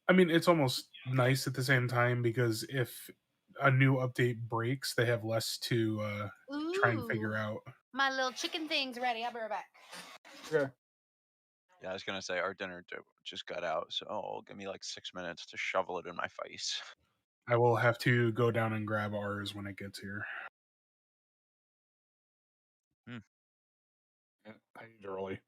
I mean, it's almost nice at the same time because if a new update breaks, they have less to try and Ooh, figure out. my little chicken thing's ready. I'll be right back. Okay. Yeah, I was gonna say our dinner just got out, so give me like 6 minutes to shovel it in my face. I will have to go down and grab ours when it gets here. Yeah, I eat early.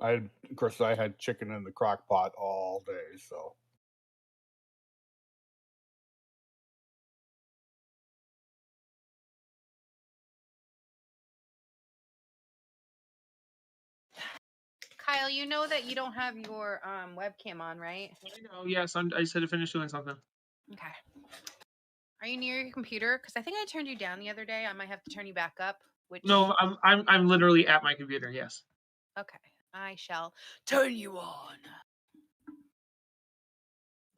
Of course, I had chicken in the crock pot all day, so. Kyle, you know that you don't have your webcam on, right? I know. Yes, I just had to finish doing something. Okay. Are you near your computer? Because I think I turned you down the other day. I might have to turn you back up. Which No, I'm literally at my computer. Yes. Okay, I shall turn you on.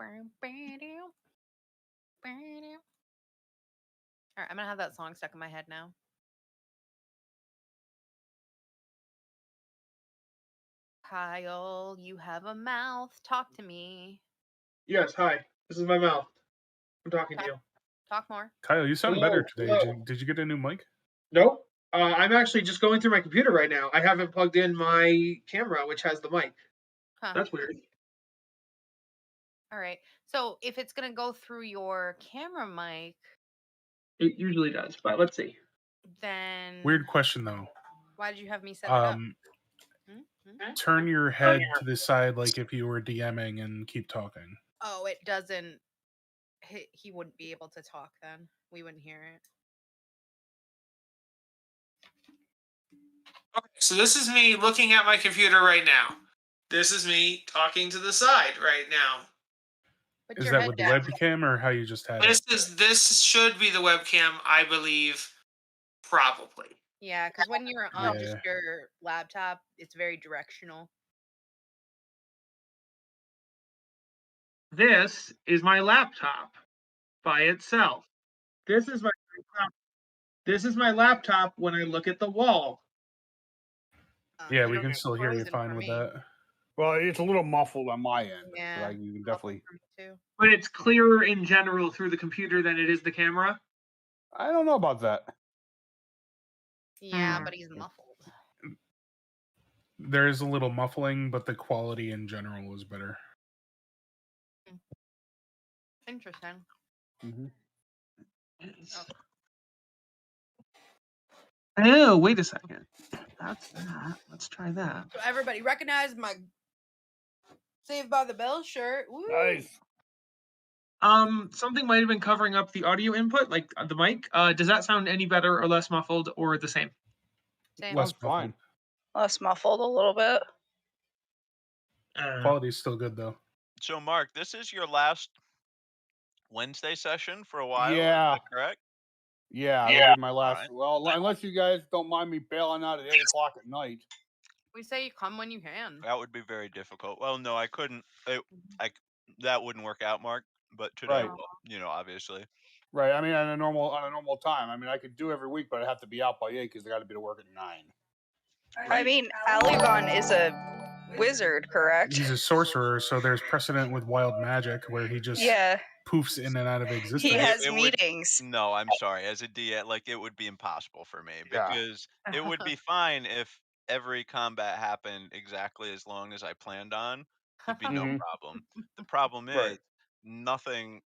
All right, I'm gonna have that song stuck in my head now. Kyle, you have a mouth. Talk to me. Yes. Hi. This is my mouth. I'm talking to you. Talk more. Kyle, you sound Hello, better today. hello. Did you get a new mic? Nope. I'm actually just going through my computer right now. I haven't plugged in my camera, which has the mic. Huh. That's weird. All right. So if it's gonna go through your camera mic, It usually does, but let's see. then Weird question though. why did you have me set that up? Turn your head to the side like if you were DMing and keep talking. Oh, it doesn't. He wouldn't be able to talk then. We wouldn't hear it. Okay, so this is me looking at my computer right now. This is me talking to the side right now. Put Is your that head with the down. webcam or how you just had This it? this should be the webcam, I believe. Probably. Yeah, because when you're on just Yeah. your laptop, it's very directional. This is my laptop by itself. This is my laptop. This is my laptop when I look at the wall. Yeah, You we don't can get still hear you frozen fine for with me. that. Well, it's a little muffled on my end. Yeah, But you can definitely. for me too. But it's clearer in general through the computer than it is the camera. I don't know about that. Yeah, but he's muffled. There is a little muffling, but the quality in general is better. Interesting. Mm-hmm. Oh, wait a second. That's that. Let's try that. So everybody recognize my Saved by the Bell shirt. Woo! Nice. Something might have been covering up the audio input, like the mic. Does that sound any better or less muffled or the same? Same. Less Sounds fine. muffled. Less muffled a little bit. Quality's still good though. So, Mark, this is your last Wednesday session for a while. Yeah. Is that correct? Yeah, that'll be my last. Alright. Well, unless you guys don't mind me bailing out at 8:00 at night. We say you come when you can. That would be very difficult. Well, no, I couldn't. That wouldn't work out, Mark. But today, Right. will, obviously. Right. I mean, on a normal time. I mean, I could do every week, but I have to be out by 8 because I got to be to work at 9. I mean, Aligon is a wizard, correct? He's a sorcerer, so there's precedent with wild magic where he just poofs in and out of existence. He has meetings. No, I'm sorry. As a DM, it would be impossible for me because it would be fine if every combat happened exactly as long as I planned on. There'd be no problem. The problem is nothing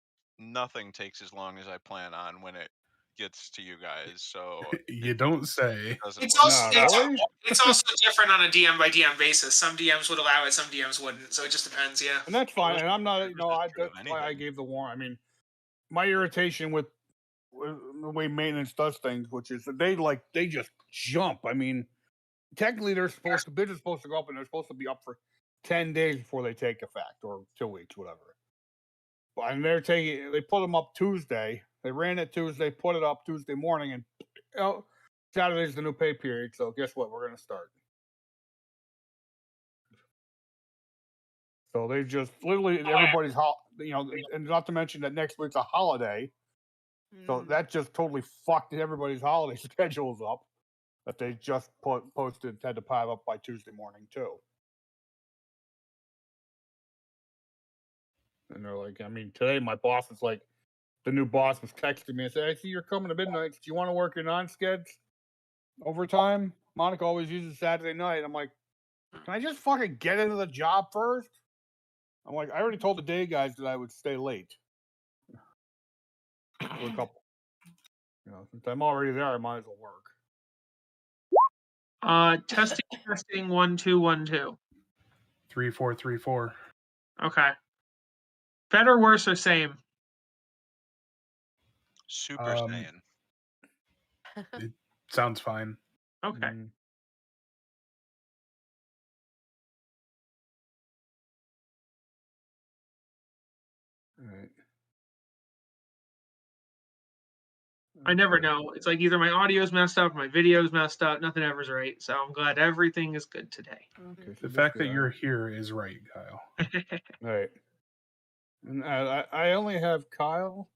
takes as long as I plan on when it gets to you guys. So you don't say. It's also different on a DM by DM basis. Some DMs would allow it, some DMs wouldn't. So it just depends. Yeah, and that's fine. And I'm not. That's why I gave the warrant. I mean, my irritation with the way maintenance does things, which is they just jump. I mean, technically they're supposed to bid is supposed to go up, and they're supposed to be up for 10 days before they take effect, or 2 weeks, whatever. But and they put them up Tuesday. They ran it Tuesday, put it up Tuesday morning, and Saturday's the new pay period. So guess what? We're going to start. So they just literally everybody's and not to mention that next week's a holiday. So that just totally fucked everybody's holiday schedules up. that they just posted had to pile up by Tuesday morning too. And they're like, I mean, today my boss was like, the new boss was texting me and said, I see you're coming to midnight. Do you want to work your non-sked overtime? Monica always uses Saturday night. I'm like, can I just fucking get into the job first? I'm like, I already told the day guys that I would stay late. For a couple. You know, since I'm already there, I might as well work. Testing 1 2 1 2. 3 4 3 4. Okay. Better, worse, or same? Super Saiyan. It sounds fine. Okay. All right. I never know. It's like either my audio's messed up, my video's messed up. Nothing ever's right. So I'm glad everything is good today. Okay, so The fact that you're here is right, Kyle. Right. And I only have Kyle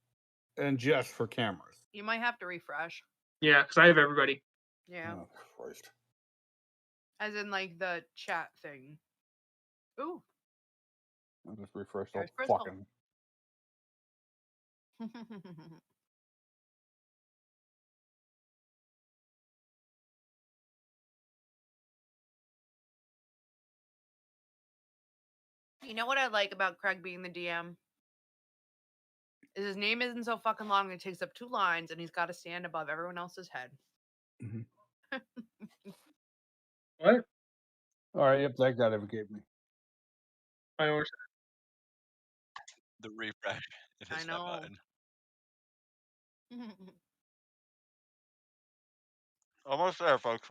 and Jess for cameras. You might have to refresh. Yeah, because I have everybody. Yeah. Oh, Christ. As in, like, the chat thing. Ooh. I'll just refresh the There's Crystal. fucking. You know what I like about Craig being the DM? Is his name isn't so fucking long. It takes up 2 lines, and he's got to stand above everyone else's head. What? All right, yep, that guy never gave me. I always The refresh. It I is that know. button. Almost there, folks.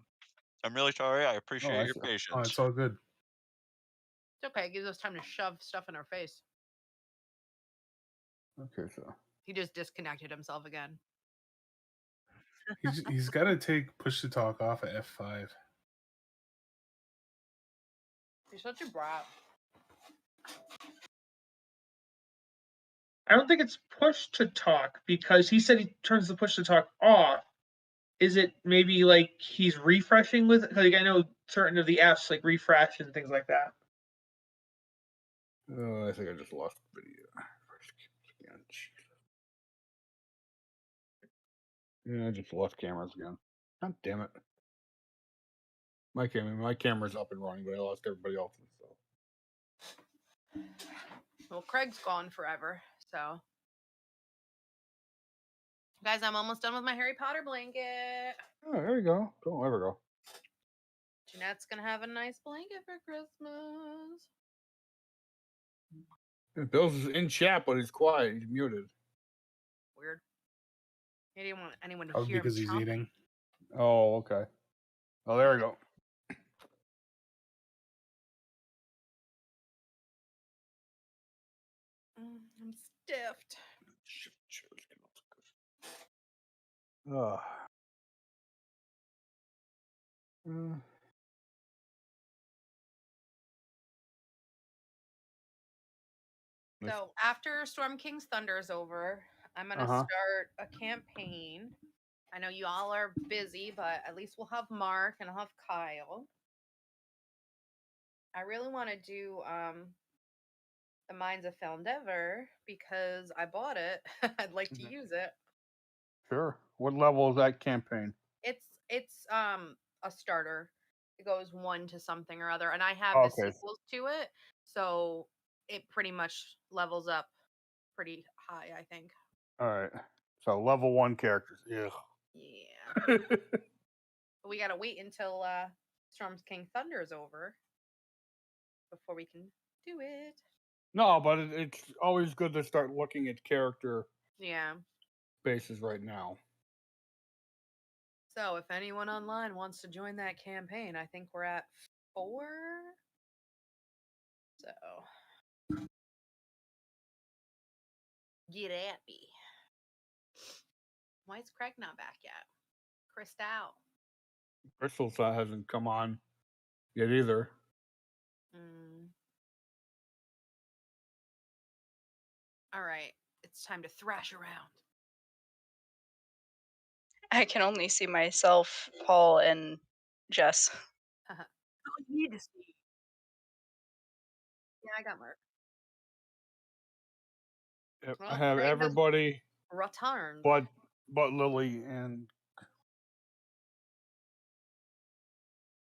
I'm really sorry. I appreciate your patience. Oh, it's all good. It's okay. It gives us time to shove stuff in our face. Okay, so. He just disconnected himself again. He's got to take push to talk off at F5. He's such a brat. I don't think it's push to talk because he said he turns the push to talk off. Is it maybe like he's refreshing with? Like I know certain of the apps like refresh and things like that. Oh, I think I just lost the video. Yeah, I just lost cameras again. God damn it. My camera's up and running, but I lost everybody else's. So. Well, Craig's gone forever, so. Guys, I'm almost done with my Harry Potter blanket. Oh, there you go. Don't ever go. Jeanette's gonna have a nice blanket for Christmas. Bill's is in chat, but he's quiet. He's muted. Weird. He didn't want anyone to Probably hear because him he's chomping. eating. Oh, okay. Oh, there we go. I'm stiffed. Oh. So after Storm King's Thunder is over, I'm gonna start a campaign. I know you all are busy, but at least we'll have Mark and I'll have Kyle. I really want to do the Mines of Felndever because I bought it. I'd like to use it. Sure. What level is that campaign? It's a starter. It goes 1 to something or other, and I have the sequels to it, so it pretty much levels up pretty high, I think. All right. So level 1 characters. Yeah. Yeah. But we gotta wait until Storm King Thunder is over before we can do it. No, but it's always good to start looking at character bases right now. So if anyone online wants to join that campaign, I think we're at 4. So get at me. Why is Craig not back yet? Crystal. Crystal's hasn't come on yet either. All right, it's time to thrash around. I can only see myself, Paul, and Jess. Oh, you need to see. Yeah, I got Mark. Yep, Well, I have Craig has everybody returned. but Lily and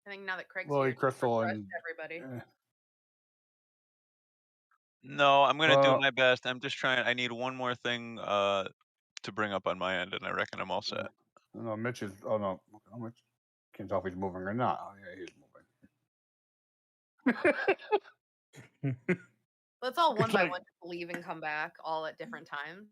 I think now that Craig's Lily, here, Crystal, refresh and everybody. No, I'm gonna do well, my best. I'm just trying. I need one more thing to bring up on my end, and I reckon I'm all set. no, Mitch is. Oh no, Mitch can't tell if he's moving or not. Oh yeah, he's moving. Let's all one It's by like- one just leave and come back, all at different times.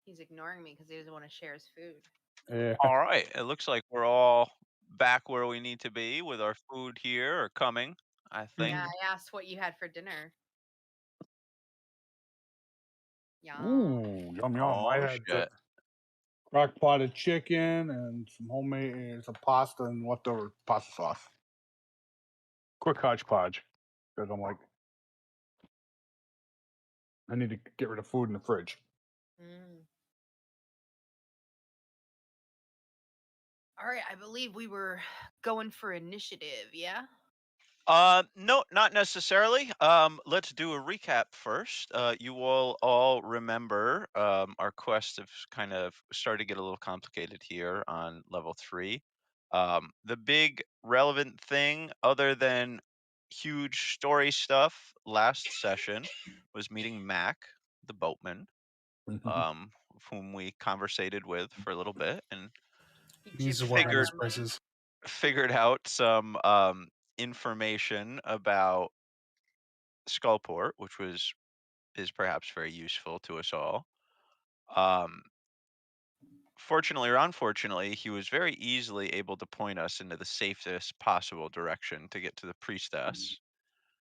He's ignoring me because he doesn't want to share his food. Yeah. All right. It looks like we're all back where we need to be with our food here or coming, I think. Yeah, I asked what you had for dinner. Yum. Ooh, yum yum! Oh, I had shit. crock potted chicken and some homemade some pasta and leftover pasta sauce. Quick hodgepodge, because I'm like, I need to get rid of food in the fridge. Mm. All right, I believe we were going for initiative, yeah? No, not necessarily. Let's do a recap first. You all remember our quests have kind of started to get a little complicated here on level 3. The big relevant thing, other than huge story stuff, last session was meeting Mac, the boatman, whom we conversated with for a little bit and He's chipped a work in on his some money. prices. figured out some information about Skullport, which is perhaps very useful to us all. Um, Fortunately or unfortunately, he was very easily able to point us into the safest possible direction to get to the priestess.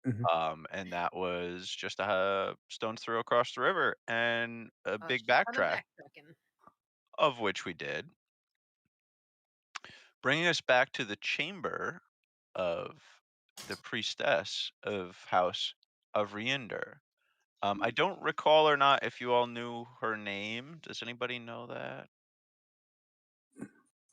And that was just a stone's throw across the river and a big Shit ton of backtrack, backtracking. of which we did, bringing us back to the chamber of the priestess of House of Reinder. I don't recall or not if you all knew her name. Does anybody know that?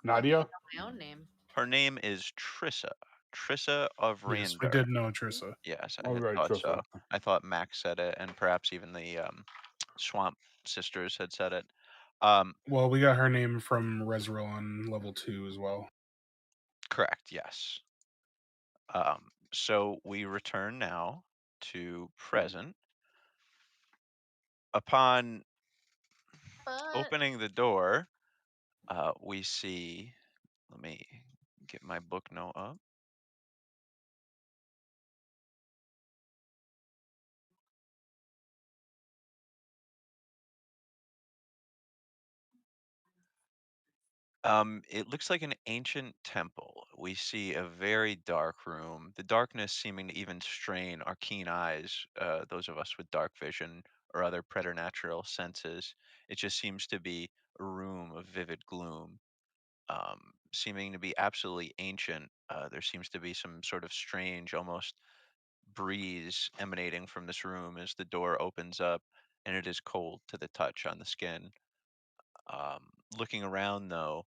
Nadia? My own name. Her name is Trissa. Trissa of Yes, we Rander. did know Trissa. Yes, I All had right, thought Trissa. so. I thought Max said it, and perhaps even the Swamp Sisters had said it. Well, we got her name from Resril on level 2 as well. Correct, yes. So we return now to present. Upon opening the door, we see, let me get my book note up. It looks like an ancient temple. We see a very dark room, the darkness seeming to even strain our keen eyes, those of us with dark vision or other preternatural senses. It just seems to be a room of vivid gloom, seeming to be absolutely ancient. There seems to be some sort of strange, almost breeze emanating from this room as the door opens up, and it is cold to the touch on the skin. Looking around, though,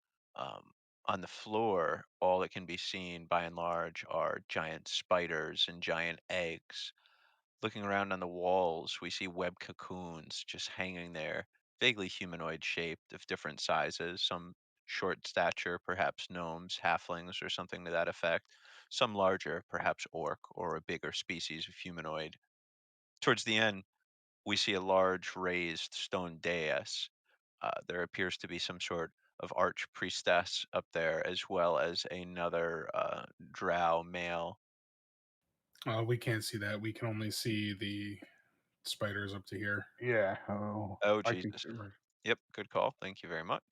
on the floor, all that can be seen by and large are giant spiders and giant eggs. Looking around on the walls, we see web cocoons just hanging there, vaguely humanoid shaped, of different sizes, some short stature, perhaps gnomes, halflings, or something to that effect, some larger, perhaps orc or a bigger species of humanoid. Towards the end, we see a large raised stone dais. There appears to be some sort of arch priestess up there, as well as another drow male. We can't see that. We can only see the spiders up to here. Yeah. Oh, Oh, I think Jesus. you're right. Yep, good call. Thank you very much.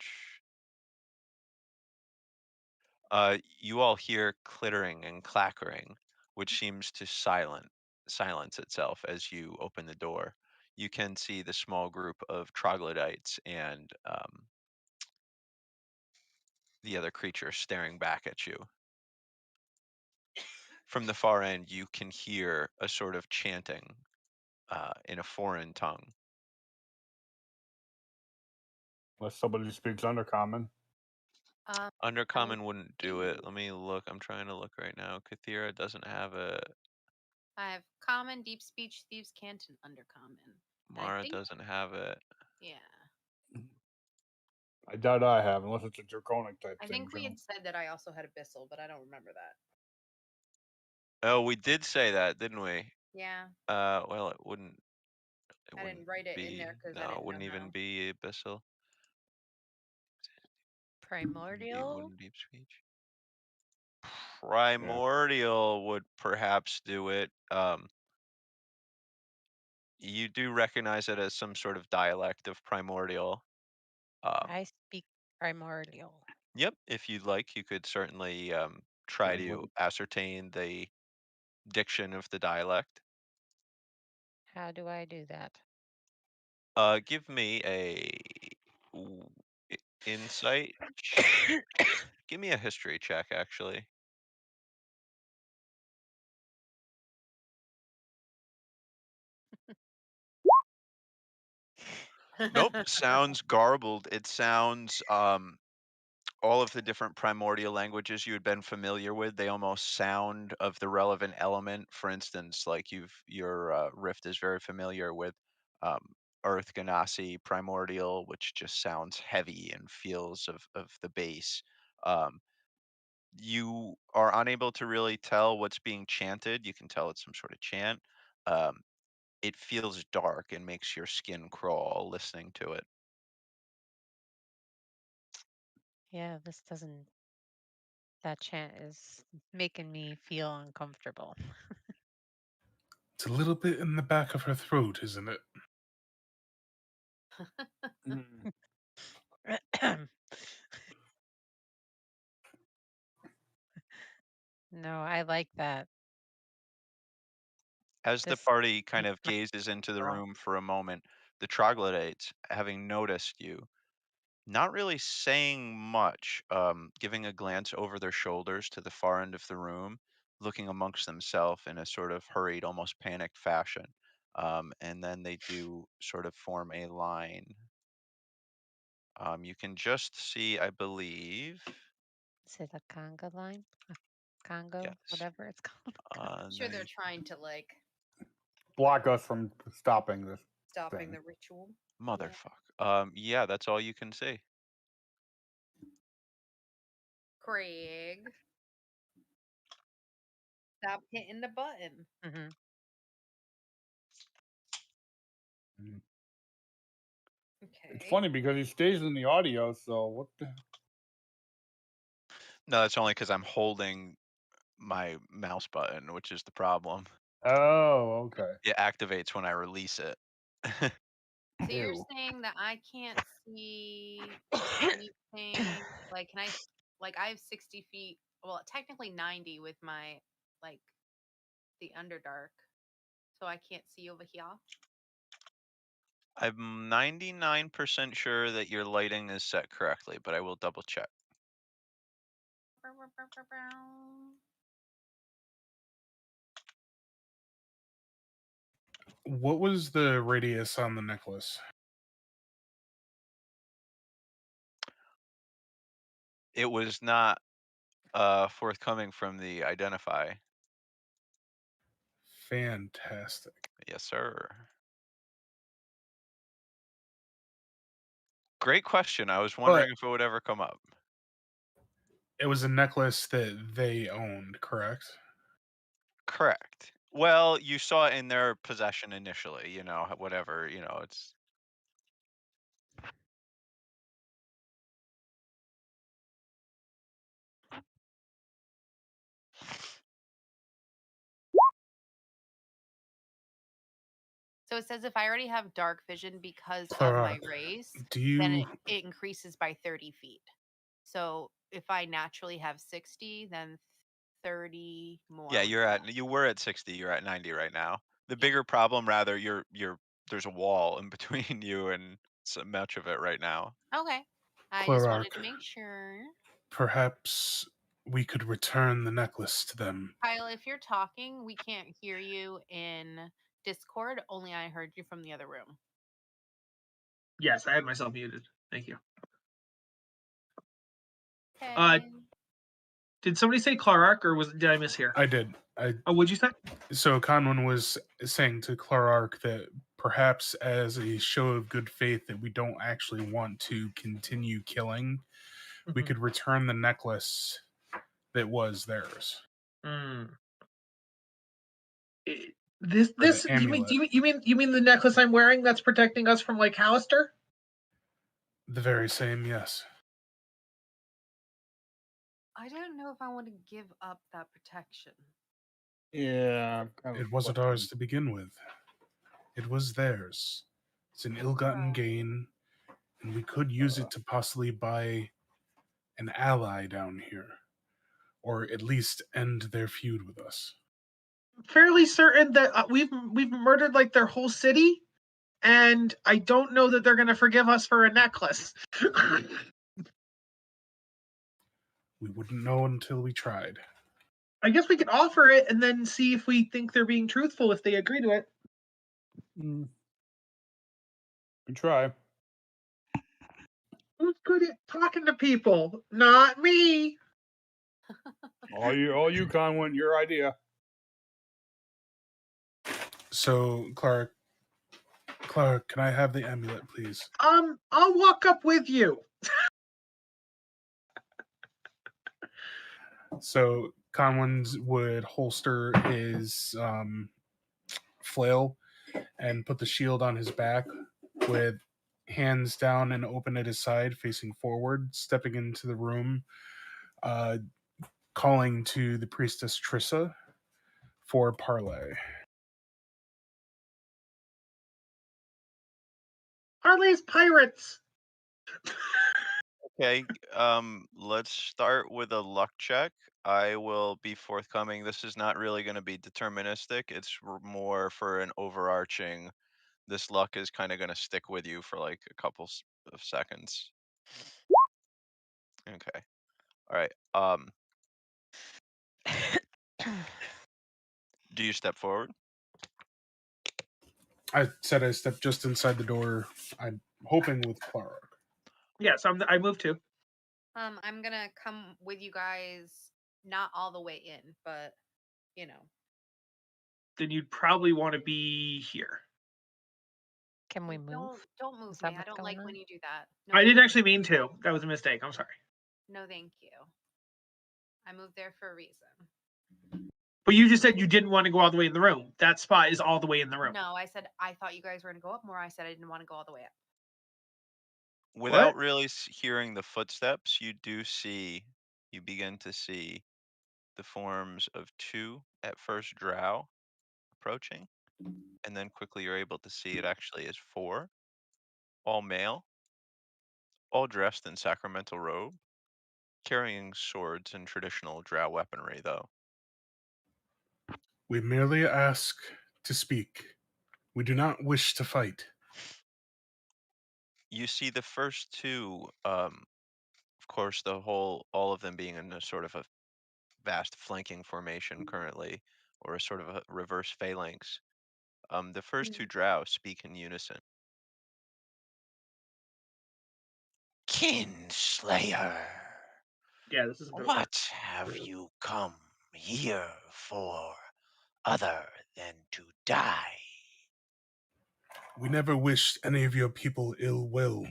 You all hear clittering and clackering, which seems to silence itself as you open the door. You can see the small group of troglodytes and the other creature staring back at you. From the far end, you can hear a sort of chanting in a foreign tongue. Unless somebody speaks Undercommon. Undercommon wouldn't do it. Let me look. I'm trying to look right now. Kathira doesn't have it. I have common, deep speech, thieves' cant, and undercommon. Mara doesn't have it. Yeah. I doubt I have, unless it's a draconic type I thing. think we had said that I also had abyssal, but I don't remember that. Oh, we did say that, didn't we? Yeah. Well, it wouldn't. I didn't write it in there because I No, didn't it wouldn't know even how. be abyssal. Primordial? Deep speech. Primordial would perhaps do it. You do recognize it as some sort of dialect of primordial. I speak primordial. Yep, if you'd like, you could certainly try to ascertain the diction of the dialect. How do I do that? Give me a insight. Give me a history check, actually. Nope, sounds garbled. It sounds all of the different primordial languages you had been familiar with, they almost sound of the relevant element. For instance, like your Rift is very familiar with um, Earth Ganassi primordial, which just sounds heavy and feels of the bass. Um, you are unable to really tell what's being chanted. You can tell it's some sort of chant. Um, it feels dark and makes your skin crawl listening to it. Yeah, this doesn't. That chant is making me feel uncomfortable. It's a little bit in the back of her throat, isn't it? No, I like that. As the This party kind of gazes into the room for a moment, the troglodytes, having noticed you, not really saying much, giving a glance over their shoulders to the far end of the room, looking amongst themselves in a sort of hurried, almost panicked fashion. and then they do sort of form a line. You can just see, I believe. Is it a conga line? A Congo, Yes. whatever it's called. I'm sure they're trying to like block us from stopping this. stopping the ritual. Motherfucker. Yeah, that's all you can see. Craig, stop hitting the button. Mm-hmm. Okay. It's funny because he stays in the audio, so what the... No, it's only because I'm holding my mouse button, which is the problem. Oh, okay. It activates when I release it. So you're saying that I can't see anything? Like, can I? Like, I have 60 feet. Well, technically 90 with my like the Underdark, so I can't see over here. I'm 99% sure that your lighting is set correctly, but I will double check. What was the radius on the necklace? It was not forthcoming from the identify. Fantastic. Yes, sir. Great question. I was wondering if it would ever come up. It was a necklace that they owned, correct? Correct. Well, you saw it in their possession initially, you know, whatever, you know, it's... So it says if I already have dark vision because of Clara, my race, do you... then it increases by 30 feet. So if I naturally have 60, then 30 more. Yeah, you were at 60, you're at 90 right now. The bigger problem, rather, there's a wall in between you and so much of it right now. Okay. I just wanted to make sure. Perhaps we could return the necklace to them. Kyle, if you're talking, we can't hear you in Discord. Only I heard you from the other room. Yes, I had myself muted. Thank you. Okay. Did somebody say Clarark, or did I miss here? I did. What'd you say? So Conwin was saying to Clarark that perhaps as a show of good faith that we don't actually want to continue killing, we could return the necklace that was theirs. This you mean the necklace I'm wearing that's protecting us from like Halaster? The very same, yes. I don't know if I want to give up that protection. Yeah. It wasn't ours to begin with. It was theirs. It's an ill-gotten gain, and we could use it to possibly buy an ally down here, or at least end their feud with us. Fairly certain that we've murdered like their whole city, and I don't know that they're going to forgive us for a necklace. We wouldn't know until we tried. I guess we could offer it and then see if we think they're being truthful if they agree to it. We try. Who's good at talking to people? Not me. all you, Conwin, your idea. So, Clark, can I have the amulet, please? I'll walk up with you. So Conwin would holster his flail and put the shield on his back with hands down and open at his side, facing forward, stepping into the room, calling to the priestess Trissa for parley. Parley's pirates. Okay, let's start with a luck check. I will be forthcoming. This is not really going to be deterministic. It's more for an overarching. This luck is kind of going to stick with you for like a couple of seconds. Okay. All right. Do you step forward? I said I stepped just inside the door. I'm hoping with Clark. Yeah, so I moved too. I'm gonna come with you guys, not all the way in, but you know. Then you'd probably want to be here. Can we move? Don't move Is that me. I what's don't going like when on? you do that. No, I didn't thank actually mean to. That was a mistake. I'm sorry. No, thank you. I moved there for a reason. But you just said you didn't want to go all the way in the room. That spot is all the way in the room. No, I said I thought you guys were gonna go up more. I said I didn't want to go all the way up. Without What? really hearing the footsteps, you begin to see the forms of two, at first, drow approaching, and then quickly you're able to see it actually is four, all male, all dressed in sacramental robe, carrying swords and traditional drow weaponry, though. We merely ask to speak. We do not wish to fight. You see the first two, of course, all of them being in a sort of a vast flanking formation currently, or a sort of a reverse phalanx. The first two drow speak in unison. Kinslayer, Yeah, this is a bit what have you come here for other than to die? We never wished any of your people ill will.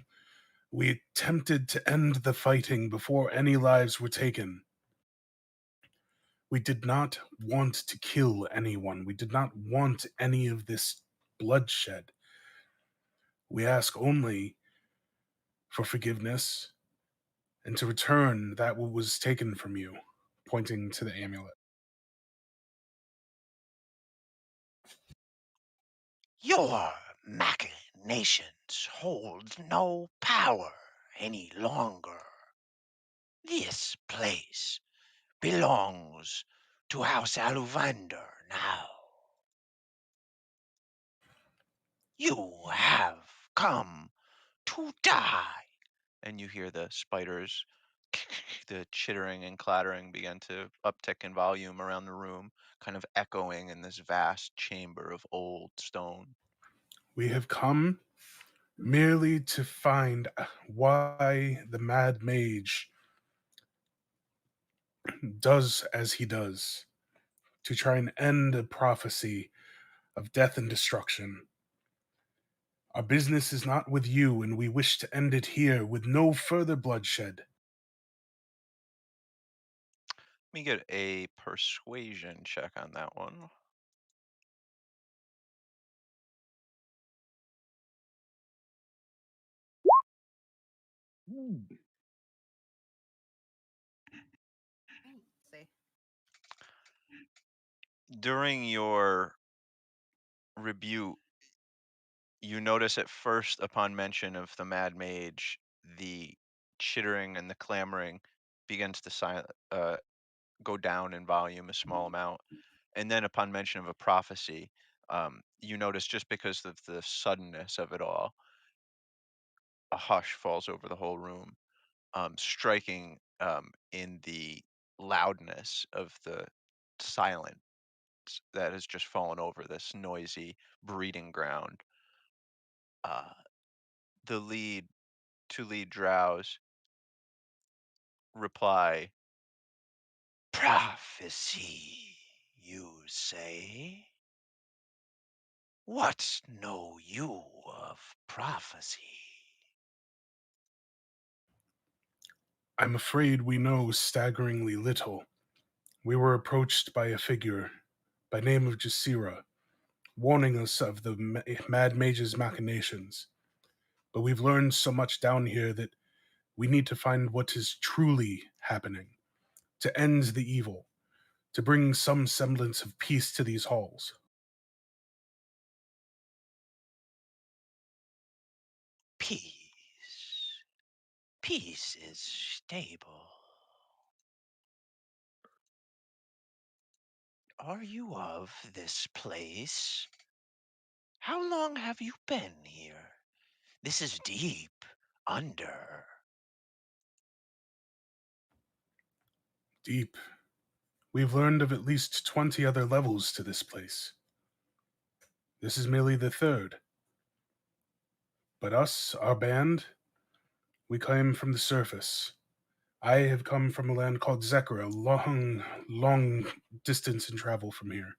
We attempted to end the fighting before any lives were taken. We did not want to kill anyone. We did not want any of this bloodshed. We ask only for forgiveness and to return that what was taken from you, pointing to the amulet. Your machinations hold no power any longer. This place belongs to House Aluvander now. You have come to die. And you hear the spiders, the chittering and clattering begin to uptick in volume around the room, kind of echoing in this vast chamber of old stone. We have come merely to find why the Mad Mage does as he does, to try and end a prophecy of death and destruction. Our business is not with you, and we wish to end it here with no further bloodshed. Let me get a persuasion check on that one. See. During your rebuke, you notice at first, upon mention of the Mad Mage, the chittering and the clamoring begins to go down in volume a small amount. And then upon mention of a prophecy, you notice, just because of the suddenness of it all, a hush falls over the whole room, striking in the loudness of the silence that has just fallen over this noisy breeding ground. Uh, the two lead drows reply, Prophecy, you say? What know you of prophecy? I'm afraid we know staggeringly little. We were approached by a figure by name of Jasira, warning us of the Mad Mage's machinations. But we've learned so much down here that we need to find what is truly happening, to end the evil, to bring some semblance of peace to these halls. Peace. Peace is stable. Are you of this place? How long have you been here? This is deep under. Deep. We've learned of at least 20 other levels to this place. This is merely the third. But us, our band, we came from the surface. I have come from a land called Zekra, long distance in travel from here.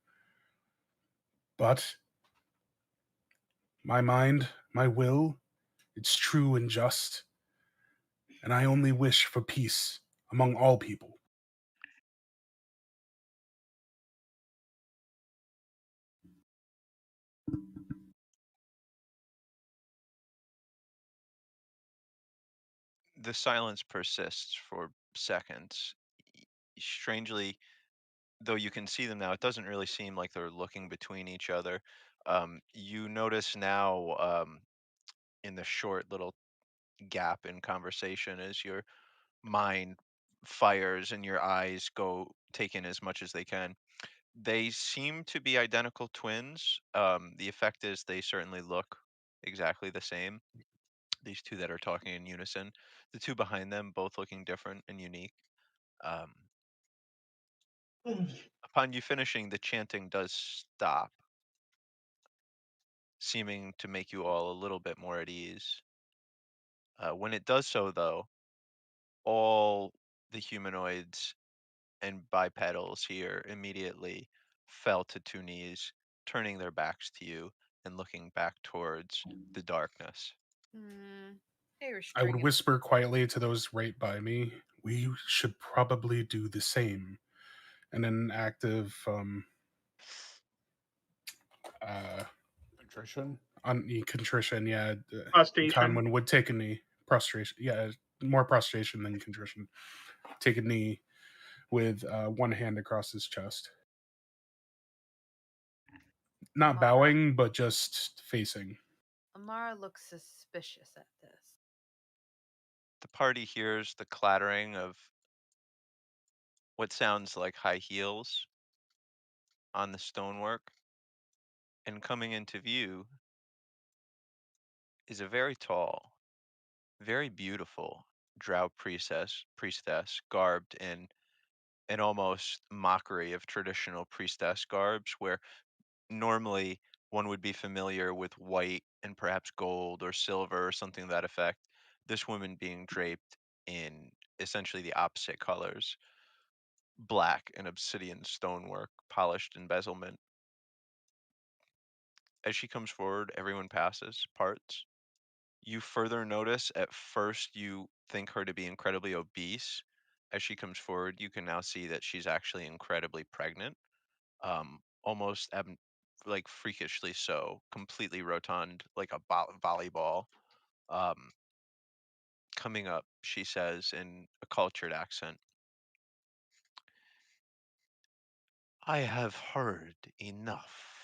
But my mind, my will, it's true and just, and I only wish for peace among all people. The silence persists for seconds. Strangely, though you can see them now, it doesn't really seem like they're looking between each other. You notice now, in the short little gap in conversation, as your mind fires and your eyes go take in as much as they can. They seem to be identical twins. The effect is they certainly look exactly the same. These two that are talking in unison, the two behind them both looking different and unique. Um, upon you finishing, the chanting does stop, seeming to make you all a little bit more at ease. When it does so, though, all the humanoids and bipedals here immediately fell to two knees, turning their backs to you and looking back towards the darkness. They were I would stringing. whisper quietly to those right by me, we should probably do the same. And an act of Contrition. contrition, yeah. Prostration. Conwin would take a knee. Prostration, yeah, more prostration than contrition. Take a knee with one hand across his chest. Not Amara. bowing, but just facing. Amara looks suspicious at this. The party hears the clattering of what sounds like high heels on the stonework, and coming into view is a very tall, very beautiful drow priestess garbed in an almost mockery of traditional priestess garbs, where normally one would be familiar with white and perhaps gold or silver or something to that effect. This woman being draped in essentially the opposite colors, black and obsidian stonework, polished embezzlement. As she comes forward, everyone passes, parts. You further notice, at first you think her to be incredibly obese. As she comes forward, you can now see that she's actually incredibly pregnant, almost like freakishly so, completely rotund, like a volleyball. Um, coming up, she says in a cultured accent, "I have heard enough.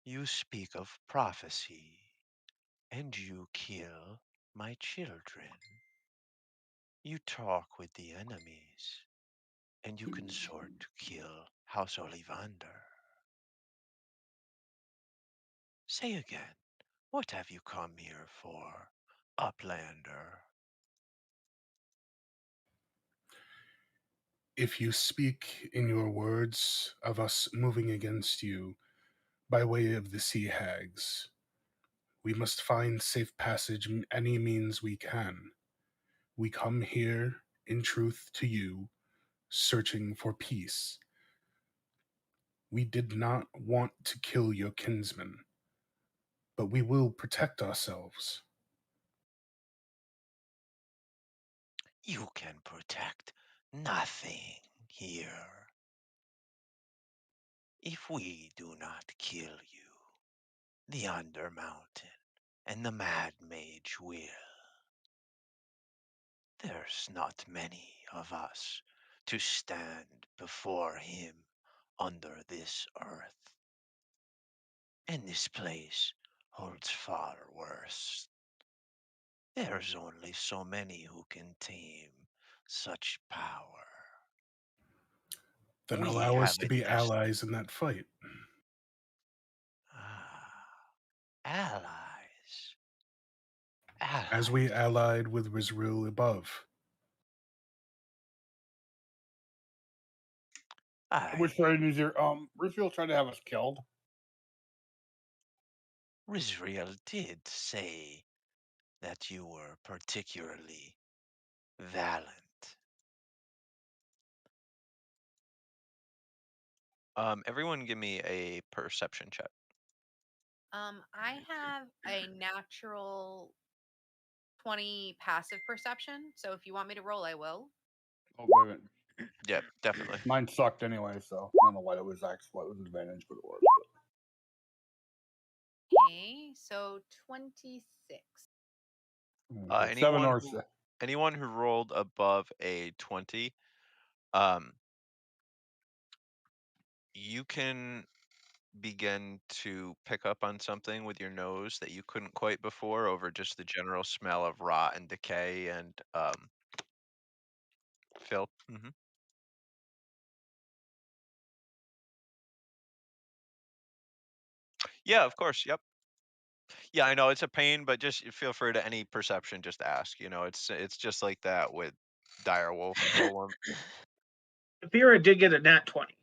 You speak of prophecy, and you kill my children. You talk with the enemies, and you consort to kill House Ollivander. Say again, what have you come here for, Uplander?" If you speak in your words of us moving against you by way of the sea hags, we must find safe passage any means we can. We come here, in truth to you, searching for peace. We did not want to kill your kinsmen, but we will protect ourselves. You can protect nothing here. If we do not kill you, the Undermountain and the Mad Mage will. There's not many of us to stand before him under this earth. And this place holds far worse. There's only so many who can tame such power. Then We allow us have to a be allies in that fight. allies. As we allied with Rizril above. Which right is your Rizfield tried to have us killed? Rizriel did say that you were particularly valiant. Everyone give me a perception check. I have a natural 20 passive perception, so if you want me to roll, I will. Oh, wait a minute. Yeah, definitely. Mine sucked anyway, so I don't know why it was advantage, but it was. Okay, so 26. Anyone who rolled above a 20, you can begin to pick up on something with your nose that you couldn't quite before over just the general smell of rot and decay and filth. Mm-hmm. Yeah, of course. Yep. Yeah, I know it's a pain, but just feel free to any perception, just ask. It's just like that with dire wolf roll. Vera did get a nat 20.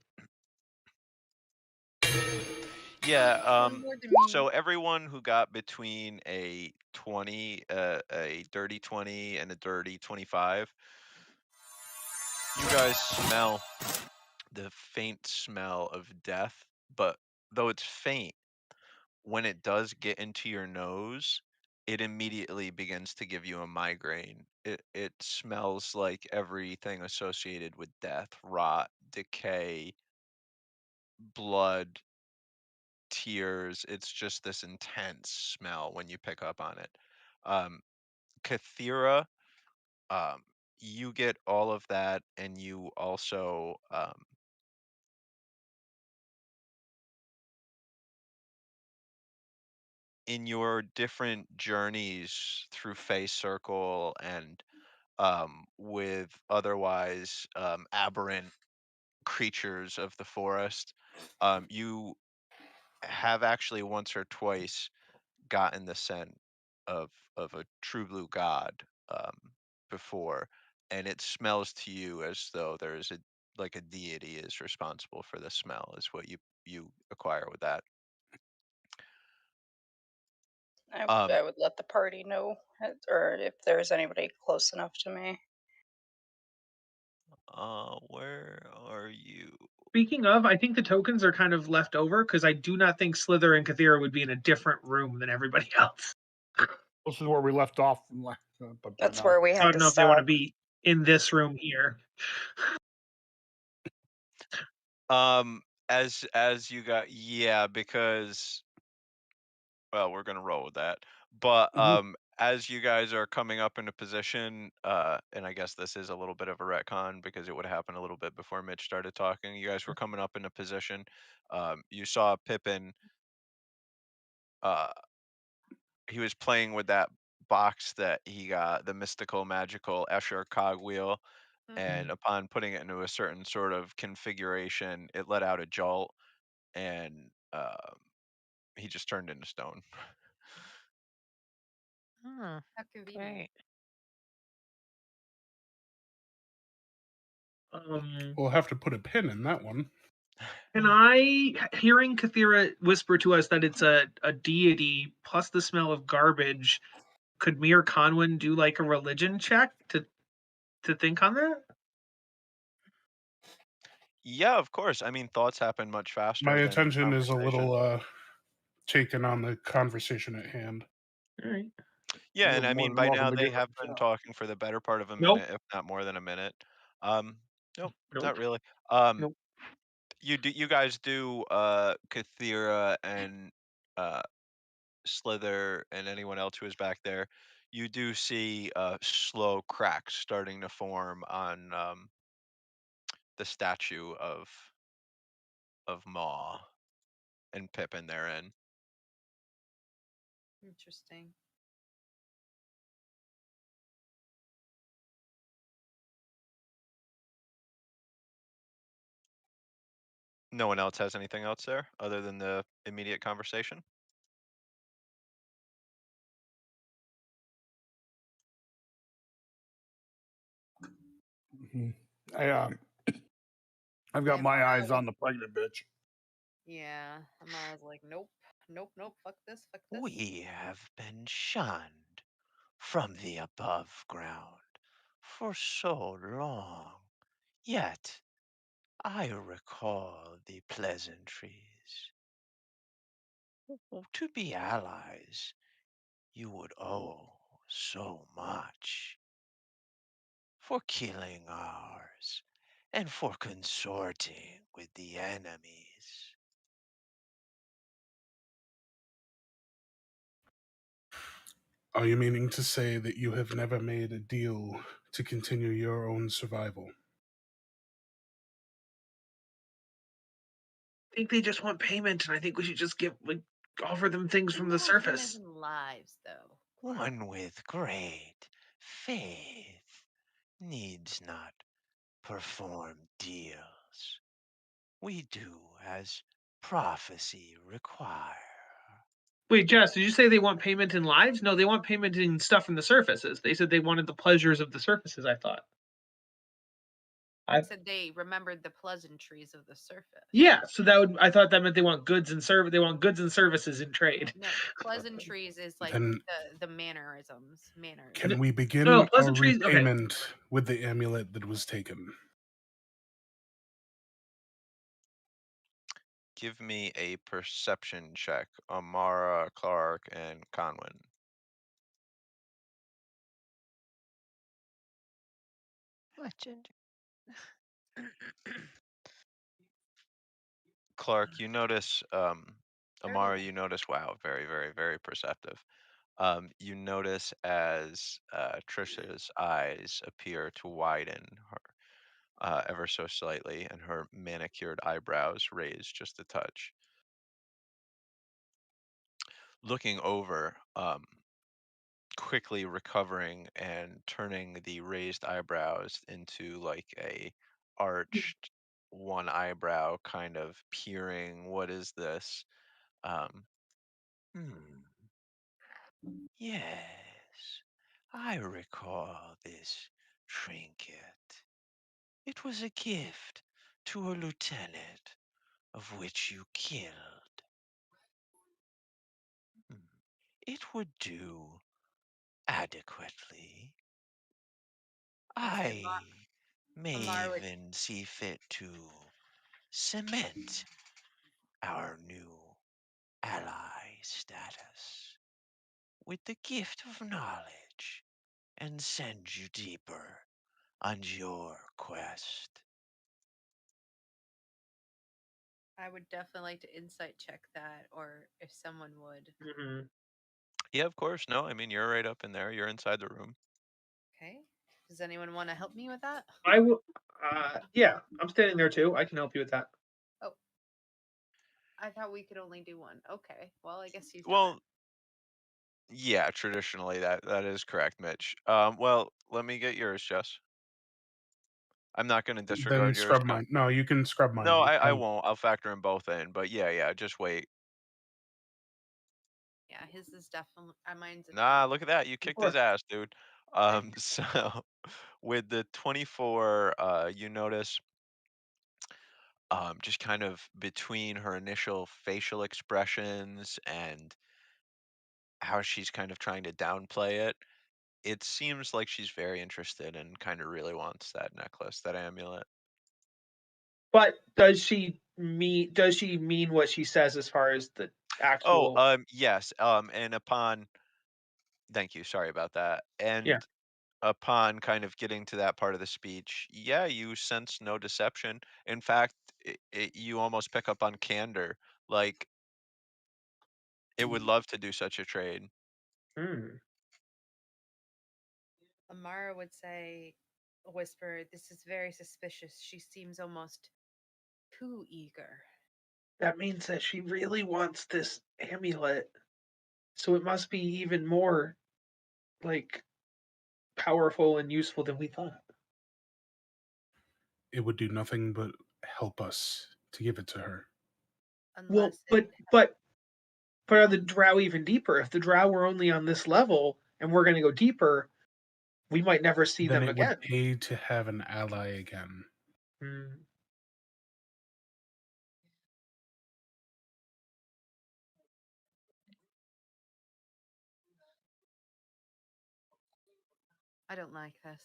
Yeah. More than me. So everyone who got between a 20, a dirty 20, and a dirty 25, you guys smell the faint smell of death. But though it's faint, when it does get into your nose, it immediately begins to give you a migraine. It smells like everything associated with death, rot, decay, blood, tears. It's just this intense smell when you pick up on it. Kathira, you get all of that, and you also in your different journeys through Face Circle and with otherwise aberrant creatures of the forest, you have actually once or twice gotten the scent of a true blue god before, and it smells to you as though there is a deity is responsible for the smell. Is what you acquire with that. I would let the party know, or if there's anybody close enough to me. Where are you? Speaking of, I think the tokens are kind of left over because I do not think Slither and Kathira would be in a different room than everybody else. This is where we left off from last. That's where we I had don't to know if they want to stop. be in this room here. As you got, yeah, because well, we're gonna roll with that. But as you guys are coming up into position, and I guess this is a little bit of a retcon because it would happen a little bit before Mitch started talking. You guys were coming up into position. You saw Pippin. He was playing with that box that he got, the mystical magical Escher cogwheel, and upon putting it into a certain sort of configuration, it let out a jolt, and he just turned into stone. Oh, How convenient. Great. We'll have to put a pin in that one. Can I, hearing Kathira whisper to us that it's a deity plus the smell of garbage, could me or Conwyn do like a religion check to think on that? Yeah, of course. I mean, thoughts happen much faster. My than attention is a conversation. little taken on the conversation at hand. All right. Yeah, You're and I more mean, than by welcome now to they give it have a been shot. talking for the better part of a Nope. minute, if not more than a minute. Nope, Nope. not really. Nope. You guys do Kathira and Slither and anyone else who is back there. You do see slow cracks starting to form on the statue of Maw and Pippin therein. Interesting. No one else has anything else there other than the immediate conversation? I've got my eyes on the pregnant bitch. Yeah, Amara's like, nope. Nope, nope. Fuck this. Fuck this. We have been shunned from the above ground for so long, yet I recall the pleasantries. To be allies, you would owe so much for killing ours and for consorting with the enemies. Are you meaning to say that you have never made a deal to continue your own survival? I think they just want payment, and I think we should just offer them things from the We want payment surface. in lives, though. One with great faith needs not perform deals. We do as prophecy require. Wait, Jess, did you say they want payment in lives? No, they want payment in stuff in the surfaces. They said they wanted the pleasures of the surfaces, I thought. I said they remembered the pleasantries of the surface. Yeah, so I thought that meant they want goods and services in trade. No, pleasantries is like Then the mannerisms. Manners. can we begin No, our pleasantries. Okay. repayment with the amulet that was taken? Give me a perception check, Amara, Clark, and Conwin. Legend. Clark, you notice, Amara, Very you notice, wow, very, very, very perceptive. You notice as Trisha's eyes appear to widen ever so slightly, and her manicured eyebrows raise just a touch. Looking over, quickly recovering and turning the raised eyebrows into like a arched one eyebrow, kind of peering, what is this? Um, Hmm. Yes, I recall this trinket. It was a gift to a lieutenant of which you killed. Hmm. It would do adequately. said I may Amara would even see fit to cement our new ally status with the gift of knowledge and send you deeper on your quest. I would definitely like to insight check that, or if someone would. Mm-hmm. yeah, of course. No, I mean, you're right up in there. You're inside the room. Okay. Does anyone want to help me with that? I will. Yeah, I'm standing there too. I can help you with that. Oh, I thought we could only do one. Okay. Well, I guess you've done Well, yeah, traditionally that is correct, Mitch. Well, let me get yours, Jess. I'm not going to Then disregard yours. scrub mine. No, you can scrub mine. No, It's I fine. won't. I'll factor in both in. But yeah, just wait. Yeah, his is definitely. Mine's a Nah, 20. look at that. You kicked his ass, dude. So with the 24, you notice just kind of between her initial facial expressions and how she's kind of trying to downplay it, it seems like she's very interested and kind of really wants that necklace, that amulet. But does she mean what she says as far as the Oh, actual? yes. And upon, thank you. Sorry about that. Yeah. And upon kind of getting to that part of the speech, yeah, you sense no deception. In fact, you almost pick up on candor. Like, it would love to do such a trade. Hmm. Amara would say, whisper, "This is very suspicious. She seems almost too eager." That means that she really wants this amulet, so it must be even more like powerful and useful than we thought. It would do nothing but help us to give it to her. Well, Unless it. but are the drow even deeper? If the drow were only on this level and we're going to go deeper, we might never see Then them it would again. pay to have an ally again. Hmm. I don't like this.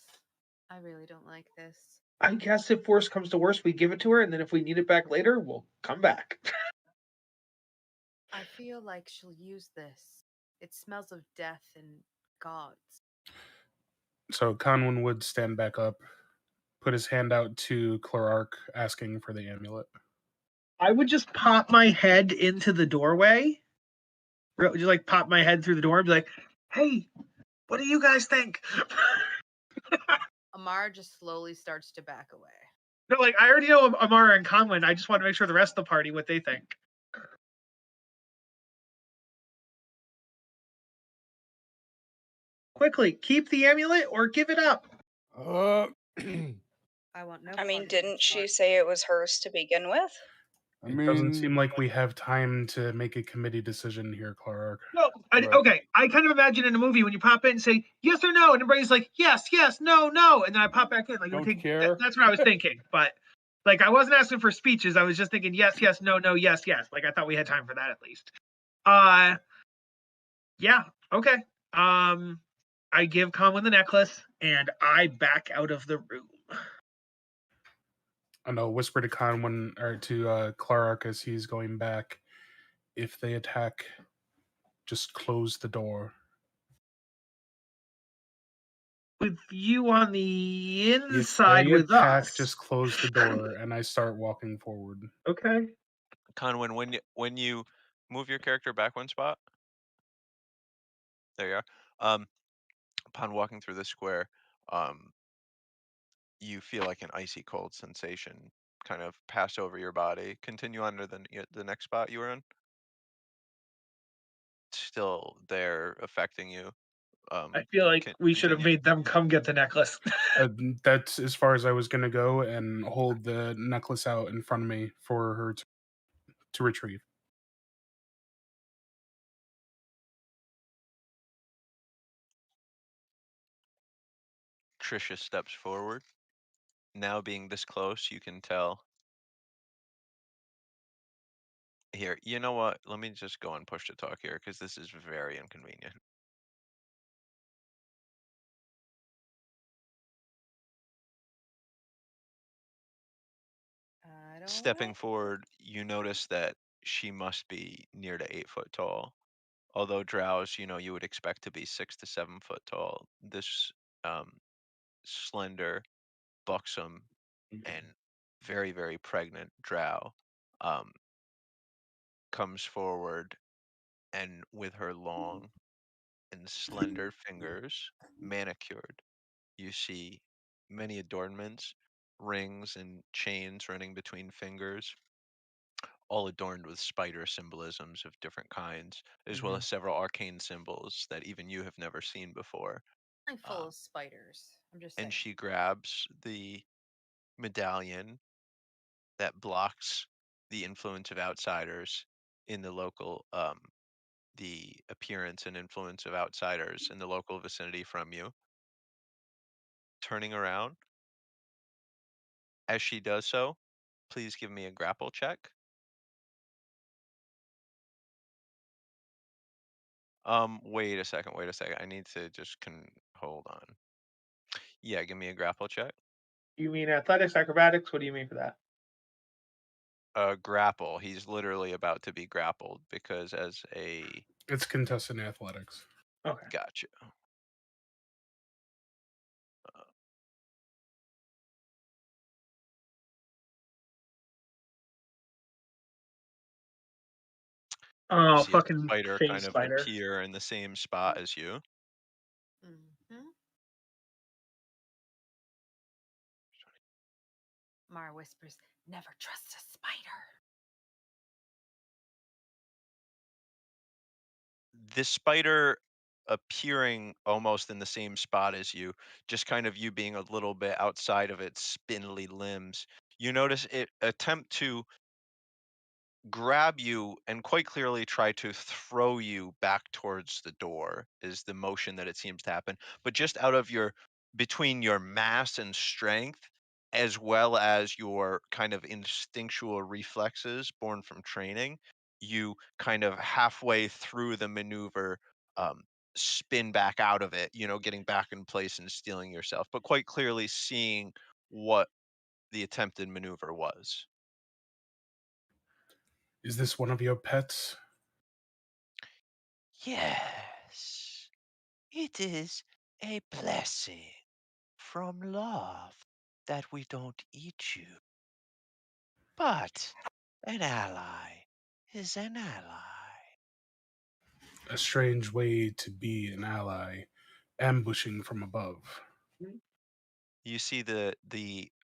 I really don't like this. I guess if worse comes to worse, we give it to her, and then if we need it back later, we'll come back. I feel like she'll use this. It smells of death and gods. So Conwyn would stand back up, put his hand out to Clarark, asking for the amulet. I would just pop my head into the doorway. Just like pop my head through the door and be like, "Hey, what do you guys think?" Amara just slowly starts to back away. No, like I already know Amara and Conwyn. I just want to make sure the rest of the party what they think. Quickly, keep the amulet or give it up. I want no. I mean, part of didn't this she part. say it was hers to begin with? It doesn't seem like we have time to make a committee decision here, Clarark. No, okay. I kind of imagine in a movie when you pop in and say yes or no, and everybody's like yes, yes, no, no, and then I pop back in. Like, Don't okay, care. that's what I was thinking. But like, I wasn't asking for speeches. I was just thinking yes, yes, no, no, yes, yes. Like, I thought we had time for that at least. Yeah, okay. I give Conwyn the necklace and I back out of the room. I know. Whisper to Conwyn or to Clarark as he's going back. If they attack, just close the door. With you on the If inside they with attack, us. just close the door, and I start walking forward. Okay. Conwyn, when you move your character back one spot, there you are. Upon walking through the square, you feel like an icy cold sensation kind of pass over your body. Continue on to the next spot you were in. Still there, affecting you. I feel like we should have continue. made them come get the necklace. That's as far as I was going to go, and hold the necklace out in front of me for her to retrieve. Trisha steps forward. Now being this close, you can tell. Here, you know what? Let me just go and push to talk here because this is very inconvenient. Stepping forward, you notice that she must be near to 8 foot tall. Although drows, you would expect to be 6 to 7 foot tall. This slender, buxom, and very, very pregnant drow comes forward, and with her long and slender fingers, manicured, you see many adornments, rings and chains running between fingers, all adorned with spider symbolisms of different kinds, as well as several arcane symbols that even you have never seen before. Full of spiders. I'm just saying. And she grabs the medallion that blocks the influence of outsiders in the local, the appearance and influence of outsiders in the local vicinity from you. Turning around, as she does so, please give me a grapple check. Wait a second. I need to just hold on. Yeah, give me a grapple check. You mean athletics, acrobatics? What do you mean for that? Grapple. He's literally about to be grappled because it's contested athletics. Okay. Gotcha. Oh, see a fucking spider face kind of spider. appear in the same spot as you. Mara whispers, "Never trust a spider." This spider appearing almost in the same spot as you, just kind of you being a little bit outside of its spindly limbs. You notice it attempt to grab you and quite clearly try to throw you back towards the door is the motion that it seems to happen, but just out of between your mass and strength, as well as your kind of instinctual reflexes born from training, you kind of halfway through the maneuver spin back out of it, getting back in place and stealing yourself, but quite clearly seeing what the attempted maneuver was. Is this one of your pets? Yes, it is a blessing from love that we don't eat you. But an ally is an ally. A strange way to be an ally, ambushing from above. You see the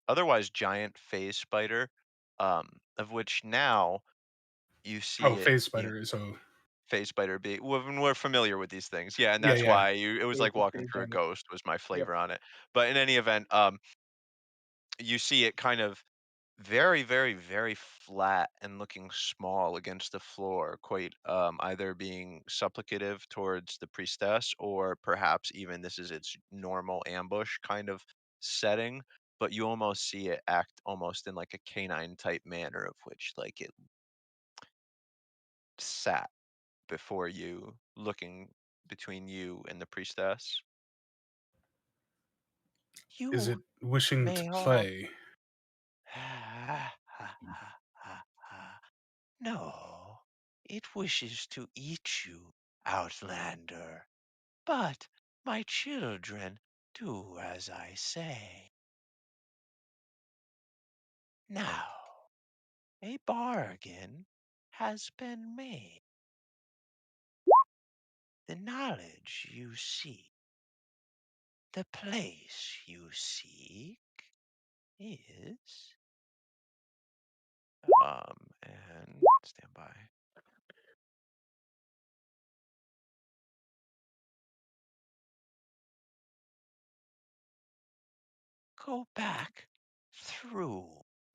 otherwise giant phase spider, of which now you see Oh, it. phase spider. So Phase spider be when we're familiar with these things, yeah, and yeah, that's yeah. why it was like walking through a ghost was my flavor on it. But in any event, you see it kind of very, very, very flat and looking small against the floor, quite either being supplicative towards the priestess, or perhaps even this is its normal ambush kind of setting. But you almost see it act almost in like a canine type manner, of which like it sat before you, looking between you and the priestess. Is You it wishing to may all play? No, it wishes to eat you, Outlander. But my children do as I say. Now, a bargain has been made. The knowledge you seek, the place you seek is and stand by. Go back through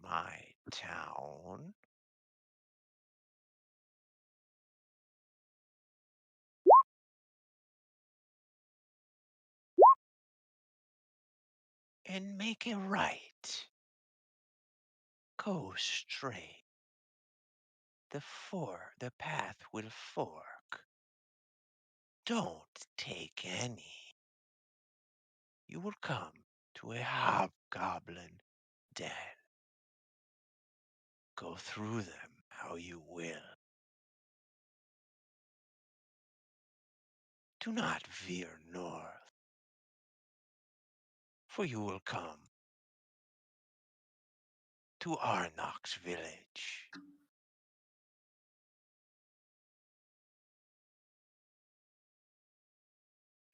my town. And make a right. Go straight. The path will fork. Don't take any. You will come to a hobgoblin den. Go through them how you will. Do not veer north, for you will come to Arnock's village.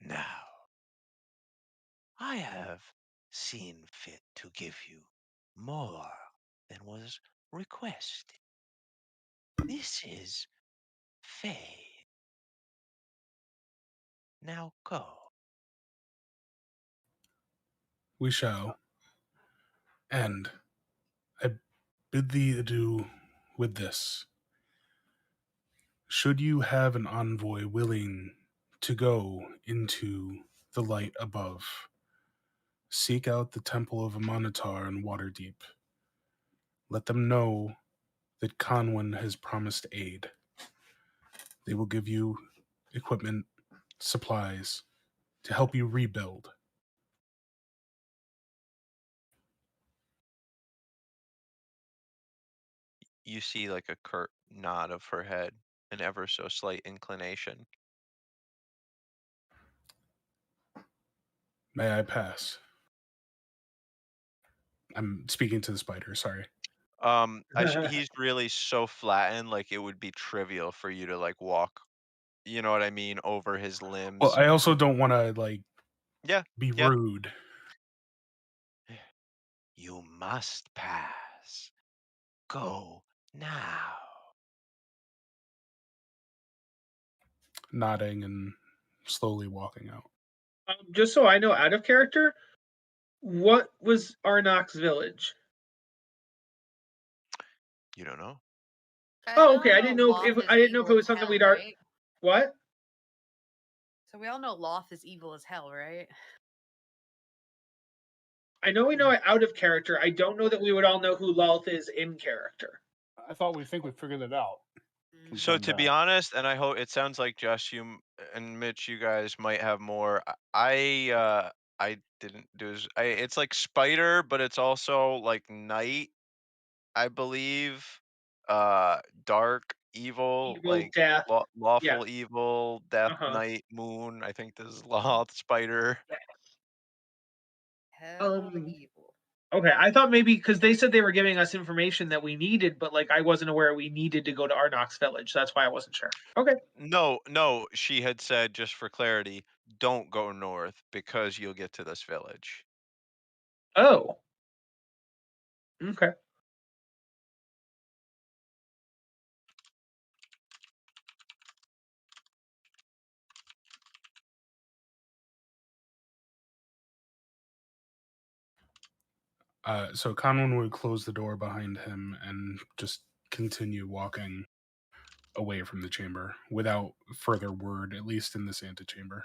Now, I have seen fit to give you more than was requested. This is faith. Now go. We shall. And I bid thee adieu with this. Should you have an envoy willing to go into the light above, seek out the Temple of Amanatar in Waterdeep. Let them know that Conwyn has promised aid. They will give you equipment, supplies to help you rebuild. You see like a curt nod of her head, an ever so slight inclination. May I pass? I'm speaking to the spider, sorry. He's really so flattened, like it would be trivial for you to like walk, you know what I mean, over his limbs. Well, I also don't want to be yeah. rude. You must pass. Go now. Nodding and slowly walking out. Just so I know, out of character, what was Arnock's village? You don't know? Oh, okay. I didn't know if it was something we'd already. Right? What? So we all know Loth is evil as hell, right? I know we know it out of character. I don't know that we would all know who Loth is in character. I thought we figured it out. So to be honest, and I hope it sounds like Josh, and Mitch, you guys might have more. I didn't do. It's like spider, but it's also like night, I believe. Dark, evil, Evil, like death. lawful Yes. evil, death, Uh-huh. night, moon. I think this is law, spider. Hell evil. Okay, I thought maybe because they said they were giving us information that we needed, but like I wasn't aware we needed to go to Arnox Village. That's why I wasn't sure. Okay. No, she had said, just for clarity, don't go north because you'll get to this village. Oh. Okay. So Conwyn would close the door behind him and just continue walking away from the chamber without further word, at least in this antechamber.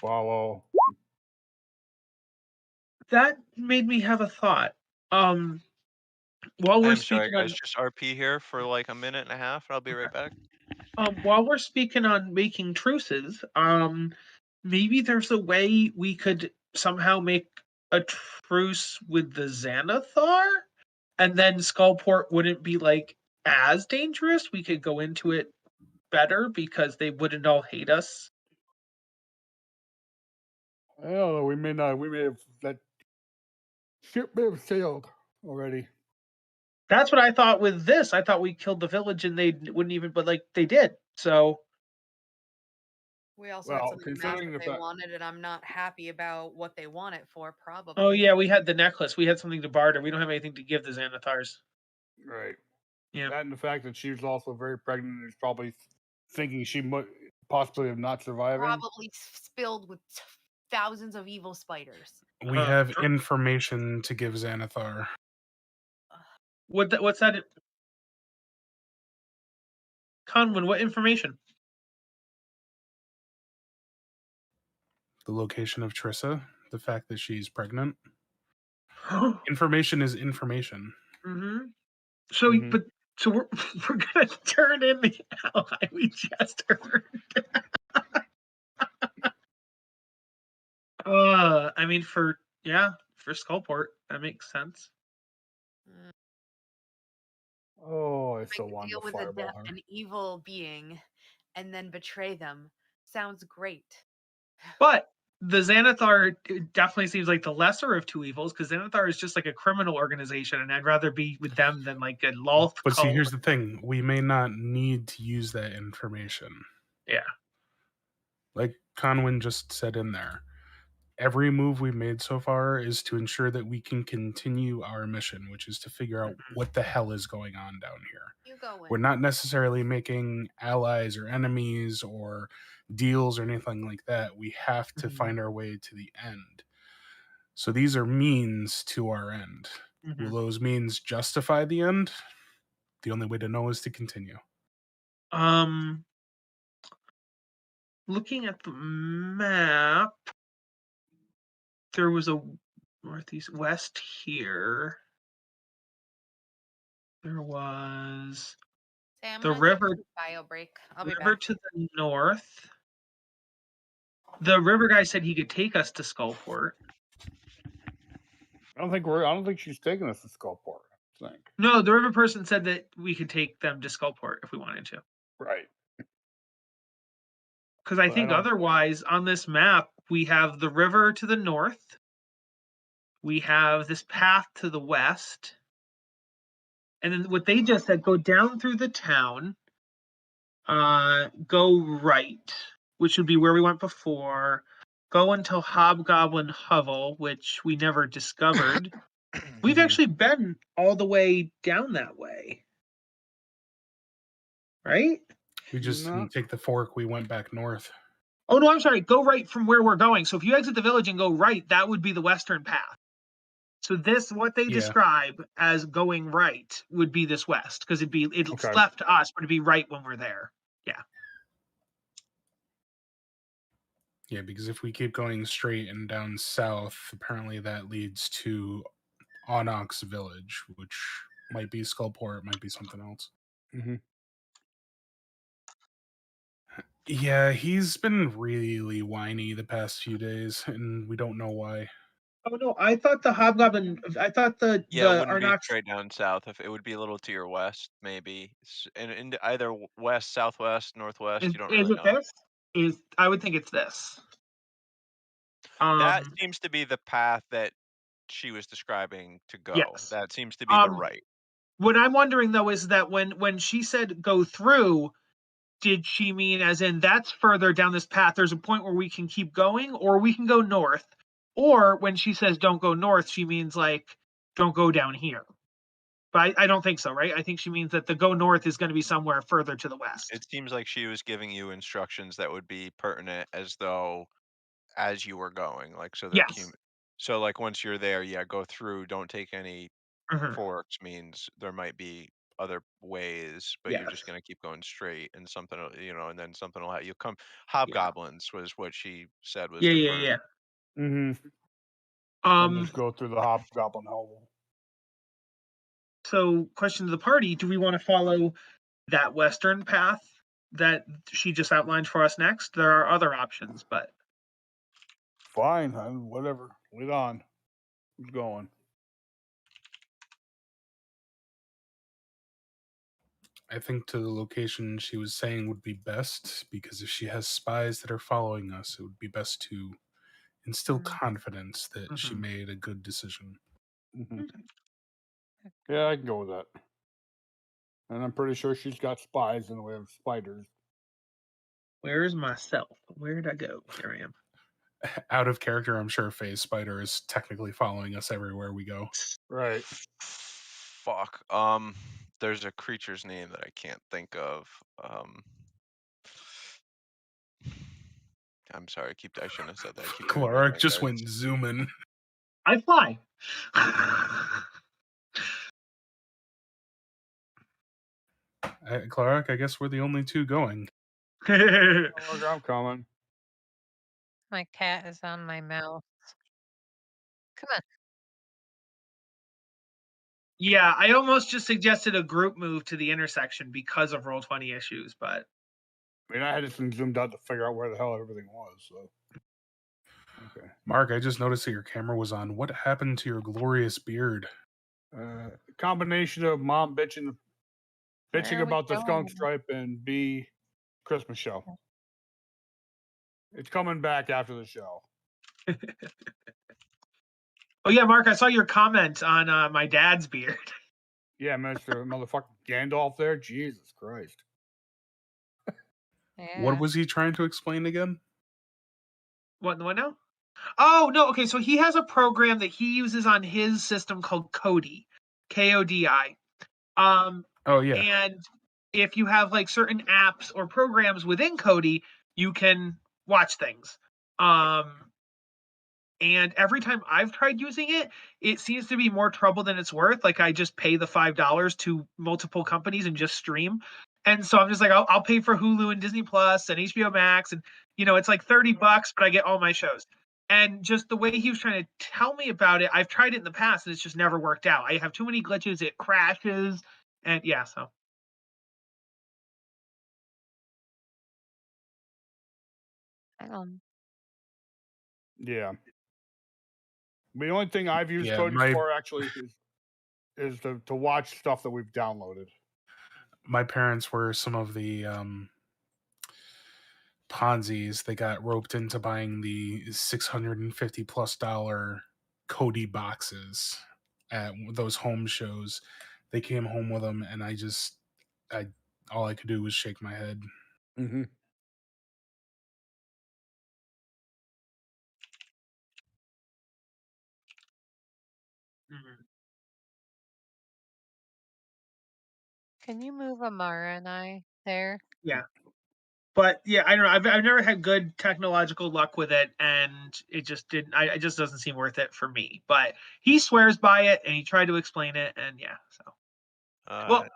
Wow. That made me have a thought. While we're I'm sorry, speaking on guys. Just RP here for like a minute and a half. I'll be right back. while we're speaking on making truces, maybe there's a way we could somehow make a truce with the Xanathar, and then Skullport wouldn't be like as dangerous. We could go into it better because they wouldn't all hate us. I don't know. We may not. We may have that ship may have sailed already. That's what I thought with this. I thought we killed the village and they wouldn't even, but like they did. So we also had something considering that the they wanted, and I'm not happy about what they want it for. Probably. Oh yeah, we had the necklace. We had something to barter. We don't have anything to give the Xanathars. Right. Yeah. That and the fact that she was also very pregnant and is probably thinking she might possibly of not surviving. Probably spilled with thousands of evil spiders. We have information to give Xanathar. What's that? Conwyn, what information? The location of Trissa, the fact that she's pregnant. Information is information. Mm-hmm. So, but so we're gonna turn in the ally we just earned. I mean, for Skullport, that makes sense. Oh, I still want deal to with fireball her. an evil being, and then betray them. Sounds great. But the Xanathar definitely seems like the lesser of two evils because Xanathar is just like a criminal organization, and I'd rather be with them than like a Loth. But see, here's the thing: we may not need to use that information. Yeah. Like Conwyn just said in there, every move we've made so far is to ensure that we can continue our mission, which is to figure out what the hell is going on down here. We're not necessarily making allies or enemies or deals or anything like that. We have to find our way to the end. So these are means to our end. Will those means justify the end? The only way to know is to continue. Looking at the map, there was a northeast west here. There was the river bio break. I'll be river back. to the north. The river guy said he could take us to Skullport. I don't think she's taking us to Skullport. I think. No, the river person said that we could take them to Skullport if we wanted to. Right. Because I think otherwise on this map we have the river to the north. We have this path to the west. And then what they just said, go down through the town, go right, which would be where we went before, go until Hobgoblin Hovel, which we never discovered. We've actually been all the way down that way. Right? We just didn't take the fork, we went back north. Oh, no, I'm sorry. Go right from where we're going. So if you exit the village and go right, that would be the western path. So this, what they describe as going right, would be this west, because it's left to us, but it'd be right when we're there. Yeah. Yeah, because if we keep going straight and down south, apparently that leads to Onyx Village, which might be Skullport, might be something else. Mm-hmm. Yeah, he's been really whiny the past few days, and we don't know why. Oh no, I thought the hobgoblin. I thought the Yeah, it wouldn't be Arnox. straight down south. If it would be a little to your west, maybe, in either west, southwest, northwest. You don't Is really it know. this? I would think it's this. That seems to be the path that she was describing to go. Yes. That seems to be the right. What I'm wondering though is that when she said go through, did she mean as in that's further down this path? There's a point where we can keep going, or we can go north. Or when she says don't go north, she means like don't go down here. But I don't think so, right? I think she means that the go north is going to be somewhere further to the west. It seems like she was giving you instructions that would be pertinent as you were going, like so that Yes. so like once you're there, yeah, go through, don't take any Mhm. forks means there might be other ways, but you're just Yes. gonna keep going straight and something will, and then something will you'll come hobgoblins was what she said was Yeah, the yeah, first. yeah. Mm-hmm. And just go through the hobgoblin hole. So question to the party, do we want to follow that western path that she just outlined for us next? There are other options, but Fine, whatever. Lead on. Who's going? I think to the location she was saying would be best, because if she has spies that are following us, it would be best to instill confidence that she made a good decision. Mm-hmm. Yeah, I can go with that. And I'm pretty sure she's got spies in the way of spiders. Where is myself? Where did I go? Here I am. Out of character, I'm sure Phase Spider is technically following us everywhere we go. Right. Fuck. There's a creature's name that I can't think of. I'm sorry. I shouldn't have said that. I keep getting Clark just went zooming. I fly. Clark, I guess we're the only two going. I'm coming. My cat is on my mouth. Come on. Yeah, I almost just suggested a group move to the intersection because of Roll20 issues, but I mean, I had this thing zoomed out to figure out where the hell everything was. So, okay. Mark, I just noticed that your camera was on. What happened to your glorious beard? Combination of mom bitching about the skunk stripe and B, Christmas show. It's coming back after the show. Oh yeah, Mark, I saw your comment on my dad's beard. Yeah, Mr. Motherfucking Gandalf there. Jesus Christ. Yeah. What was he trying to explain again? What now? Oh no, okay, so he has a program that he uses on his system called Kodi. Kodi. Oh yeah. And if you have like certain apps or programs within Kodi, you can watch things. And every time I've tried using it, it seems to be more trouble than it's worth. Like I just pay the $5 to multiple companies and just stream. And so I'm just like, I'll pay for Hulu and Disney Plus and HBO Max, and it's like $30, but I get all my shows. And just the way he was trying to tell me about it, I've tried it in the past and it's just never worked out. I have too many glitches, it crashes, and yeah, so. Yeah. The only thing I've used Yeah, Kodi for actually is to watch stuff that we've downloaded. My parents were some of the Ponzi's. They got roped into buying the $650+ Kodi boxes at those home shows. They came home with them, and all I could do was shake my head. Mm-hmm. Can you move Amara and I there? Yeah. But yeah, I don't know. I've never had good technological luck with it, and it just didn't. It just doesn't seem worth it for me. But he swears by it, and he tried to explain it, and yeah. So well,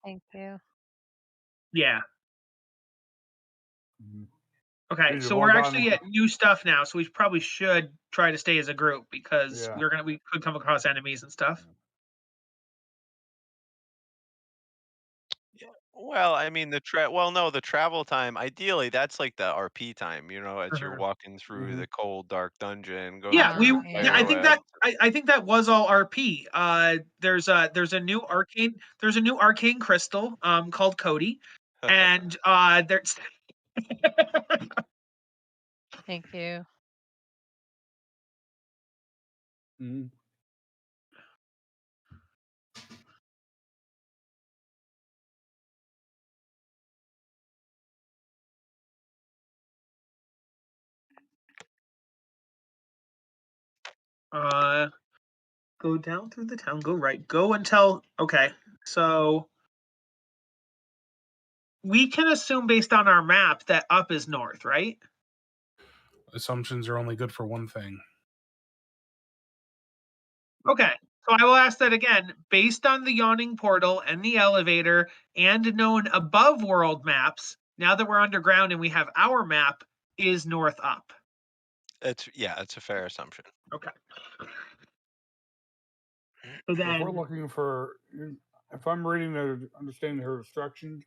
Thank you. Yeah. Mhm. Okay, These so have we're all actually gotten- at new stuff now, so we probably should try to stay as a group because Yeah. we could come across enemies and stuff. Well, I mean, the travel time, ideally, that's like the RP time, as you're Mhm. walking through Mhm. the cold, dark dungeon, going Yeah, through the yeah. I spider think web. I think that was all RP. There's a new arcane crystal called Cody, and there's Thank you. Mhm. go down through the town, go right, go until okay. So we can assume based on our map that up is north, right? Assumptions are only good for one thing. Okay. So I will ask that again. Based on the yawning portal and the elevator and known above world maps, now that we're underground and we have our map, is north up. It's a fair assumption. Okay. So If we're then, looking for, if I'm reading understanding her instructions,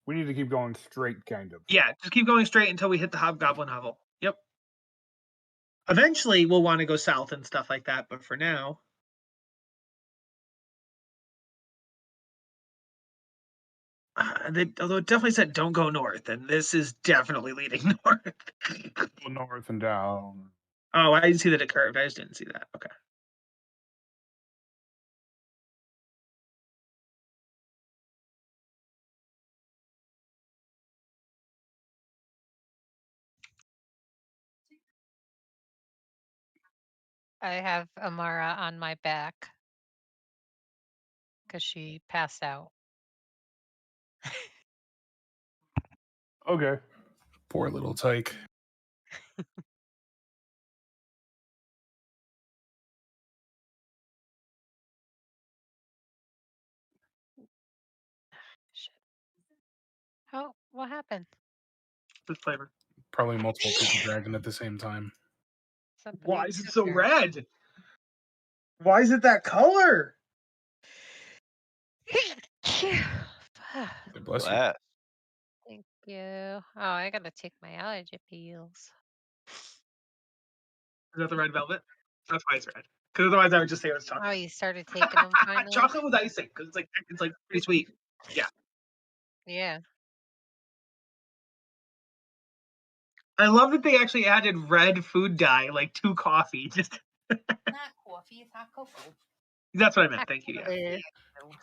we need to keep going straight, kind of. yeah, just keep going straight until we hit the hobgoblin hovel. Yep. Eventually, we'll want to go south and stuff like that, but for now. Although it definitely said don't go north, and this is definitely leading north. Go north and down. Oh, I didn't see that it curved. I just didn't see that. Okay. I have Amara on my back because she passed out. Okay. Poor little tyke. Shit. Oh, what happened? This flavor. Probably multiple people dragging at the same time. Why Somebody is it took so her. red? Why is it that color? Bless you. Bless. Thank you. Oh, I gotta take my allergy pills. Is that the red velvet? That's why it's red. Because otherwise, I would just say it was Oh, chocolate. you started taking them finally? Chocolate with icing, because it's like pretty sweet. Yeah. Yeah. I love that they actually added red food dye like to coffee. Just Not coffee, it's hot cocoa. that's what I meant. Thank you. Yeah.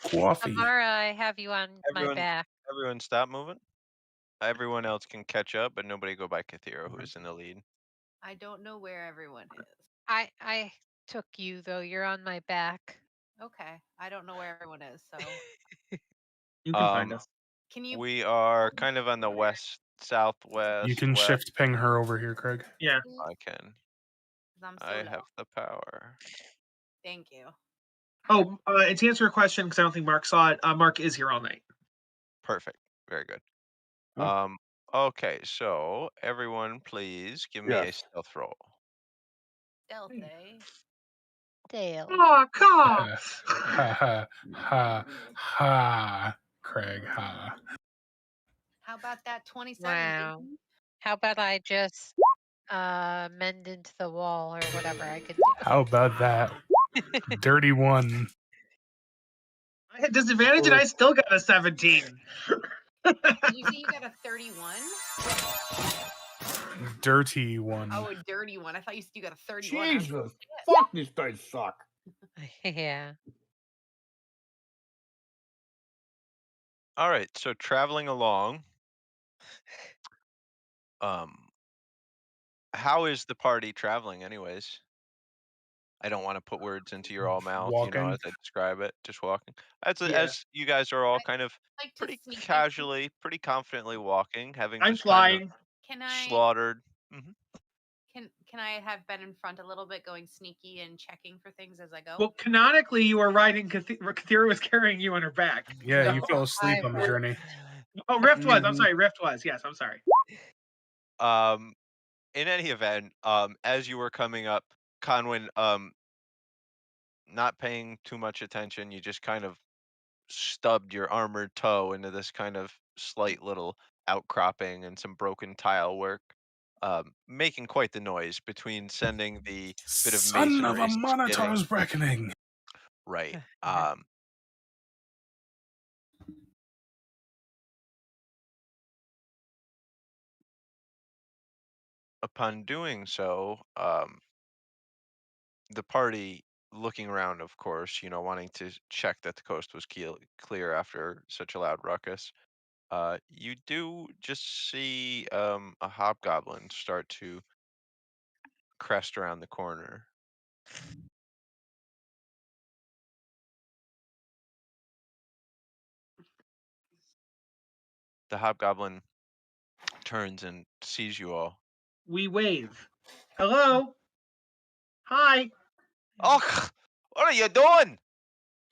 Actually, Coffee. Amara, I have you on my Everyone, back. everyone, stop moving. Everyone else can catch up, but nobody go by Kathira, who is in the lead. I don't know where everyone is. I took you though. You're on my back. Okay, I don't know where everyone is. So You can find us. can you? We are kind of on the west, southwest. You can west. shift ping her over here, Craig. Yeah. I can. 'Cause I'm so I low. have the power. Thank you. Oh, and to answer your question, because I don't think Mark saw it, Mark is here all night. Perfect. Very good. Huh? Okay, so everyone, please give me a Yes. stealth roll. Stealth, eh? Dale. Oh, come. Ha ha ha ha. Craig, ha. How about that 27? Wow. baby? How about I just mend into the wall or whatever I could do? How about that? Dirty one. I had disadvantage and I still got a 17. Did you say you got a 31? Dirty one. Oh, a dirty one. I thought you said you got a 31. I was like, Jesus. Fuck, these dice suck. Yeah. All right, so traveling along. How is the party traveling, anyways? I don't want to put words into your all mouth, Walking. as I describe it. Just walking. As Yeah. as you guys are all kind of like to pretty sneak casually, pretty confidently walking, having I'm just kind of flying. Can I? slaughtered. Can can I have been in front a little bit, going sneaky and checking for things as I go? Well, canonically, you were riding. Kathira was carrying you on her back. Yeah, you fell asleep on the journey. Oh, Rift was. I'm sorry. Rift was. Yes, I'm sorry. In any event, as you were coming up, Conwyn, not paying too much attention, you just kind of stubbed your armored toe into this kind of slight little outcropping and some broken tile work, making quite the noise between sending the bit of Son of a masonry Minotaur's skidding. reckoning. Right. Upon doing so, the party looking around, of course, wanting to check that the coast was clear after such a loud ruckus. You do just see a hobgoblin start to crest around the corner. The hobgoblin turns and sees you all. We wave. Hello. Hi. Oh, what are you doing?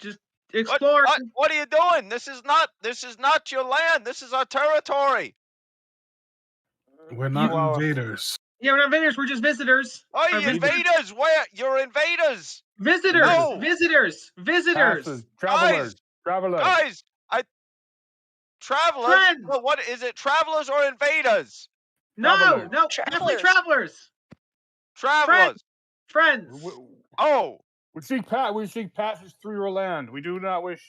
Just exploring. What are you doing? This is not your land. This is our territory. We're not invaders. Yeah, we're not invaders. We're just visitors. Oh, you invaders! Where? You're invaders! Visitors! No! Visitors! Visitors! Travelers! Guys! Travelers? Friends! Well, what is it? Travelers or invaders? No! Definitely travelers! Travelers! Friends! Oh! We seek passage through your land. We do not wish.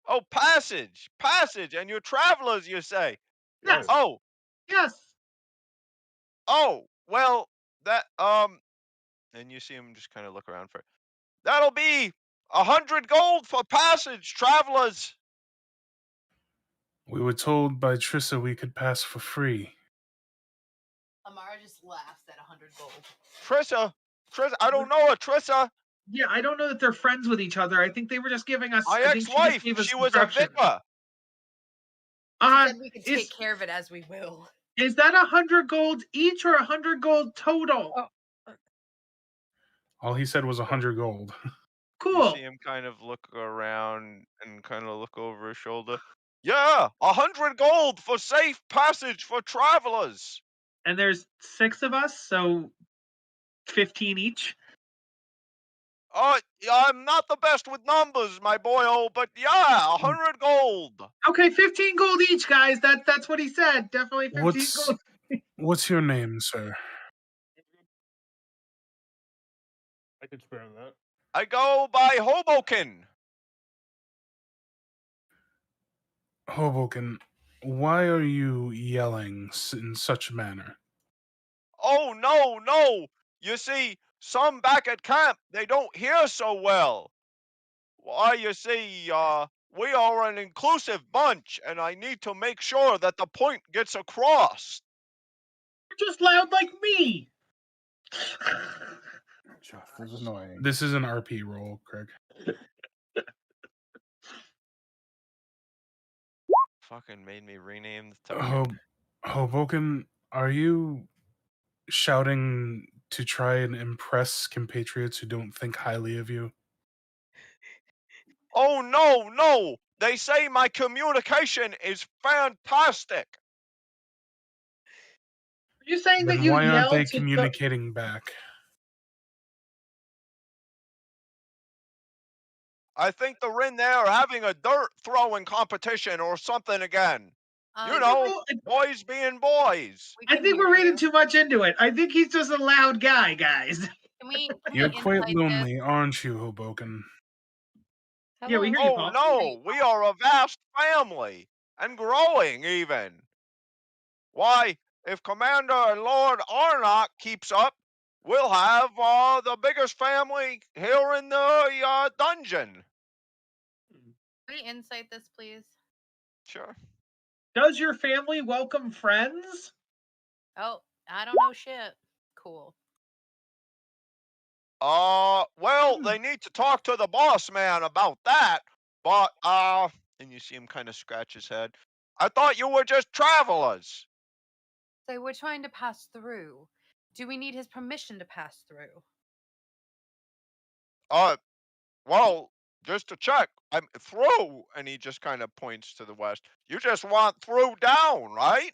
Oh, passage! And you're travelers, you say? Yes. Oh! Yes. Oh! Well, that, and you see him just kind of look around for it. That'll be 100 gold for passage, travelers! We were told by Trissa we could pass for free. Amara just laughs at 100 gold. Trissa, I don't know a Trissa. Yeah, I don't know that they're friends with each other. I think they were just giving us. My ex-wife, she was a vicar. She said we could take care of it as we will. Is that 100 gold each or 100 gold total? All he said was 100 gold. Cool. You see him kind of look around and kind of look over his shoulder. Yeah, 100 gold for safe passage for travelers. And there's 6 of us, so 15 each. I'm not the best with numbers, my boy, but yeah, 100 gold. Okay, 15 gold each, guys. That's what he said. Definitely 15 gold. What's your name, sir? I can spare that. I go by Hoboken. Hoboken, why are you yelling in such a manner? Oh, no. You see, some back at camp, they don't hear so well. Why, you see, we are an inclusive bunch, and I need to make sure that the point gets across. You're just loud like me. Just as annoying. This is an RP roll, Craig. Fucking made me rename the token. Hoboken, are you shouting to try and impress compatriots who don't think highly of you? Oh, no. They say my communication is fantastic. Are you saying Then that you why aren't yelled they to communicating back? I think they're in there having a dirt throwing competition or something again. You know, boys being boys. I think we're reading too much into it. I think he's just a loud guy, guys. You're quite lonely, aren't you, Hoboken? Yeah, we hear you, Paul. No, we are a vast family and growing even. Why, if Commander and Lord Arnott keeps up, we'll have the biggest family here in the dungeon. Can we insight this, please? Sure. Does your family welcome friends? Oh, I don't know shit. Cool. Well, they need to talk to the boss man about that, but, and you see him kind of scratch his head. I thought you were just travelers. So we're trying to pass through. Do we need his permission to pass through? Well, just to check, I'm through, and he just kind of points to the west. You just want through down, right?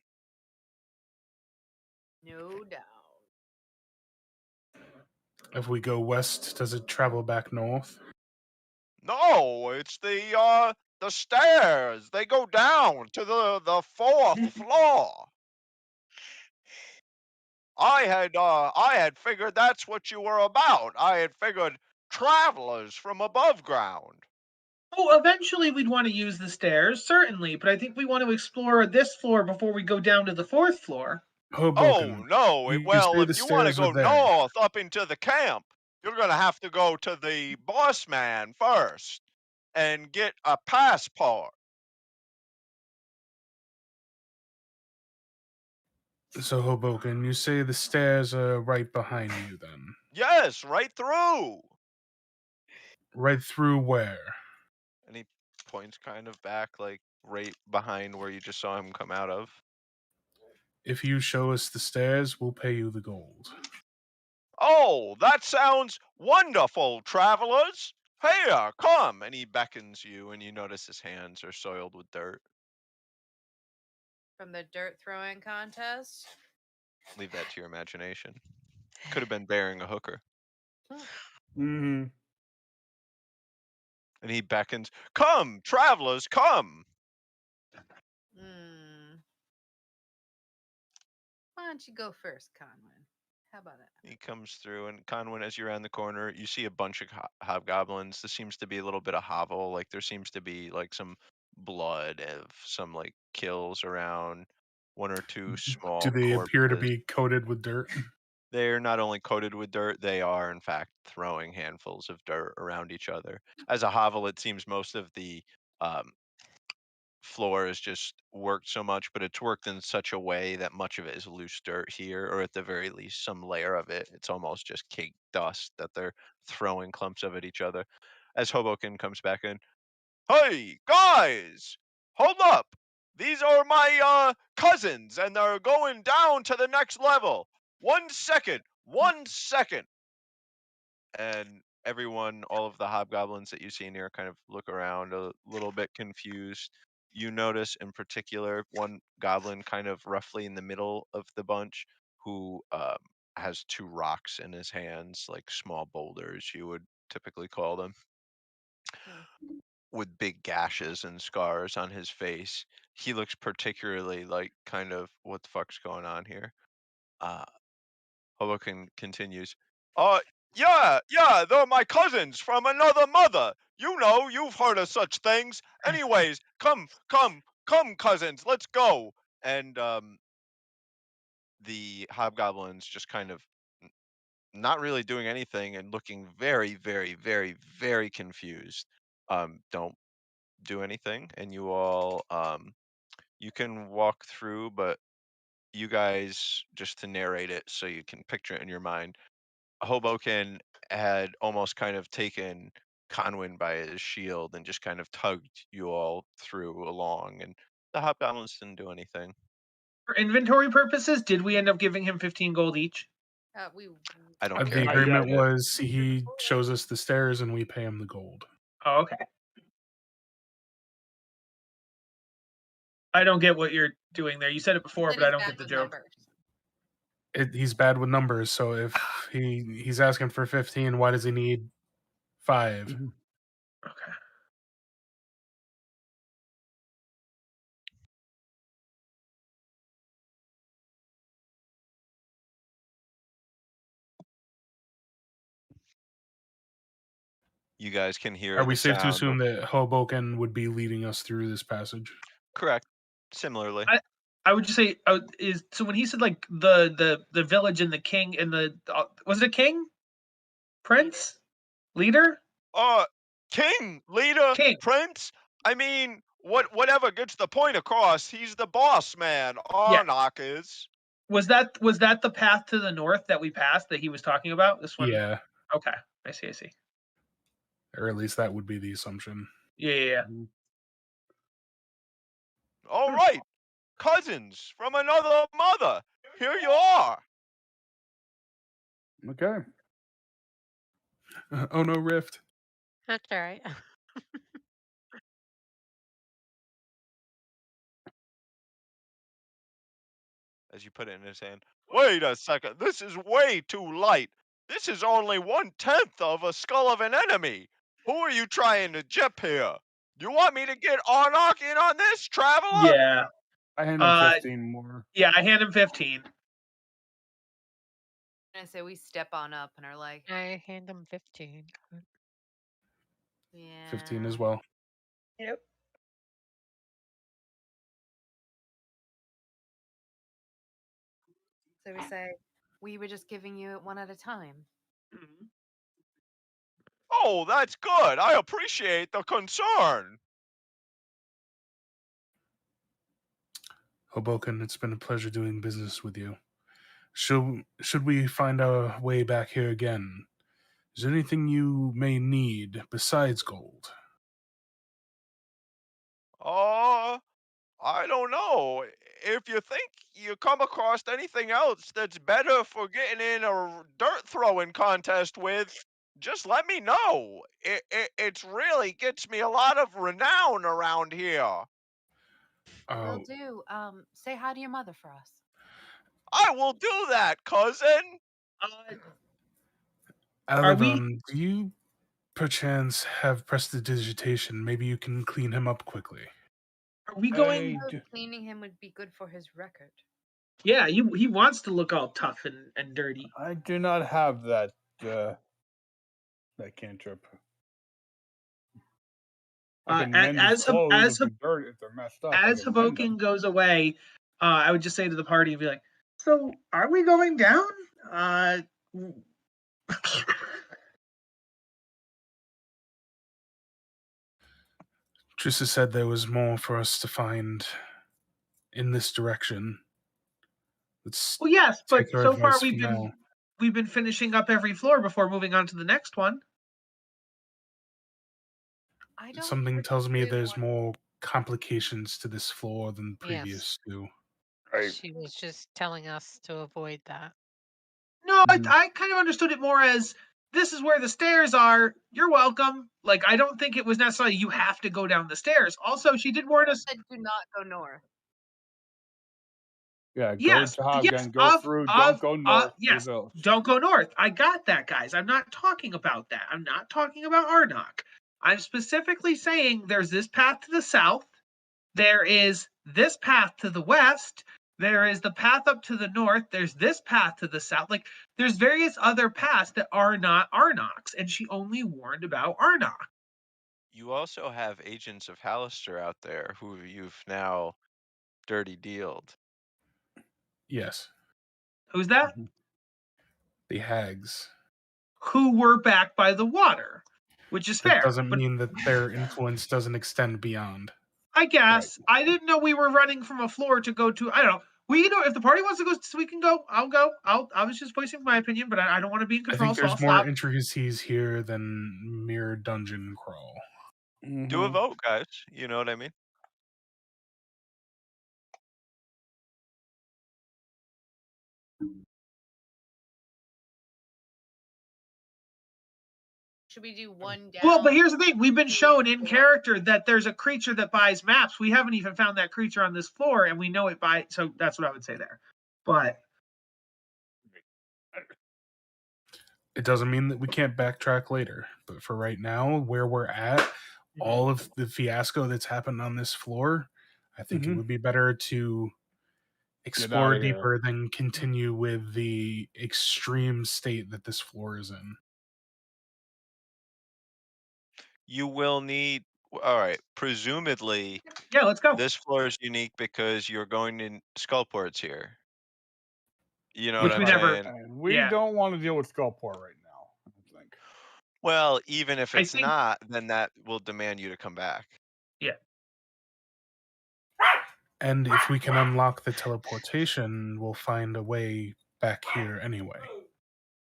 No doubt. If we go west, does it travel back north? No, it's the stairs. They go down to the fourth floor. I had figured that's what you were about. I had figured travelers from above ground. Oh, eventually we'd want to use the stairs, certainly, but I think we want to explore this floor before we go down to the fourth floor. Oh no! you Well, say if the you want to stairs are go there. north up into the camp, you're gonna have to go to the boss man first and get a passport. So, Hoboken, you say the stairs are right behind you then? Yes, right through. Right through where? And he points kind of back, like right behind where you just saw him come out of. If you show us the stairs, we'll pay you the gold. Oh, that sounds wonderful, travelers. Here, come. And he beckons you, and you notice his hands are soiled with dirt. From the dirt throwing contest? Leave that to your imagination. Could have been bearing a hooker. Mm-hmm. And he beckons, come, travelers, come. Why don't you go first, Conwyn? How about it? He comes through, and Conwyn, as you're around the corner, you see a bunch of hobgoblins. There seems to be a little bit of hovel. Like, there seems to be, like, some blood of some, like, kills around. One or two small Do they appear to corpses. be coated with dirt? They're not only coated with dirt, they are, in fact, throwing handfuls of dirt around each other. As a hovel, it seems most of the floor is just worked so much, but it's worked in such a way that much of it is loose dirt here, or at the very least, some layer of it. It's almost just caked dust that they're throwing clumps of at each other. As Hoboken comes back in, hey, guys, hold up. These are my cousins, and they're going down to the next level. 1 second. 1 second. And everyone, all of the hobgoblins that you see in here, kind of look around a little bit confused. You notice in particular one goblin kind of roughly in the middle of the bunch who has two rocks in his hands, like small boulders, you would typically call them, with big gashes and scars on his face. He looks particularly like kind of what the fuck's going on here. Hoboken continues. Yeah, they're my cousins from another mother. You know, you've heard of such things. Anyways, come, cousins, let's go. And the hobgoblins just kind of not really doing anything and looking very, very, very, very confused. Don't do anything, and you all, you can walk through, but you guys, just to narrate it so you can picture it in your mind, Hoboken had almost kind of taken Conwyn by his shield and just kind of tugged you all through along, and the hobgoblins didn't do anything. For inventory purposes, did we end up giving him 15 gold each? I don't care. The agreement was he shows us the stairs and we pay him the gold. Oh, okay. I don't get what you're doing there. You said it before, but I don't get the joke. He's bad with numbers, so if he's asking for 15, why does he need 5? Okay. You guys can hear Are we the safe to sound assume of- that Hoboken would be leading us through this passage? Correct. Similarly. I would just say so when he said like the village and the king and the was it a king? Prince? Leader? King, leader, King. prince. I mean, whatever gets the point across. He's the boss man. Yeah. Arnok is. Was that the path to the north that we passed that he was talking about? This one? Yeah. Okay. I see. Or at least that would be the assumption. Yeah. All right. Cousins from another mother. here you are. Okay. Oh no, Rift. That's all right. As you put it in his hand. Wait a second. This is way too light. This is only 1/10 of a skull of an enemy. Who are you trying to jip here? You want me to get Arnok in on this, traveler? Yeah. I hand him 15 more. Yeah, I hand him 15. I say we step on up and are like, I hand him 15. yeah. 15 as well. Yep. So we say, we were just giving you it one at a time. Oh, that's good. I appreciate the concern. Hoboken, it's been a pleasure doing business with you. Should we find our way back here again? Is there anything you may need besides gold? I don't know. If you think you come across anything else that's better for getting in a dirt throwing contest with, just let me know. It's really gets me a lot of renown around here. Will do. Say hi to your mother for us. I will do that, cousin. Alivon, do you perchance have prestidigitation? Maybe you can clean him up quickly. Are we going? Cleaning him would be good for his record. Yeah, he wants to look all tough and dirty. I do not have that cantrip. I can mend his clothes if they're messed up. As Hoboken goes away, I would just say to the party and be like, "So, are we going down?" Trissa said there was more for us to find in this direction. Well, yes, but so far we've been finishing up every floor before moving on to the next one. Something tells me there's more complications to this floor than previous two. She was just telling us to avoid that. No, I kind of understood it more as this is where the stairs are. You're welcome. Like, I don't think it was necessarily you have to go down the stairs. Also, she did warn us. Said do not go north. Yeah, go to Hobgun, go through, don't go north. Yes, don't go north. I got that, guys. I'm not talking about that. I'm not talking about Arnok. I'm specifically saying there's this path to the south. There is this path to the west. There is the path up to the north. There's this path to the south. Like, there's various other paths that are not Arnok's, and she only warned about Arnok. You also have agents of Halaster out there who you've now dirty dealed. Yes. Who's that? The hags. Who were back by the water, which is fair. That doesn't mean that their influence doesn't extend beyond. I guess. I didn't know we were running from a floor to go to, I don't know. We can do, if the party wants to go, so we can go. I'll go. I was just voicing my opinion, but I don't want to be in control. I think there's more intricacies here than mere dungeon crawl. Do a vote, guys. You know what I mean? Should we do one down? Well, but here's the thing. We've been shown in character that there's a creature that buys maps. We haven't even found that creature on this floor, and we know it by, so that's what I would say there. But it doesn't mean that we can't backtrack later. But for right now, where we're at, all of the fiasco that's happened on this floor, I think it would be better to explore deeper than continue with the extreme state that this floor is in. You will need. All right. Presumably, yeah, let's go. This floor is unique because you're going in Skullport's here. You know Which what I'm saying? We don't want to deal with Skullport right now, I don't think. Well, even if it's not, then that will demand you to come back. Yeah. And if we can unlock the teleportation, we'll find a way back here anyway.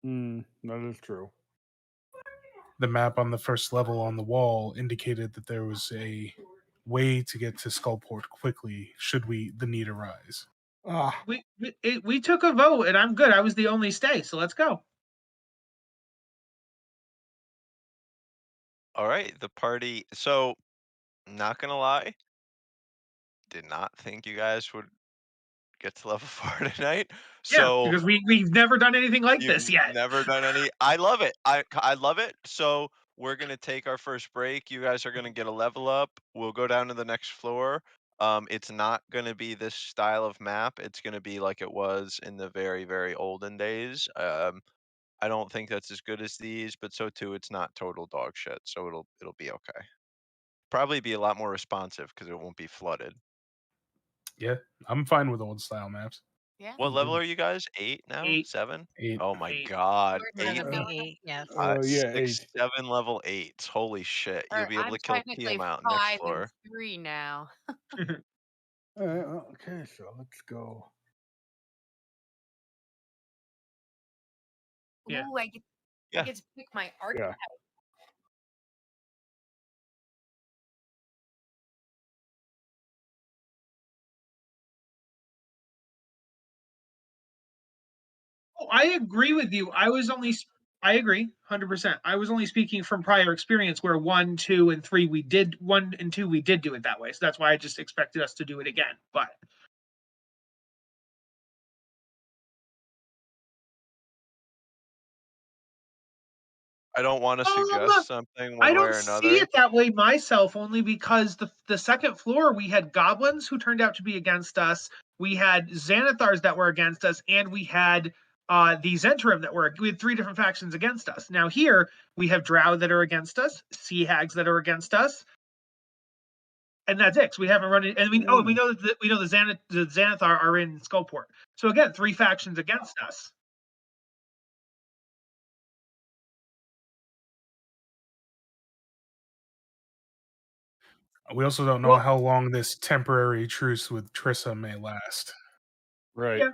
That is true. The map on the first level on the wall indicated that there was a way to get to Skullport quickly should the need arise. We took a vote, and I'm good. I was the only stay, so let's go. All right, the party. So, not gonna lie, did not think you guys would get to level 4 tonight. Yeah, So because we've never done anything like you've this yet. never done any. I love it. I love it. So we're gonna take our first break. You guys are gonna get a level up. We'll go down to the next floor. It's not gonna be this style of map. It's gonna be like it was in the very, very olden days. I don't think that's as good as these, but so too, it's not total dog shit. So it'll be okay. Probably be a lot more responsive because it won't be flooded. Yeah, I'm fine with old style maps. Yeah. What level are you guys? 8 now? 8. 7? 8. Oh my 8. god. We're 8 Currently 8, yes. Yeah, 6, 8. 7 level 8s. Holy shit. You'll Or be able I'm to kill technically Tiamat next 5 and floor. 3 now. All right, okay, so let's go. Yeah. Ooh, I Yeah. get to pick my archetype. Oh, I agree with you. I agree 100%. I was only speaking from prior experience where 1, 2, and 3 we did 1 and 2 we did do it that way. So that's why I just expected us to do it again. But I don't want to Um, suggest something I one way don't or see another. it that way myself, only because the second floor we had goblins who turned out to be against us. We had Xanathars that were against us, and we had the Zentrim we had 3 different factions against us. Now here we have Drow that are against us, Sea Hags that are against us, and that's it. So we haven't run it, and we know that the Xanathar are in Skullport. So again, 3 factions against us. We also don't know Well, how long this temporary truce with Trissa may last. Right. Yeah.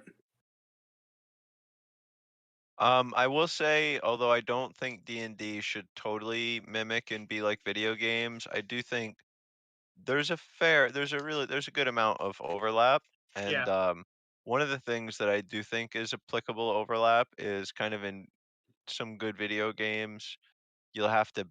I will say, although I don't think D&D should totally mimic and be like video games, I do think there's a good amount of overlap. And Yeah. one of the things that I do think is applicable overlap is kind of in some good video games, you'll have to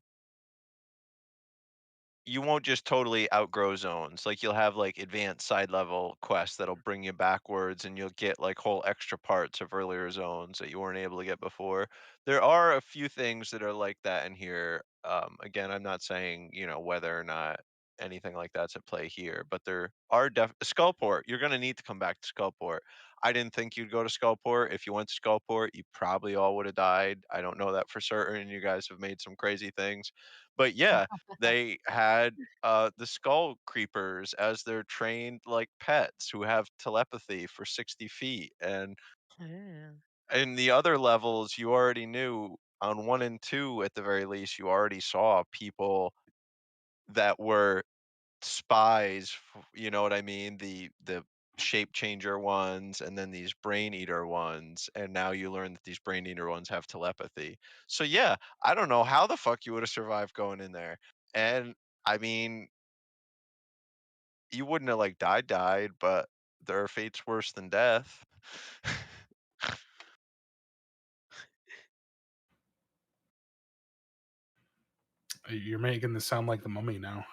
you won't just totally outgrow zones. Like you'll have like advanced side level quests that'll bring you backwards and you'll get like whole extra parts of earlier zones that you weren't able to get before. There are a few things that are like that in here. Again, I'm not saying, whether or not anything like that's at play here, but there are Skullport. You're going to need to come back to Skullport. I didn't think you'd go to Skullport. If you went to Skullport, you probably all would have died. I don't know that for certain. You guys have made some crazy things. But yeah, they had the skull creepers as their trained like pets who have telepathy for 60 feet. And Yeah. in the other levels, you already knew on 1 and 2, at the very least, you already saw people that were spies, you know what I mean? The shape changer ones and then these brain eater ones, and now you learn that these brain eater ones have telepathy. So yeah, I don't know how the fuck you would have survived going in there. And I mean, you wouldn't have like died, but there are fates worse than death. You're making this sound like the Mummy now.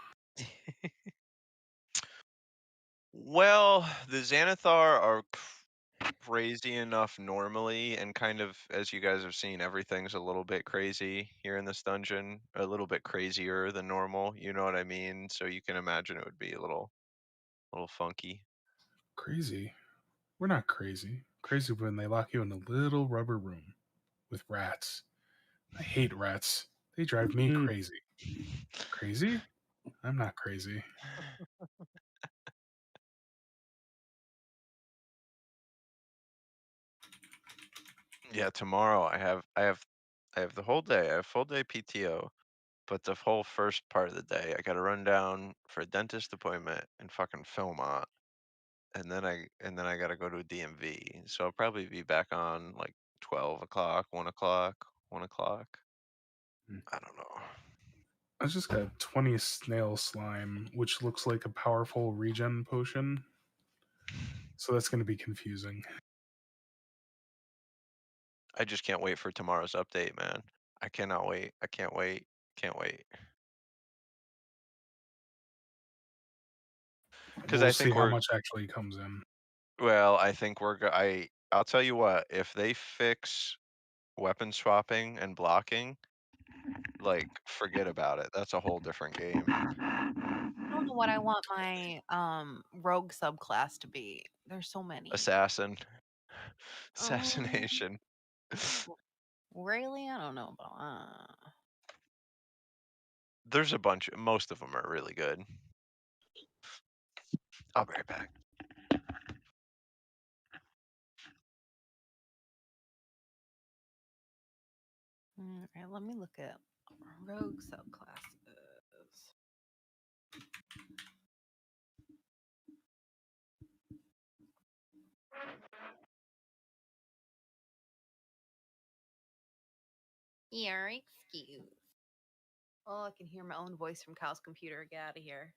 Well, the Xanathar are crazy enough normally, and kind of as you guys have seen, everything's a little bit crazy here in this dungeon, a little bit crazier than normal. You know what I mean? So you can imagine it would be a little funky. Crazy? We're not crazy. Crazy when they lock you in a little rubber room with rats. I hate rats. They drive me crazy. Crazy? I'm not crazy. Yeah, tomorrow I have the whole day. I have full day PTO, but the whole first part of the day I got to run down for a dentist appointment in fucking Philmont, and then I got to go to a DMV. So I'll probably be back on like 12 o'clock, 1 o'clock, 1 o'clock. I don't know. I just got 20 snail slime, which looks like a powerful regen potion. So that's going to be confusing. I just can't wait for tomorrow's update, man. I cannot wait. I can't wait. Can't wait. Because We'll I see think how we're much actually comes in. well. I think we're. I'll tell you what. If they fix weapon swapping and blocking, like forget about it. That's a whole different game. I don't know what I want my rogue subclass to be. There's so many. Assassin. Um, Assassination. really? I don't know about There's a bunch. Most of them are really good. I'll be right back. All right, let me look at rogue subclasses. Your excuse. Oh, I can hear my own voice from Cal's computer. Get out of here.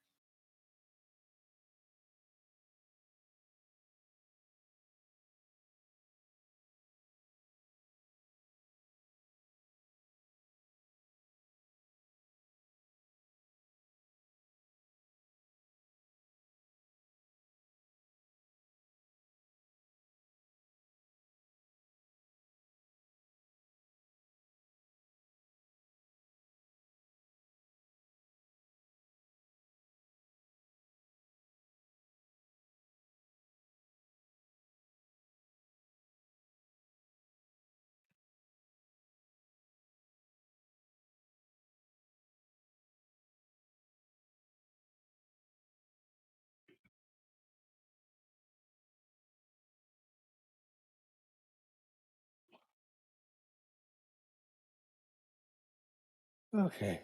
Okay.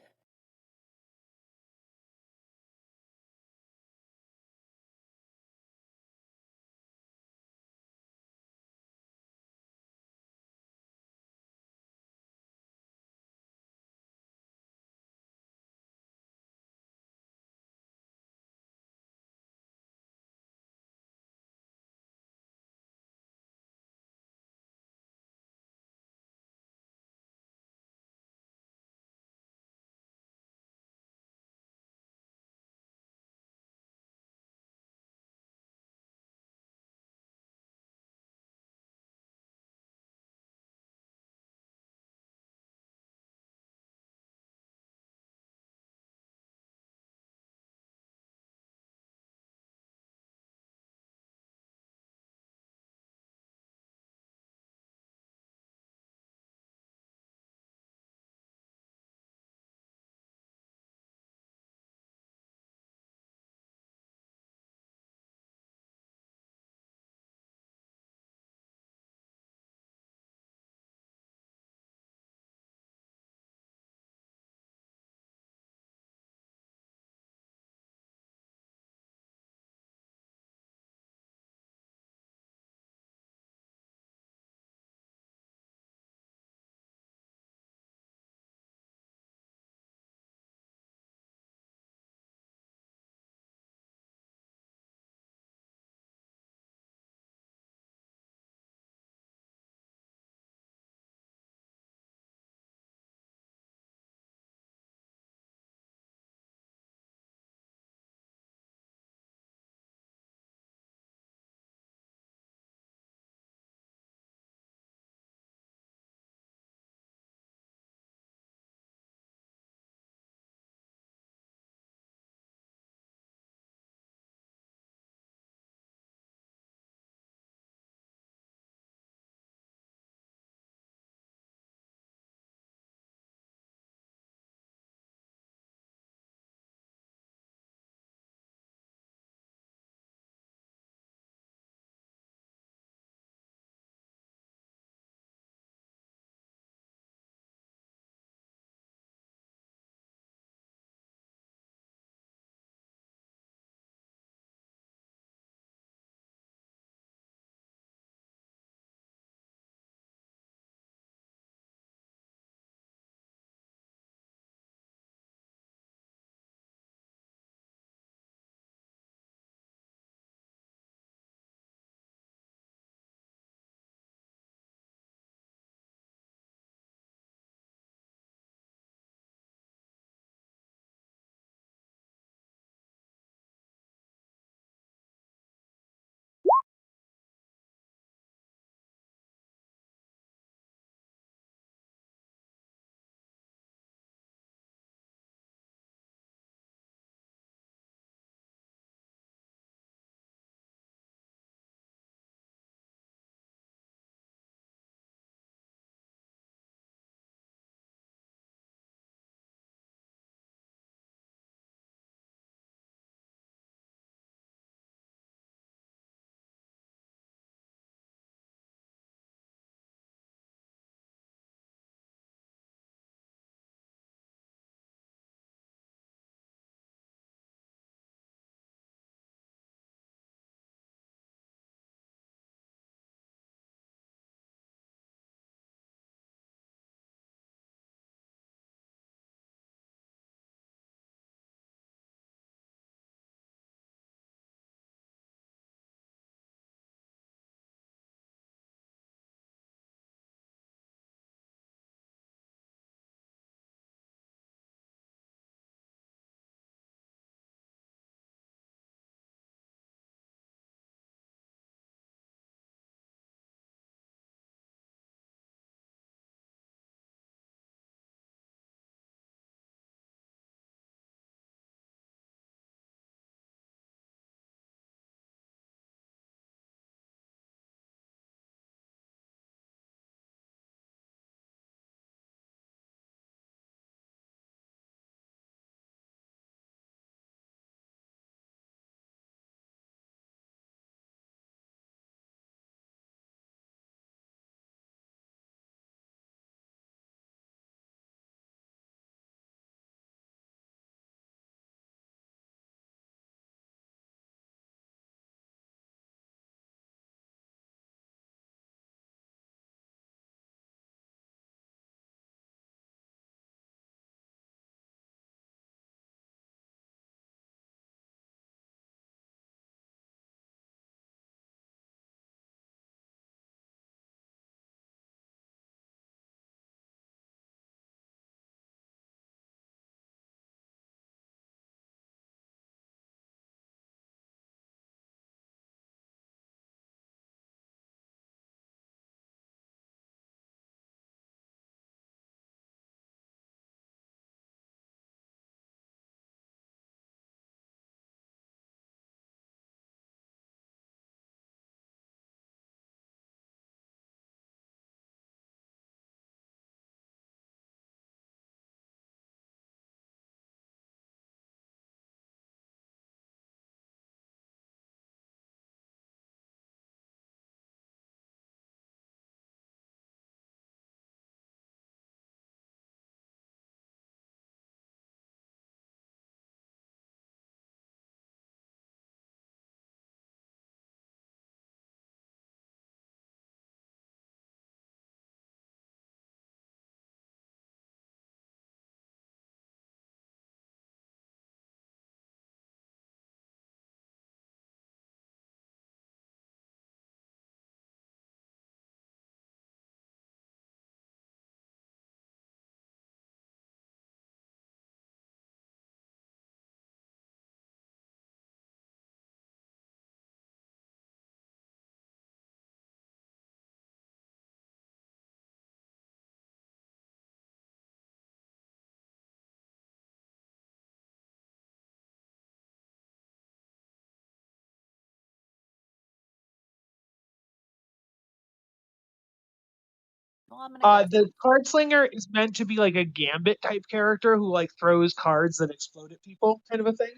Well, I'm gonna go. The card slinger is meant to be like a gambit type character who like throws cards that explode at people, kind of a thing.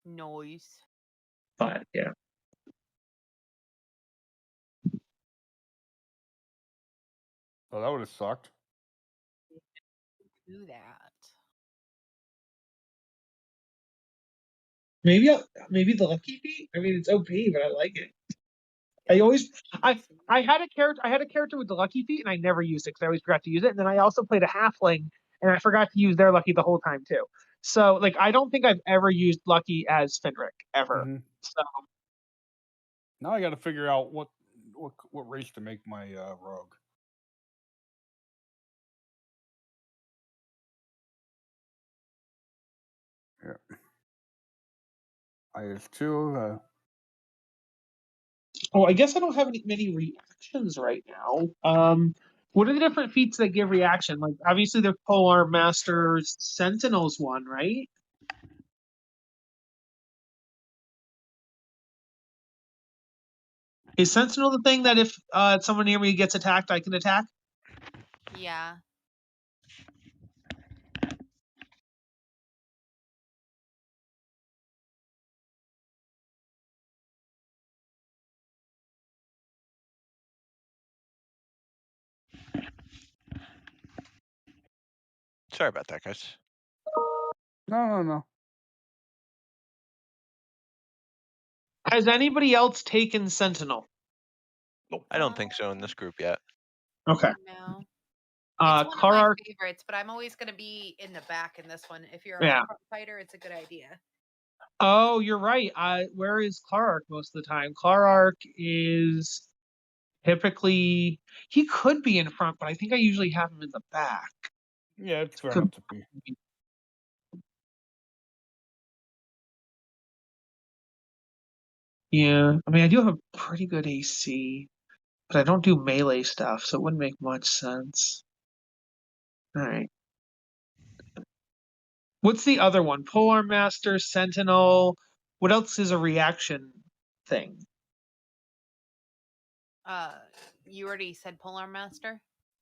Noise. But yeah. Oh, that would have sucked. Do that. Maybe the lucky feet. I mean, it's OP, but I like it. I had a character with the lucky feet, and I never used it because I always forgot to use it. And then I also played a halfling, and I forgot to use their lucky the whole time too. So like, I don't think I've ever used lucky as Fenric ever. Mm-hmm. So now I got to figure out what race to make my rogue. Yeah. IS2. Oh, I guess I don't have many reactions right now. What are the different feats that give reaction? Like, obviously, the Polearm Master's Sentinel's one, right? Is Sentinel the thing that if someone near me gets attacked, I can attack? Yeah. Sorry about that, guys. No. Has anybody else taken Sentinel? I don't think so in this group yet. Okay. No. It's one of my Clarark, favorites, but I'm always going to be in the back in this one. If you're a Yeah. front fighter, it's a good idea. Oh, you're right. Where is Clarark most of the time? Clarark is typically, he could be in front, but I think I usually have him in the back. Yeah, it's fair Could- enough to be. Yeah, I mean, I do have a pretty good AC, but I don't do melee stuff, so it wouldn't make much sense. All right. What's the other one? Polearm Master, Sentinel. What else is a reaction thing? You already said Polearm Master?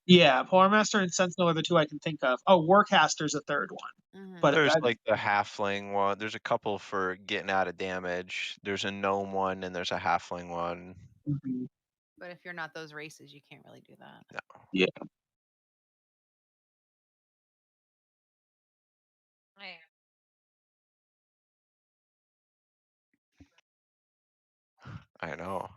Yeah, Polearm Master and Sentinel are the two I can think of. Oh, Warcaster's a third one. Mm-hmm. But There's like the halfling one. There's a couple for getting out of damage. There's a gnome one and there's a halfling one. Mhm. But if you're not those races, you can't really do that. No. Yeah. I know.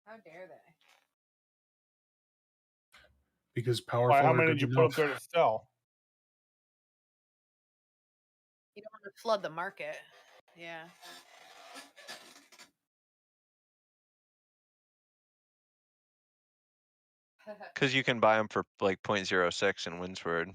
How dare they? Because powerful. Why, how are many good did you to put know. up there to sell? You don't want to flood the market. Yeah. Because you can buy them for like 0.06 in Winsword.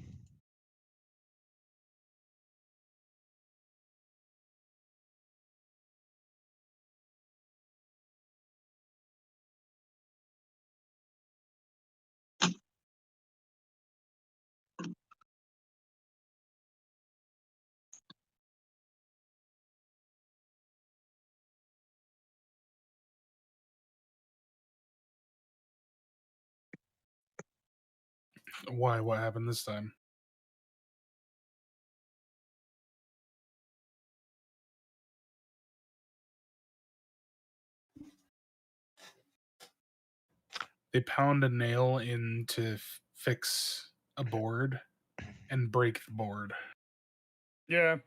Why? What happened this time? They pound a nail in to fix a board and break the board. Yeah.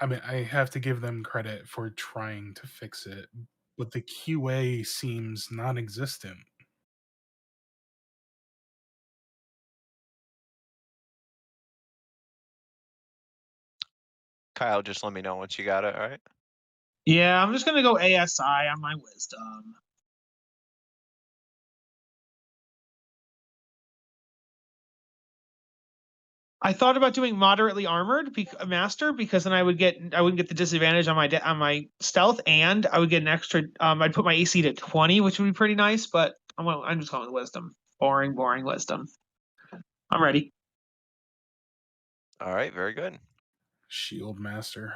I mean, I have to give them credit for trying to fix it, but the QA seems non-existent. Kyle, just let me know once you got it, all right? Yeah, I'm just gonna go ASI on my wisdom. I thought about doing moderately armored master because then I wouldn't get the disadvantage on my stealth, and I would get an extra. I'd put my AC to 20, which would be pretty nice. But I'm just going with wisdom. Boring wisdom. I'm ready. All right, very good. Shield master.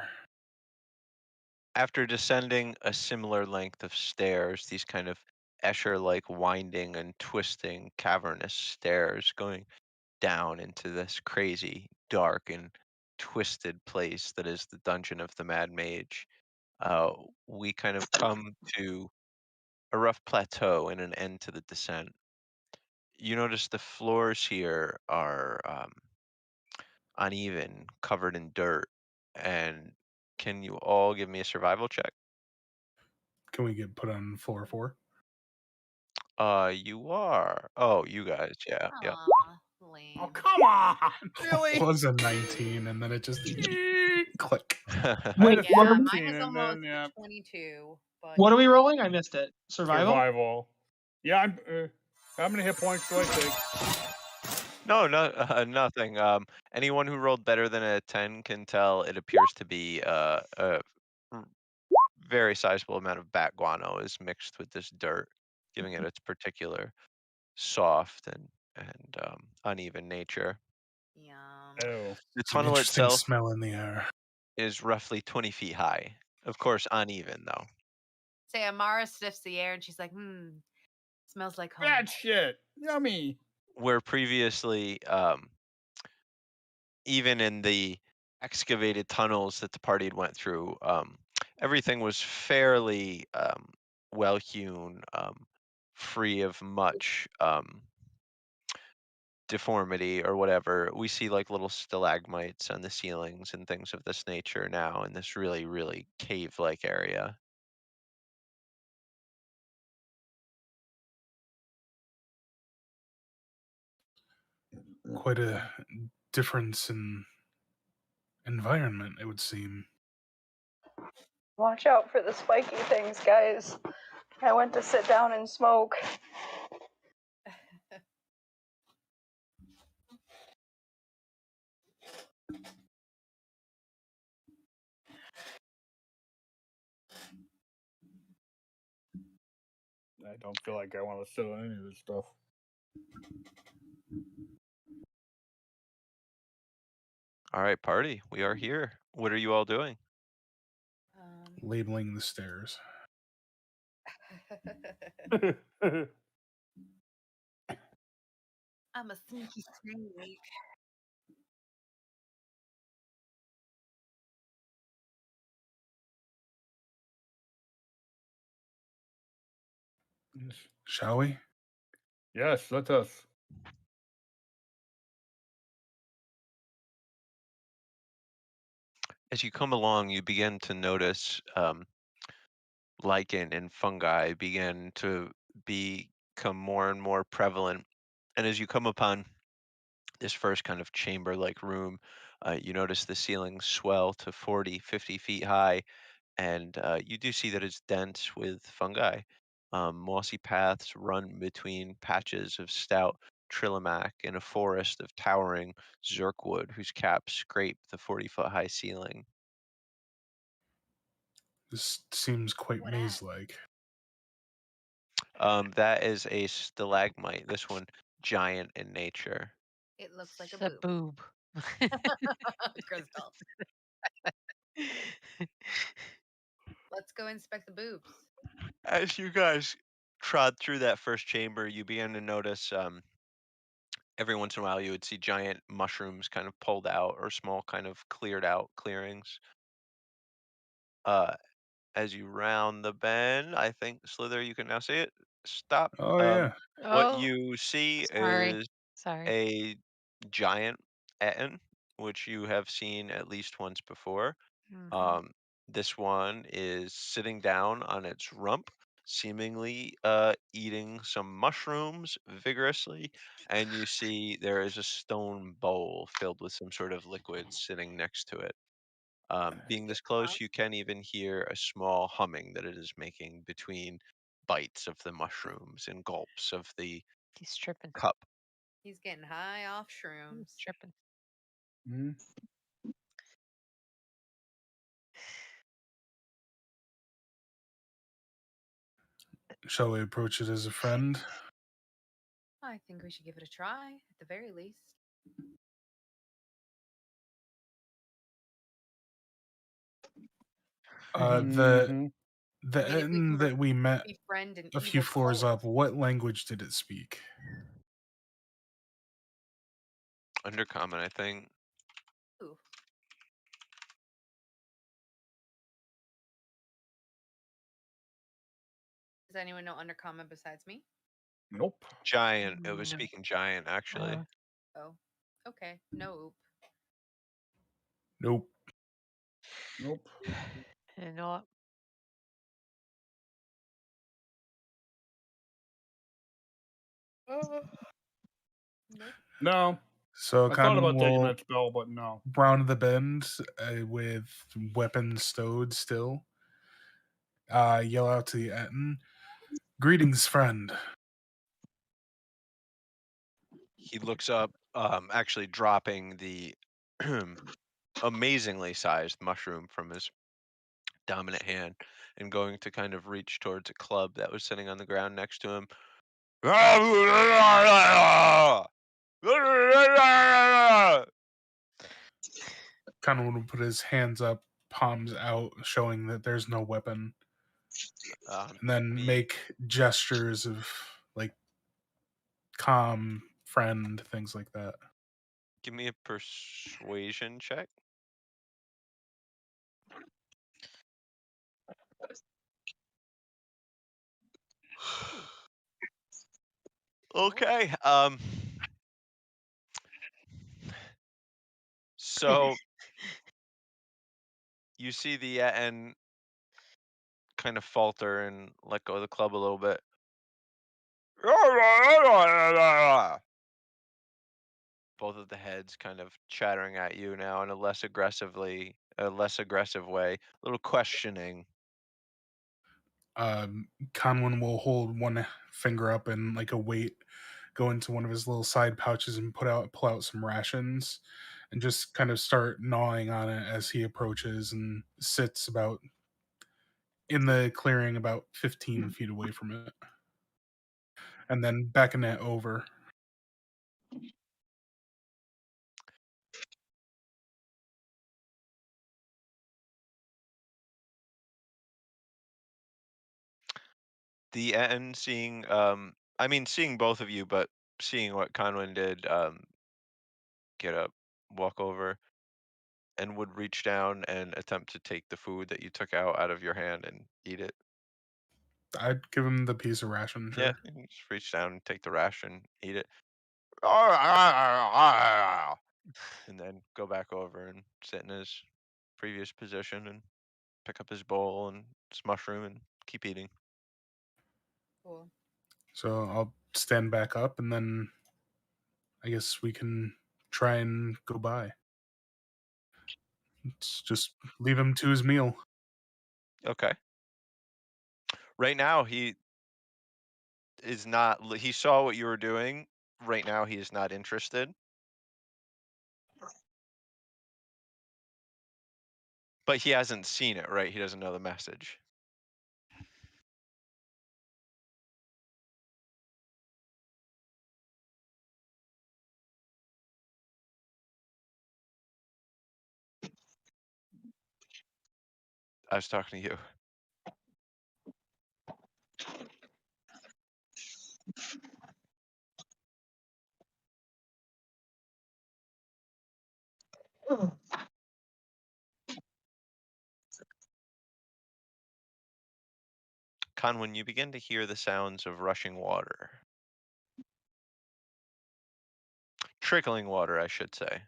After descending a similar length of stairs, these kind of Escher-like winding and twisting cavernous stairs going down into this crazy, dark, and twisted place that is the dungeon of the Mad Mage, we kind of come to a rough plateau and an end to the descent. You notice the floors here are uneven, covered in dirt, and can you all give me a survival check? Can we get put on floor 4? You are. Oh, you guys, yeah, yeah. Aw, lame. Oh, come on. Really? It was a 19, and then it just click. Wait, Yeah, what are, mine is 17 and almost then, yeah, 22. But what are we rolling? I missed it. Survival. survival. Yeah, how many hit points do I take? No, nothing. Anyone who rolled better than a 10 can tell it appears to be a very sizable amount of bat guano is mixed with this dirt, giving it its particular soft and uneven nature. Yum. Oh. The It's an tunnel interesting itself smell in the air. is roughly 20 feet high. Of course, uneven though. Say Amara sniffs the air and she's like, smells like home. Bad shit. Yummy. Where previously, even in the excavated tunnels that the party had went through, everything was fairly well hewn, free of much deformity or whatever. We see like little stalagmites on the ceilings and things of this nature now in this really, really cave-like area. Quite a difference in environment, it would seem. Watch out for the spiky things, guys. I went to sit down and smoke. I don't feel like I want to sit on any of this stuff. All right, party, we are here. What are you all doing? Labeling the stairs. I'm a sneaky snake. Shall we? Yes, let us. As you come along, you begin to notice lichen and fungi begin to become more and more prevalent. And as you come upon this first kind of chamber-like room, you notice the ceilings swell to 40, 50 feet high, and you do see that it's dense with fungi. Mossy paths run between patches of stout trillimac in a forest of towering zirkwood whose caps scrape the 40-foot high ceiling. This seems quite What at? maze-like. That is a stalagmite. This one, giant in nature. It looks like It's a a boob. boob. Crystal. Let's go inspect the boobs. As you guys trod through that first chamber, you began to notice every once in a while you would see giant mushrooms kind of pulled out or small kind of cleared out clearings. Uh, as you round the bend, I think Slither, you can now see it. Stop. Oh, yeah. What Oh, you see sorry. is Sorry. a giant Etten, which you have seen at least once before. Um, this one is sitting down on its rump, seemingly eating some mushrooms vigorously, and you see there is a stone bowl filled with some sort of liquid sitting next to it. Being this close, you can even hear a small humming that it is making between bites of the mushrooms and gulps of the He's tripping. cup. He's getting high off He's shrooms. tripping. Mhm. Shall we approach it as a friend? I think we should give it a try, at the very least. The I mean, if we Etten can that we met befriend an a few evil floors cult. up, what language did it speak? Undercommon, I think. Ooh. Does anyone know Undercommon besides me? Nope. Giant. It was No. speaking giant, actually. Oh, okay. No oop. Nope. Nope. You know what? Nope. No. So I thought Conwyn about taking will that spell, but no. round the bend with weapons stowed still. Yell out to the Etten. Greetings, friend. He looks up, actually dropping the amazingly sized mushroom from his dominant hand and going to kind of reach towards a club that was sitting on the ground next to him. Conwyn will put his hands up, palms out, showing that there's no weapon. And then make gestures of like calm, friend, things like that. Give me a persuasion check. Okay. So you see the end kind of falter and let go of the club a little bit. Both of the heads kind of chattering at you now in a less aggressive way, a little questioning. Conwyn will hold one finger up and like a weight, go into one of his little side pouches and pull out some rations, and just kind of start gnawing on it as he approaches and sits about in the clearing about 15 feet away from it, and then backing it over. The end seeing, seeing both of you, but seeing what Conwyn did, get up, walk over, and would reach down and attempt to take the food that you took out of your hand and eat it. I'd give him the piece of ration, Yeah, sure. you can just reach down and take the ration, eat it, and then go back over and sit in his previous position and pick up his bowl and his mushroom and keep eating. Cool. So I'll stand back up, and then I guess we can try and go by. Let's just leave him to his meal. Okay. Right now, he is not. He saw what you were doing. Right now, he is not interested. But he hasn't seen it, right? He doesn't know the message. I was talking to you. Conwyn, you begin to hear the sounds of rushing water. Trickling water, I should say.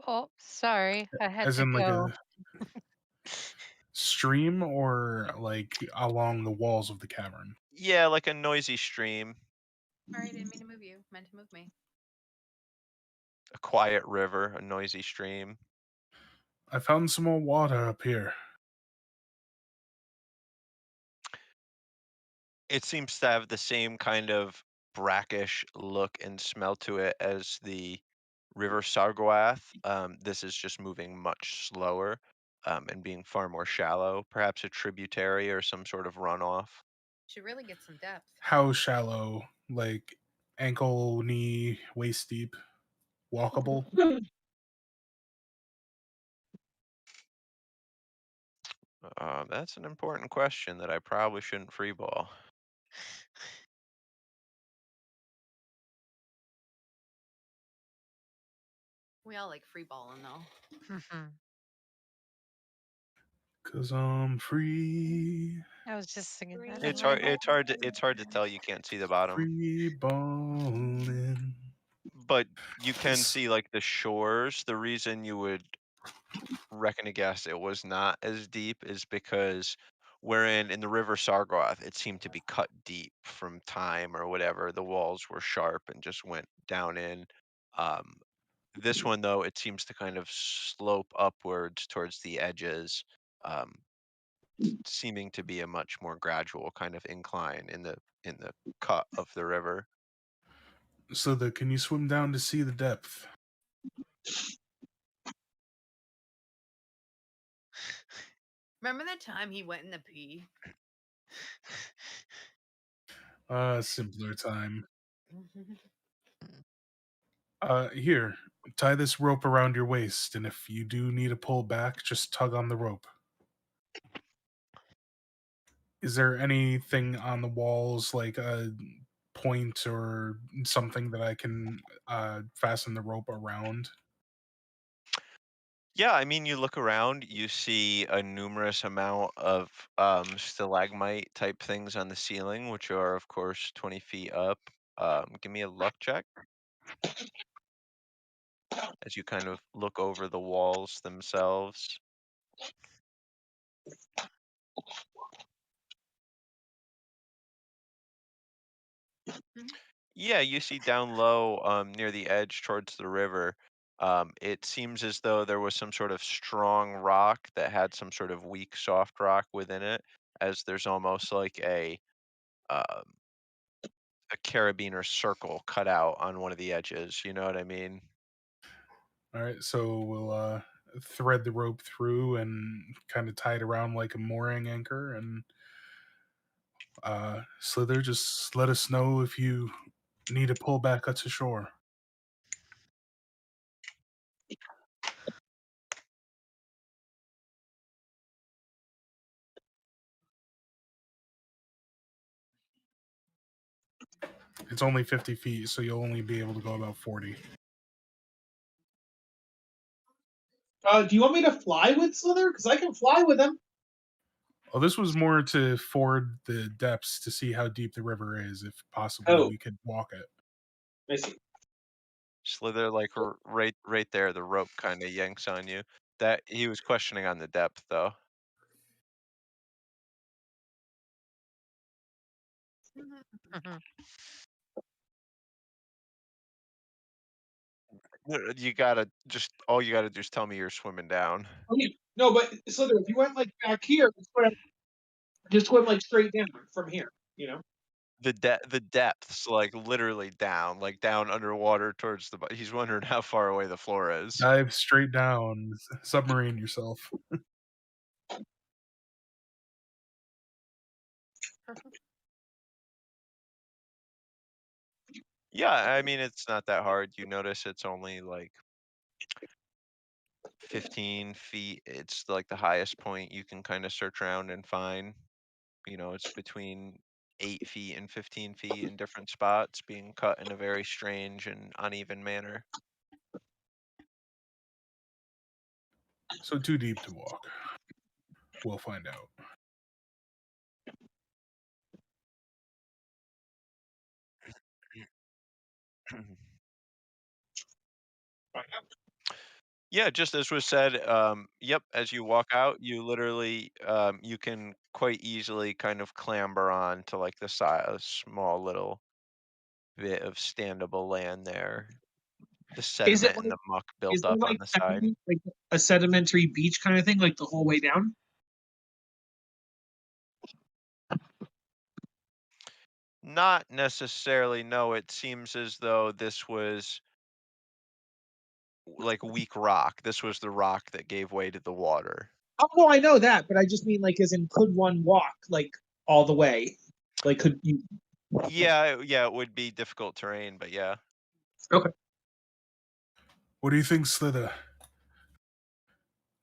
Oh, sorry. I had As to in like go. a stream or like along the walls of the cavern? Yeah, like a noisy stream. Sorry, didn't mean to move you. Meant to move me. A quiet river, a noisy stream. I found some more water up here. It seems to have the same kind of brackish look and smell to it as the River Sargoath, this is just moving much slower and being far more shallow, perhaps a tributary or some sort of runoff. Should really get some depth. How shallow? Like ankle, knee, waist deep, walkable? That's an important question that I probably shouldn't freeball. We all like free balling though. Cause I'm free. I was just singing that. It's hard. It's hard to tell. You can't see the bottom, Free balling. but you can see like the shores. The reason you would reckon a guess it was not as deep is because wherein in the river Sargoth, it seemed to be cut deep from time or whatever. The walls were sharp and just went down in. Um, this one though, it seems to kind of slope upwards towards the edges, um, seeming to be a much more gradual kind of incline in the cut of the river. So can you swim down to see the depth? Remember that time he went in the pee? Simpler time. Here, tie this rope around your waist, and if you do need to pull back, just tug on the rope. Is there anything on the walls, like a point or something that I can fasten the rope around? Yeah, I mean, you look around, you see a numerous amount of stalagmite type things on the ceiling, which are, of course, 20 feet up. Give me a luck check as you kind of look over the walls themselves. Yeah, you see down low, near the edge towards the river. It seems as though there was some sort of strong rock that had some sort of weak soft rock within it, as there's almost like um, a carabiner circle cut out on one of the edges. You know what I mean? All right, so we'll thread the rope through and kind of tie it around like a mooring anchor. And Slither, just let us know if you need to pull back up to shore. It's only 50 feet, so you'll only be able to go about 40. Do you want me to fly with Slither? Because I can fly with him. Oh, this was more to ford the depths to see how deep the river is, if possibly we could walk it. I see. Slither, like right there, the rope kind of yanks on you. That he was questioning on the depth, though. You gotta just all you gotta do is tell me you're swimming down. Okay. No, but Slither, if you went like back here, just swim like straight down from here. You know. The depths, like literally down, like down underwater towards the. He's wondering how far away the floor is. Dive straight down, submarine yourself. Yeah, I mean it's not that hard. You notice it's only like 15 feet. It's like the highest point you can kind of search around and find. You know, it's between 8 feet and 15 feet in different spots, being cut in a very strange and uneven manner. So too deep to walk. We'll find out. Yeah, just as was said, yep, as you walk out, you literally you can quite easily kind of clamber on to like the side, a small little bit of standable land there. The Is it sediment and like? the muck Is built there up on like the side. a sedimentary beach kind of thing, like the whole way down? Not necessarily, no. It seems as though this was like weak rock. This was the rock that gave way to the water. Oh, well, I know that, but I just mean like, as in, could one walk like all the way? Like, could you? Yeah, it would be difficult terrain, but yeah. Okay. What do you think, Slither?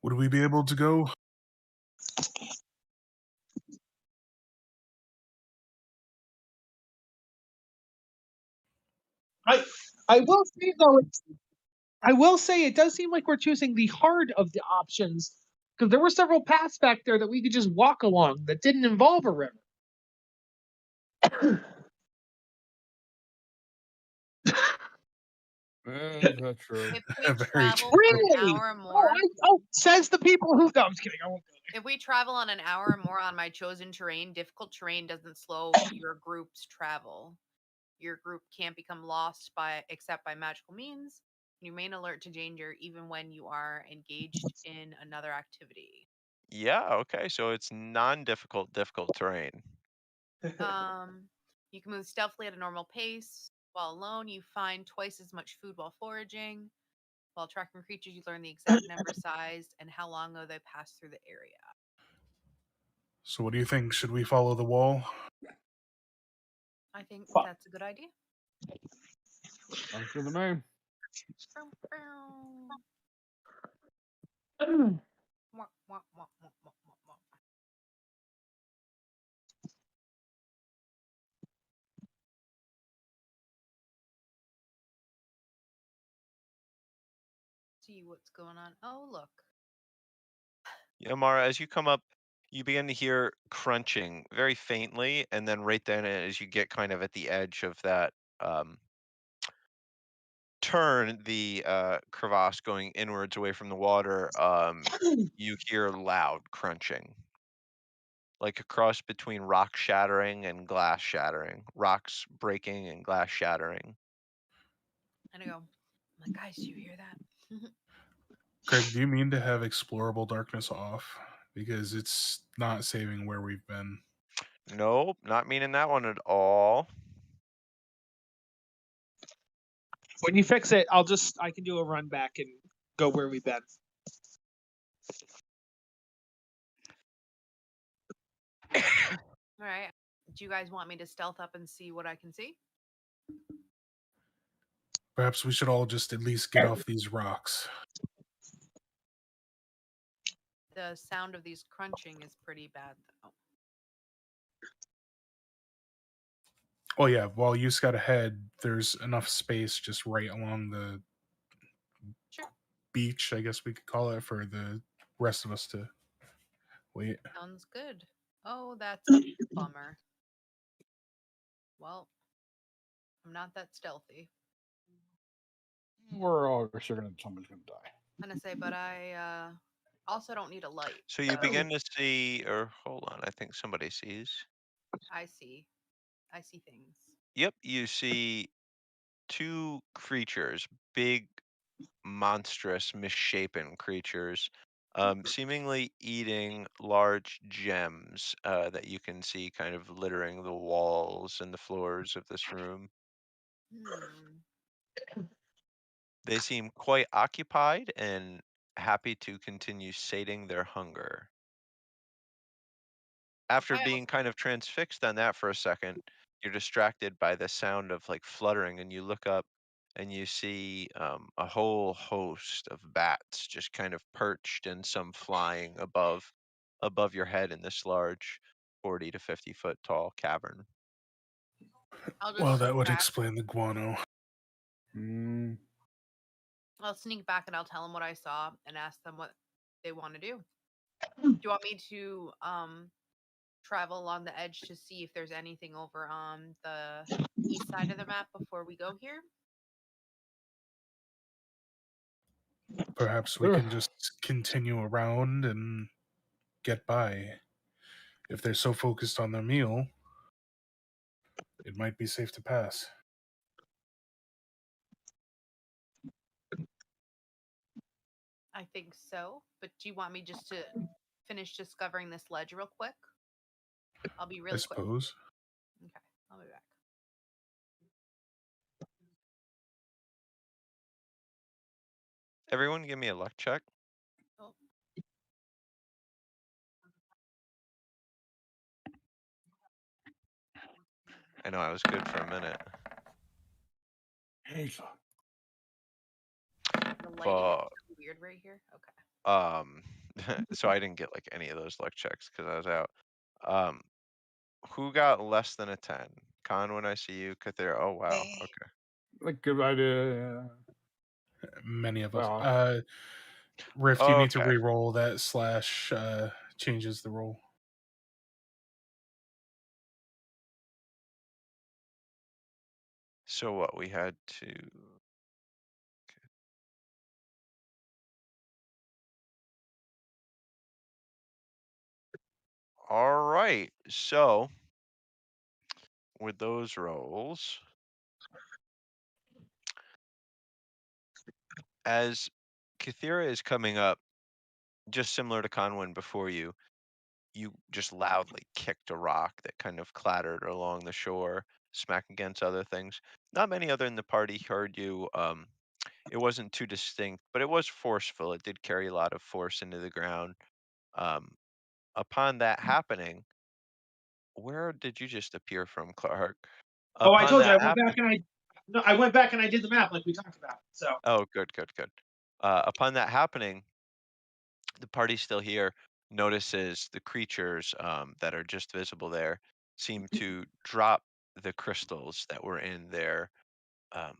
Would we be able to go? I will say though, I will say it does seem like we're choosing the hard of the options, because there were several paths back there that we could just walk along that didn't involve a river. That's true. If we Very travel Really? an hour more, Says the people who. No, I'm just kidding. I won't go there. if we travel on an hour or more on my chosen terrain, difficult terrain doesn't slow your group's travel. Your group can't become lost except by magical means. You remain alert to danger even when you are engaged in another activity. Yeah, okay, so it's non-difficult, difficult terrain. You can move stealthily at a normal pace. While alone, you find twice as much food while foraging. While tracking creatures, you learn the exact number, size, and how long ago they pass through the area. So what do you think? Should we follow the wall? I think Fuck. that's a good idea. Sounds good to me. See what's going on. Oh, look. Yeah, Mara, as you come up, you begin to hear crunching very faintly, and then right then, as you get kind of at the edge of that turn, the crevasse going inwards away from the water, you hear loud crunching, like a cross between rock shattering and glass shattering, rocks breaking and glass shattering. And I go, I'm like, guys, do you hear that? Craig, do you mean to have explorable darkness off? Because it's not saving where we've been. Nope, not meaning that one at all. When you fix it, I can do a run back and go where we've been. All right. Do you guys want me to stealth up and see what I can see? Perhaps we should all just at least get off these rocks. The sound of these crunching is pretty bad, though. Oh yeah, while you scout ahead, there's enough space just right along the beach, I guess we could call it, for the rest of us to wait. Sounds good. Oh, that's a bummer. Well, I'm not that stealthy. We're all sure someone's gonna die. I'm gonna say, but I also don't need a light. So you begin to see, or hold on, I think somebody sees. I see things. Yep, you see two creatures, big, monstrous, misshapen creatures, seemingly eating large gems that you can see kind of littering the walls and the floors of this room. They seem quite occupied and happy to continue sating their hunger. After being kind of transfixed on that for a second, you're distracted by the sound of like fluttering, and you look up and you see a whole host of bats just kind of perched and some flying above your head in this large 40 to 50 foot tall cavern. Well, that would explain the guano. I'll sneak back and I'll tell them what I saw and ask them what they want to do. Do you want me to travel along the edge to see if there's anything over on the east side of the map before we go here? Perhaps we can just continue around and get by. If they're so focused on their meal, it might be safe to pass. I think so, but do you want me just to finish discovering this ledge real quick? I'll be really quick. I suppose. Okay, I'll be back. Everyone, give me a luck check. Oh. I know I was good for a minute. Hey, The lighting is so weird right here. Okay. So I didn't get like any of those luck checks because I was out. Who got less than a 10? Con, when I see you, Kathir. Oh wow. Okay. like good idea. Many of us. Well, Rift, you need to Okay. re-roll that slash changes the roll. So what we had to. All right. So with those rolls, as Kathira is coming up, just similar to Conwyn before you, you just loudly kicked a rock that kind of clattered along the shore, smacking against other things. Not many other in the party heard you. It wasn't too distinct, but it was forceful. It did carry a lot of force into the ground. Um, upon that happening, where did you just appear from, Clark? Oh, I Upon told you that I went back and I went back and I did the map like we talked about. So. Oh, good, good, good. Upon that happening, the party still here notices the creatures that are just visible there seem to drop the crystals that were in their um,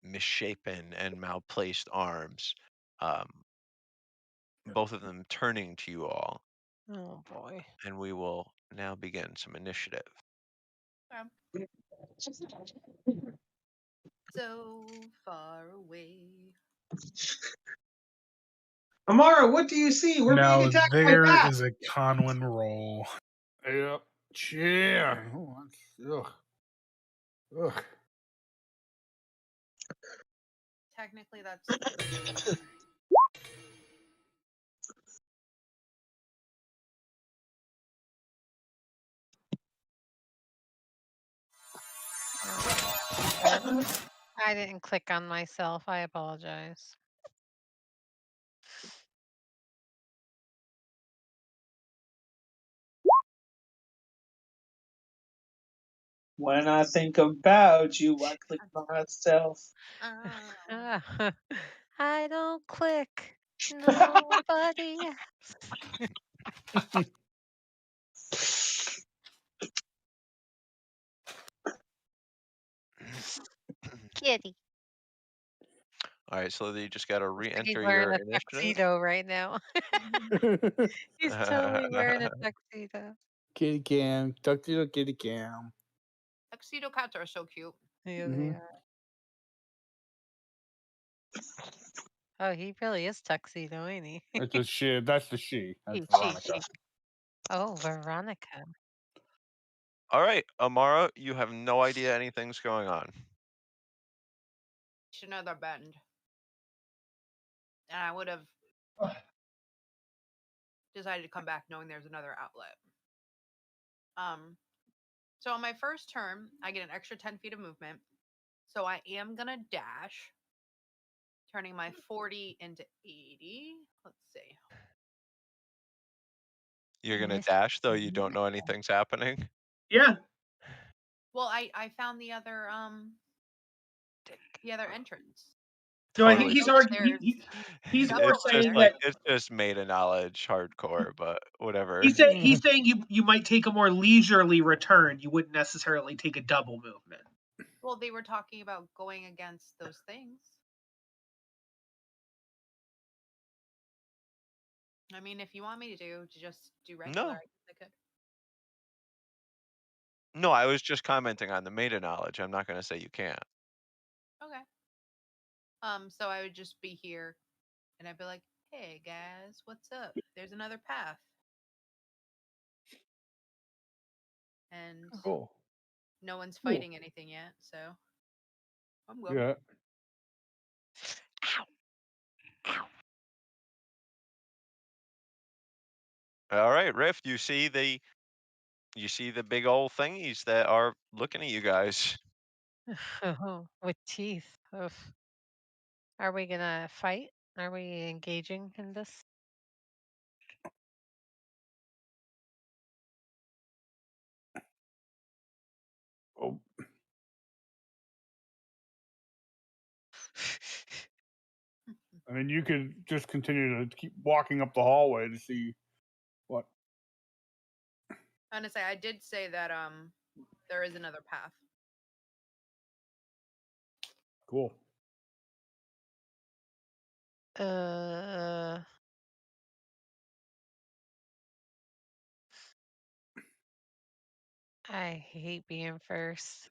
misshapen and malplaced arms. Um, both of them turning to you all. Oh boy. And we will now begin some initiative. So far away. Amara, what do you see? We're being Now attacked by there bats. is a Conwyn roll. Yep. Yeah. Oh, ugh. Ugh. Technically, that's. I didn't click on myself. I apologize. When I think about you, I click myself. I don't click. Nobody. Kitty. All right, so you just got to Looks like he's re-enter wearing your a initiative. tuxedo right now. He's totally wearing a tuxedo. Kitty cam. Tuxedo kitty cam. Tuxedo cats are so cute. Yeah, they are. Oh, he really is tuxedo, ain't he? That's the she. That's the she. That's She. Veronica. Oh, Veronica. All right, Amara, you have no idea anything's going on. Should know they're bend. And I would have decided to come back knowing there's another outlet. So on my first turn, I get an extra 10 feet of movement. So I am gonna dash, turning my 40 into 80. Let's see. You're gonna dash though you don't know anything's happening? Yeah. Well, I found the other entrance. No, I think Totally. he's already. He's more It's just saying like that it's just meta knowledge hardcore, but whatever. he's saying you might take a more leisurely return. You wouldn't necessarily take a double movement. Well, they were talking about going against those things. I mean, if you want me to just do regular, No. I could. No, I was just commenting on the meta knowledge. I'm not gonna say you can't. Okay. So I would just be here and I'd be like, hey guys, what's up? There's another path. And Cool. no one's fighting anything yet, so I'm good. Yeah. All right, Rift, you see the big old thingies that are looking at you guys. With teeth. Oof. Are we gonna fight? Are we engaging in this? Oh. I mean, you could just continue to keep walking up the hallway to see what. I'm gonna say I did say that there is another path. Cool. I hate being first.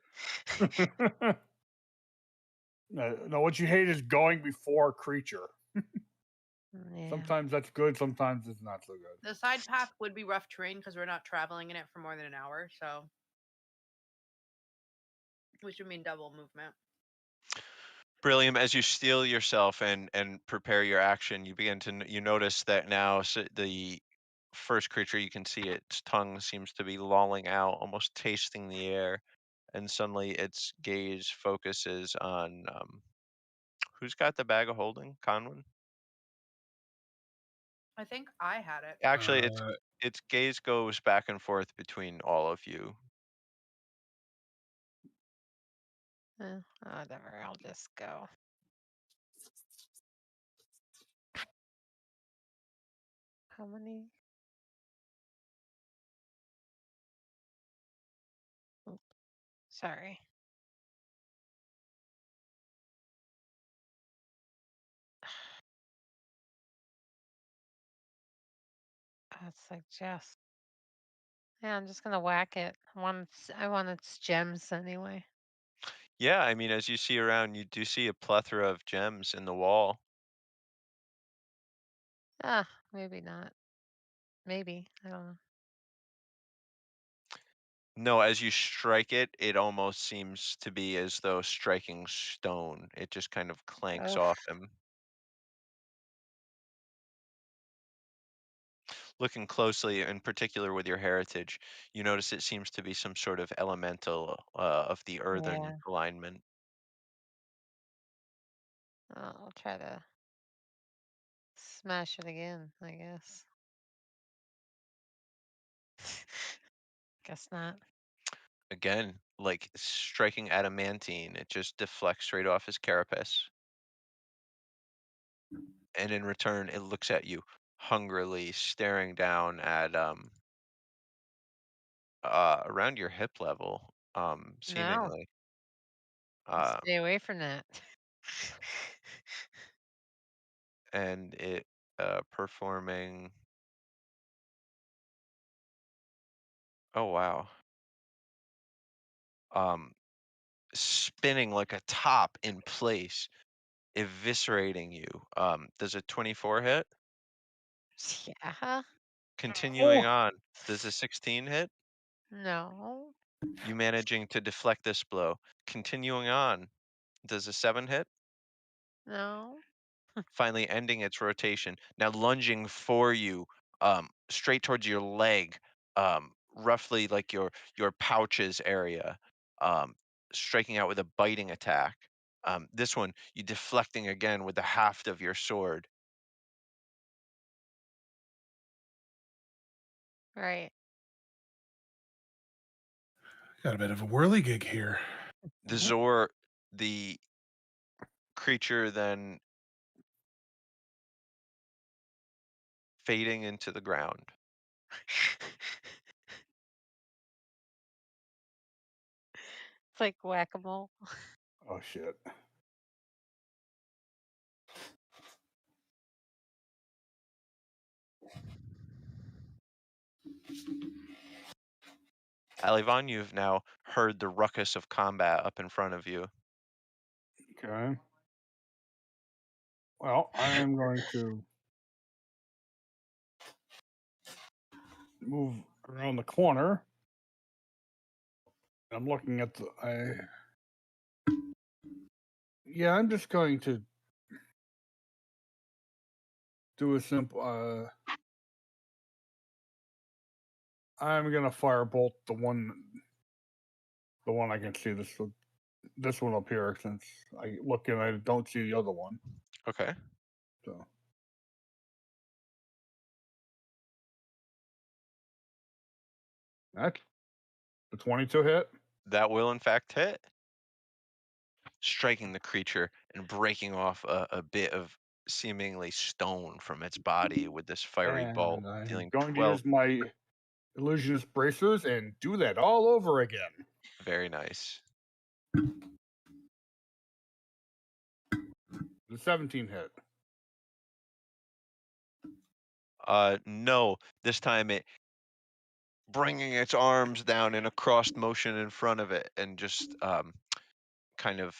No, what you hate is going before a creature. Yeah. Sometimes that's good, sometimes it's not so good. The side path would be rough terrain because we're not traveling in it for more than an hour, so which would mean double movement. Brilliant. As you steel yourself and prepare your action, you begin to you notice that now the first creature, you can see its tongue seems to be lolling out, almost tasting the air, and suddenly its gaze focuses on who's got the bag of holding? Conwin? I think I had it. Actually, its gaze goes back and forth between all of you. Whatever, I'll just go. How many? Oh, sorry. It's like just. Yeah, I'm just gonna whack it. I want its gems anyway. Yeah, I mean, as you see around, you do see a plethora of gems in the wall. Maybe not. Maybe. I don't know. No, as you strike it, it almost seems to be as though striking stone. It just kind of clanks off him. Looking closely, in particular with your heritage, you notice it seems to be some sort of elemental of the earthen alignment. I'll try to smash it again, I guess. Guess not. Again, like striking adamantine, it just deflects straight off his carapace. And in return, it looks at you hungrily, staring down at around your hip level, No, seemingly. stay away from that. And it performing. Oh wow. Spinning like a top in place, eviscerating you. Does a 24 hit? Yeah. Continuing on, does a 16 hit? No. You managing to deflect this blow. Continuing on, does a 7 hit? No. Finally ending its rotation. Now lunging for you, straight towards your leg, roughly like your pouches area, striking out with a biting attack. This one, you deflecting again with the haft of your sword. Right. Got a bit of a whirligig here. The Zor, the creature then fading into the ground. It's like whack-a-mole. Oh shit. Alivon, you've now heard the ruckus of combat up in front of you. Okay. Well, I am going to move around the corner. I'm looking at yeah, I'm just going to do a simple I'm gonna firebolt the one I can see. This one up here, since I look and I don't see the other one. Okay. So that's the 22 hit. That will in fact hit, striking the creature and breaking off a bit of seemingly stone from its body with this fiery bolt, And I'm dealing going to 12. use my illusionist bracers and do that all over again. Very nice. The 17 hit. No, this time it bringing its arms down in a crossed motion in front of it and just kind of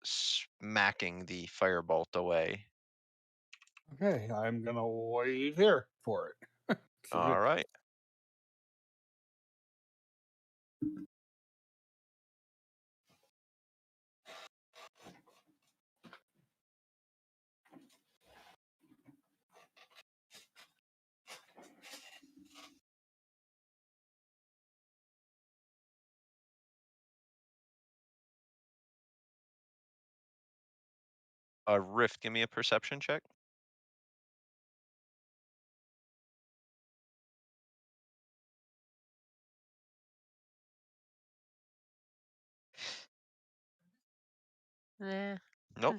smacking the firebolt away. Okay, I'm gonna wait here for it. All right. Rift, give me a perception check. Nah. Nope.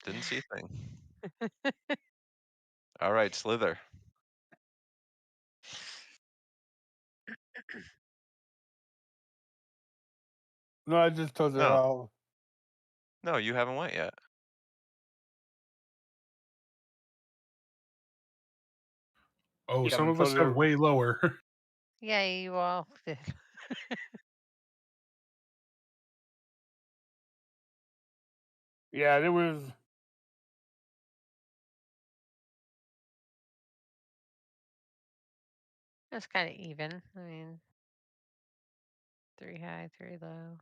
Didn't see a thing. All right, Slither. No, I just told her No. how. No, you haven't went yet. Oh, Yeah, some of us because have they're- way lower. Yeah, you all did. Yeah, there was. It's kind of even. I mean, 3 high, 3 low,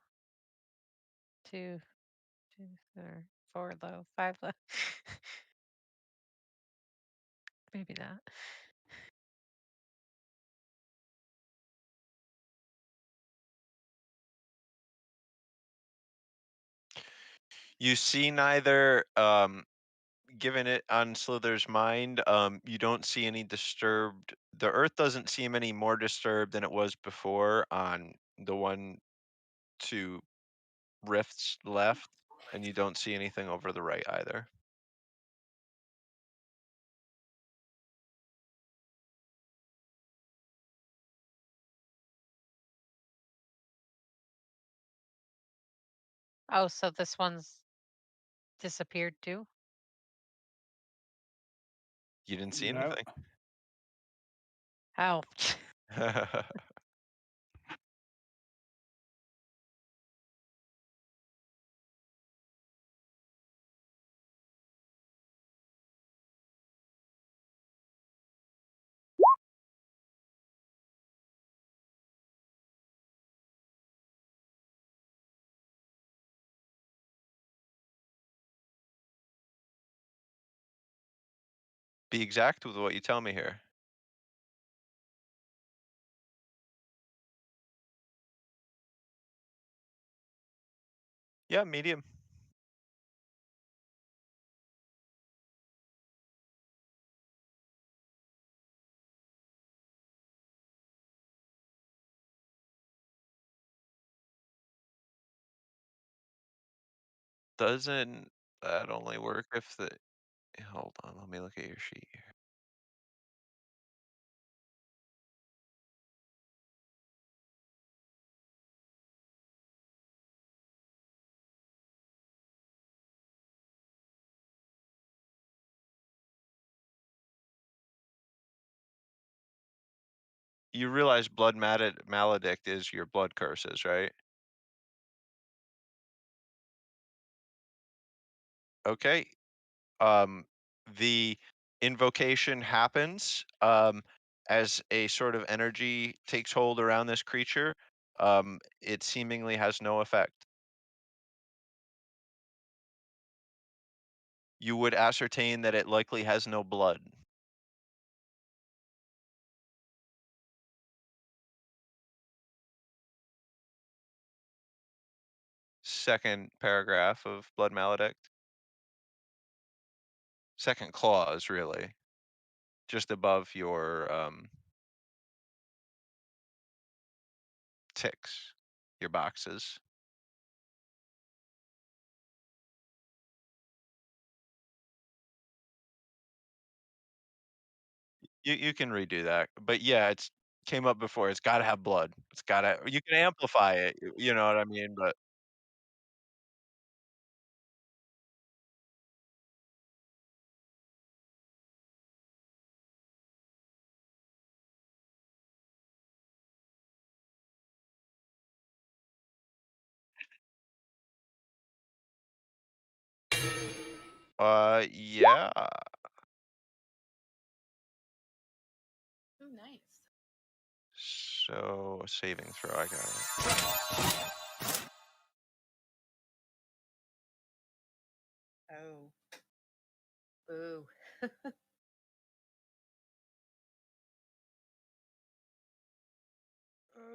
2, 2, or 4 low, 5 low. Maybe not. You see neither, given it on Slither's mind, you don't see any disturbed. The Earth doesn't seem any more disturbed than it was before on the one to Rift's left, and you don't see anything over the right either. Oh, so this one's disappeared too? You didn't see No. anything. Oh. Be exact with what you tell me here. Yeah, medium. Doesn't that only work if the hold on, let me look at your sheet here. You realize blood maledict is your blood curses, right? Okay. The invocation happens as a sort of energy takes hold around this creature. It seemingly has no effect. You would ascertain that it likely has no blood. Second paragraph of blood maledict. second clause, really, just above your ticks, your boxes. You can redo that, but yeah, it's came up before. It's got to have blood. It's got to. You can amplify it. You know what I mean? But yeah. Oh, nice. So saving throw. I got it. Oh. Boo.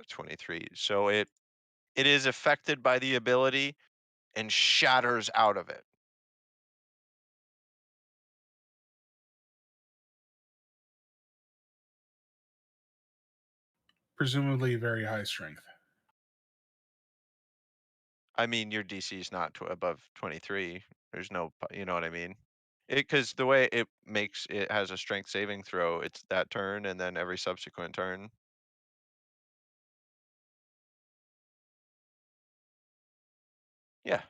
23. So it is affected by the ability and shatters out of it. Presumably very high strength. I mean, your DC is not above 23. There's no, you know what I mean? Because the way it has a strength saving throw, it's that turn and then every subsequent turn. Yeah.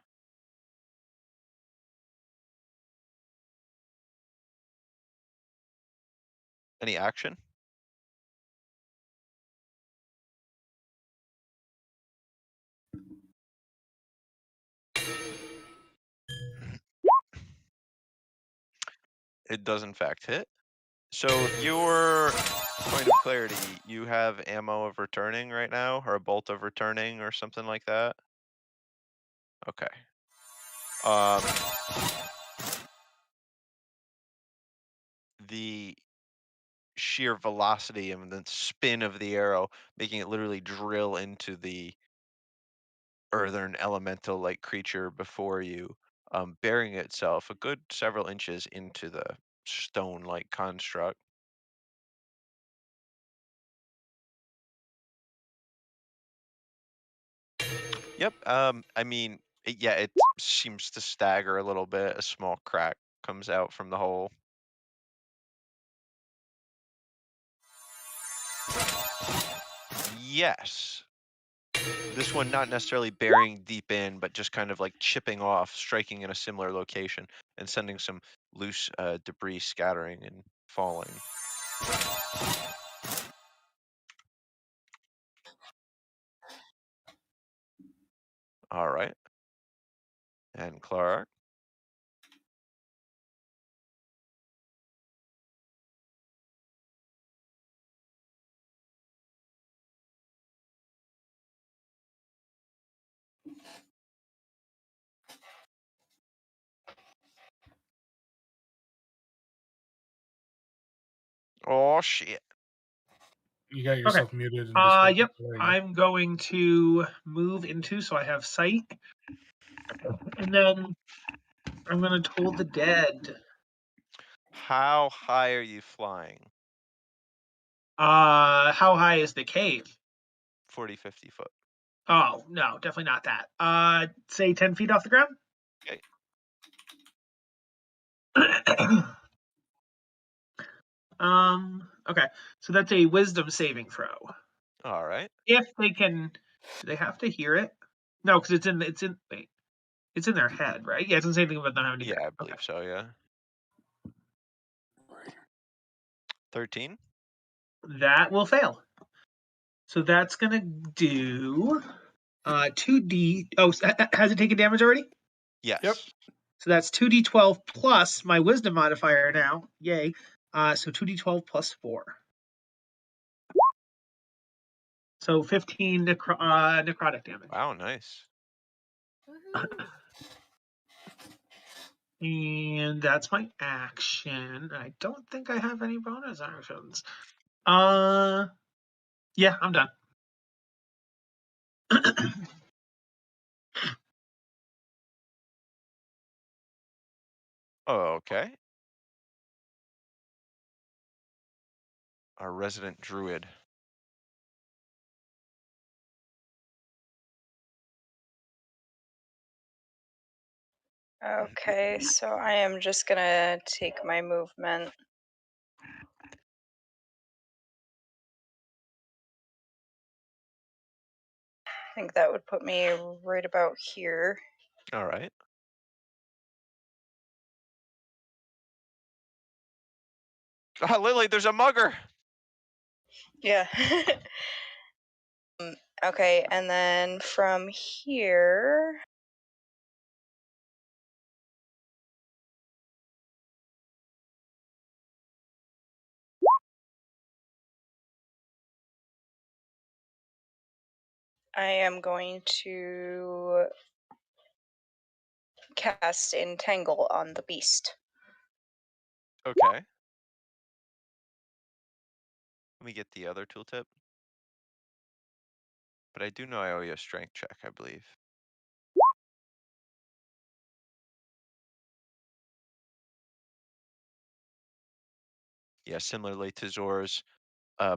Any action? It does in fact hit. So your point of clarity, you have ammo of returning right now, or a bolt of returning, or something like that. Okay. The sheer velocity and the spin of the arrow, making it literally drill into the earthen elemental like creature before you, burying itself a good several inches into the stone like construct. Yep. I mean, yeah, it seems to stagger a little bit. A small crack comes out from the hole. Yes. This one not necessarily burying deep in, but just kind of like chipping off, striking in a similar location, and sending some loose debris scattering and falling. All right. And Clark. Oh shit. You got yourself muted and just Yep. I'm going to move into so I have sight. And then I'm gonna toll the dead. How high are you flying? How high is the cave? 40, 50 foot. Oh, no, definitely not that. Say 10 feet off the ground. Okay. Okay. So that's a wisdom saving throw. All right. If they can, do they have to hear it? No, because it's in their head, right? Yeah, it doesn't say anything about them having to hear Yeah, it. I believe so, yeah. 13? That will fail. So that's gonna do 2d. Oh, has it taken damage already? Yes. Yep. So that's 2d12 plus my wisdom modifier now. Yay. So 2d12 plus 4. So 15 necrotic damage. Wow, nice. And that's my action. I don't think I have any bonus actions. Yeah, I'm done. Okay. our resident druid. Okay, so I am just gonna take my movement. I think that would put me right about here. All right. Lily, there's a mugger. Yeah. Okay, and then from here. I am going to cast Entangle on the beast. Okay. Let me get the other tooltip. But I do know I owe you a strength check, I believe. Yeah, similarly to Zor's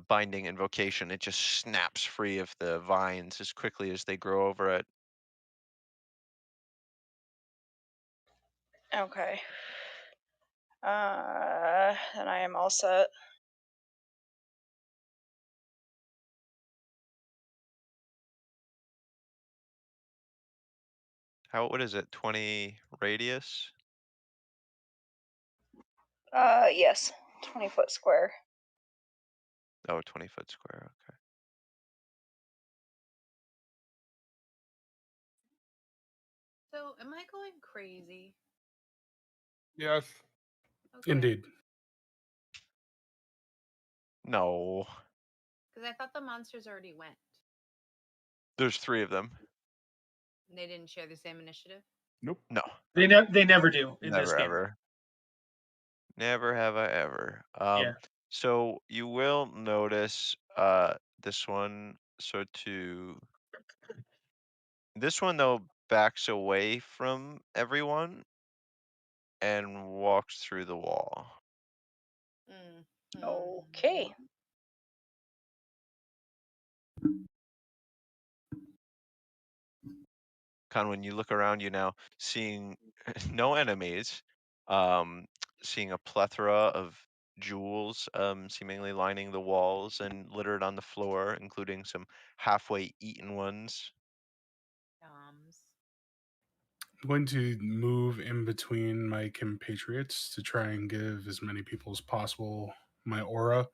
binding invocation, it just snaps free of the vines as quickly as they grow over it. Okay. Then I am all set. What is it, 20 radius? Yes, 20-foot square. Oh, 20-foot square, okay. So, am I going crazy? Yes. Okay. Indeed. No. Because I thought the monsters already went. There's 3 of them. And they didn't share the same initiative? Nope. No. They never do in this Never game. ever. Never have I ever. Yeah. So you will notice this one. So this one though backs away from everyone and walks through the wall. Okay. When you look around you now, seeing no enemies, seeing a plethora of jewels seemingly lining the walls and littered on the floor, including some halfway eaten ones. I'm going to move in between my compatriots to try and give as many people as possible my aura,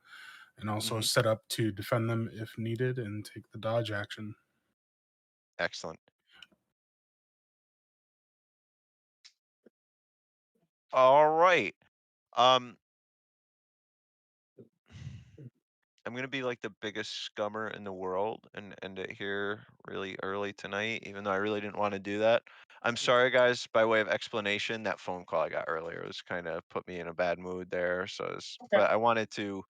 and also set up to defend them if needed and take the dodge action. Excellent. All right. I'm gonna be like the biggest scummer in the world and end it here really early tonight, even though I really didn't want to do that. I'm sorry, guys. By way of explanation, that phone call I got earlier was kind of put me in a bad mood there. So, but I wanted to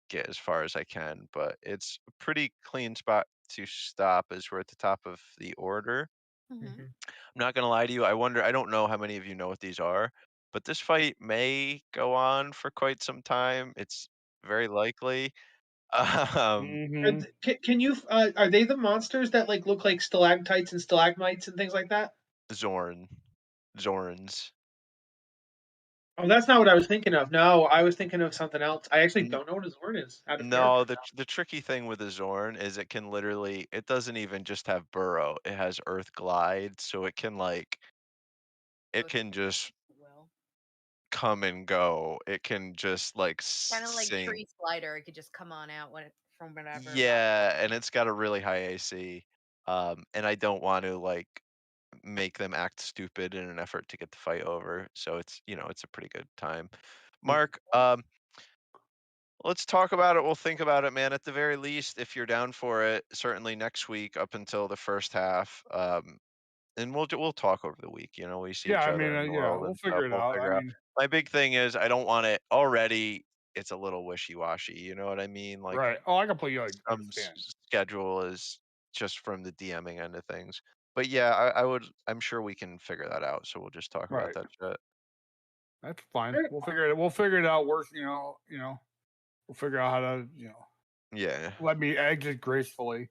get as far as I can. But it's a pretty clean spot to stop as we're at the top of the order. I'm not gonna lie to you. I don't know how many of you know what these are, but this fight may go on for quite some time. It's very likely. Can you? Are they the monsters that like look like stalactites and stalagmites and things like that? Zorns. Oh, that's not what I was thinking of. No, I was thinking of something else. I actually don't know what a Zorn is. No, the tricky thing with a Zorn is it doesn't even just have burrow. It has earth glide, so it can just come and go. It can just Kind of like sink. Tree Slider. It could just come on out from whatever. Yeah, and it's got a really high AC. And I don't want to make them act stupid in an effort to get the fight over. So it's a pretty good time. Mark, let's talk about it. We'll think about it, man. At the very least, if you're down for it, certainly next week up until the first half. And we'll talk over the week. We see each other in the world we'll and figure stuff. it We'll out. figure out. My big thing is I don't want it already. It's a little wishy-washy. You know what I mean? Right. Oh, I completely some understand. schedule is just from the DMing end of things. But yeah, I'm sure we can figure that out. So we'll just talk about that shit. That's fine. We'll figure it out. Worse, We'll figure out how to, Yeah. let me exit gracefully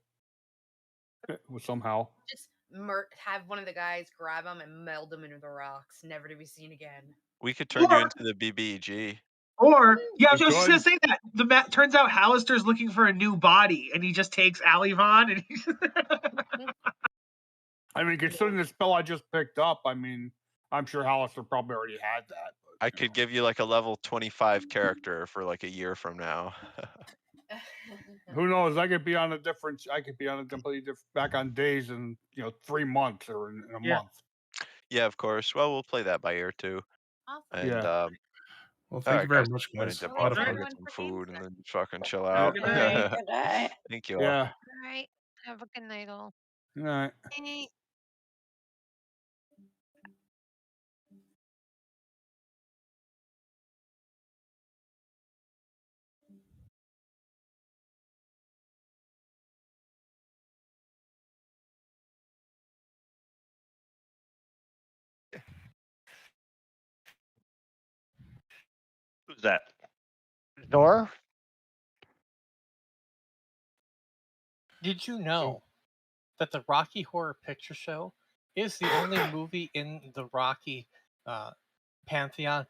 somehow. Just have one of the guys grab him and meld him into the rocks, never to be seen again. We could turn you into the BBG. Or yeah, I We was just gonna could. say that. Turns out Halaster's looking for a new body, and he just takes Alivon, and he I mean, considering the spell I just picked up, I mean, I'm sure Halaster probably already had that. I could give you like a level 25 character for like a year from now. Who knows? I could be on a completely different, back on days in 3 months or in a month. Yeah, of course. Well, we'll play that by ear too. Awesome. And Yeah. Well, thank you very guys, much, I guys. need to A lot of bust fun. get some food and then fucking chill Have a out. good night. Good night. Thank you all. Yeah. All right. Have a good night, all. All right. Hey, Who's that? Nor? Did you know that the Rocky Horror Picture Show is the only movie in the Rocky pantheon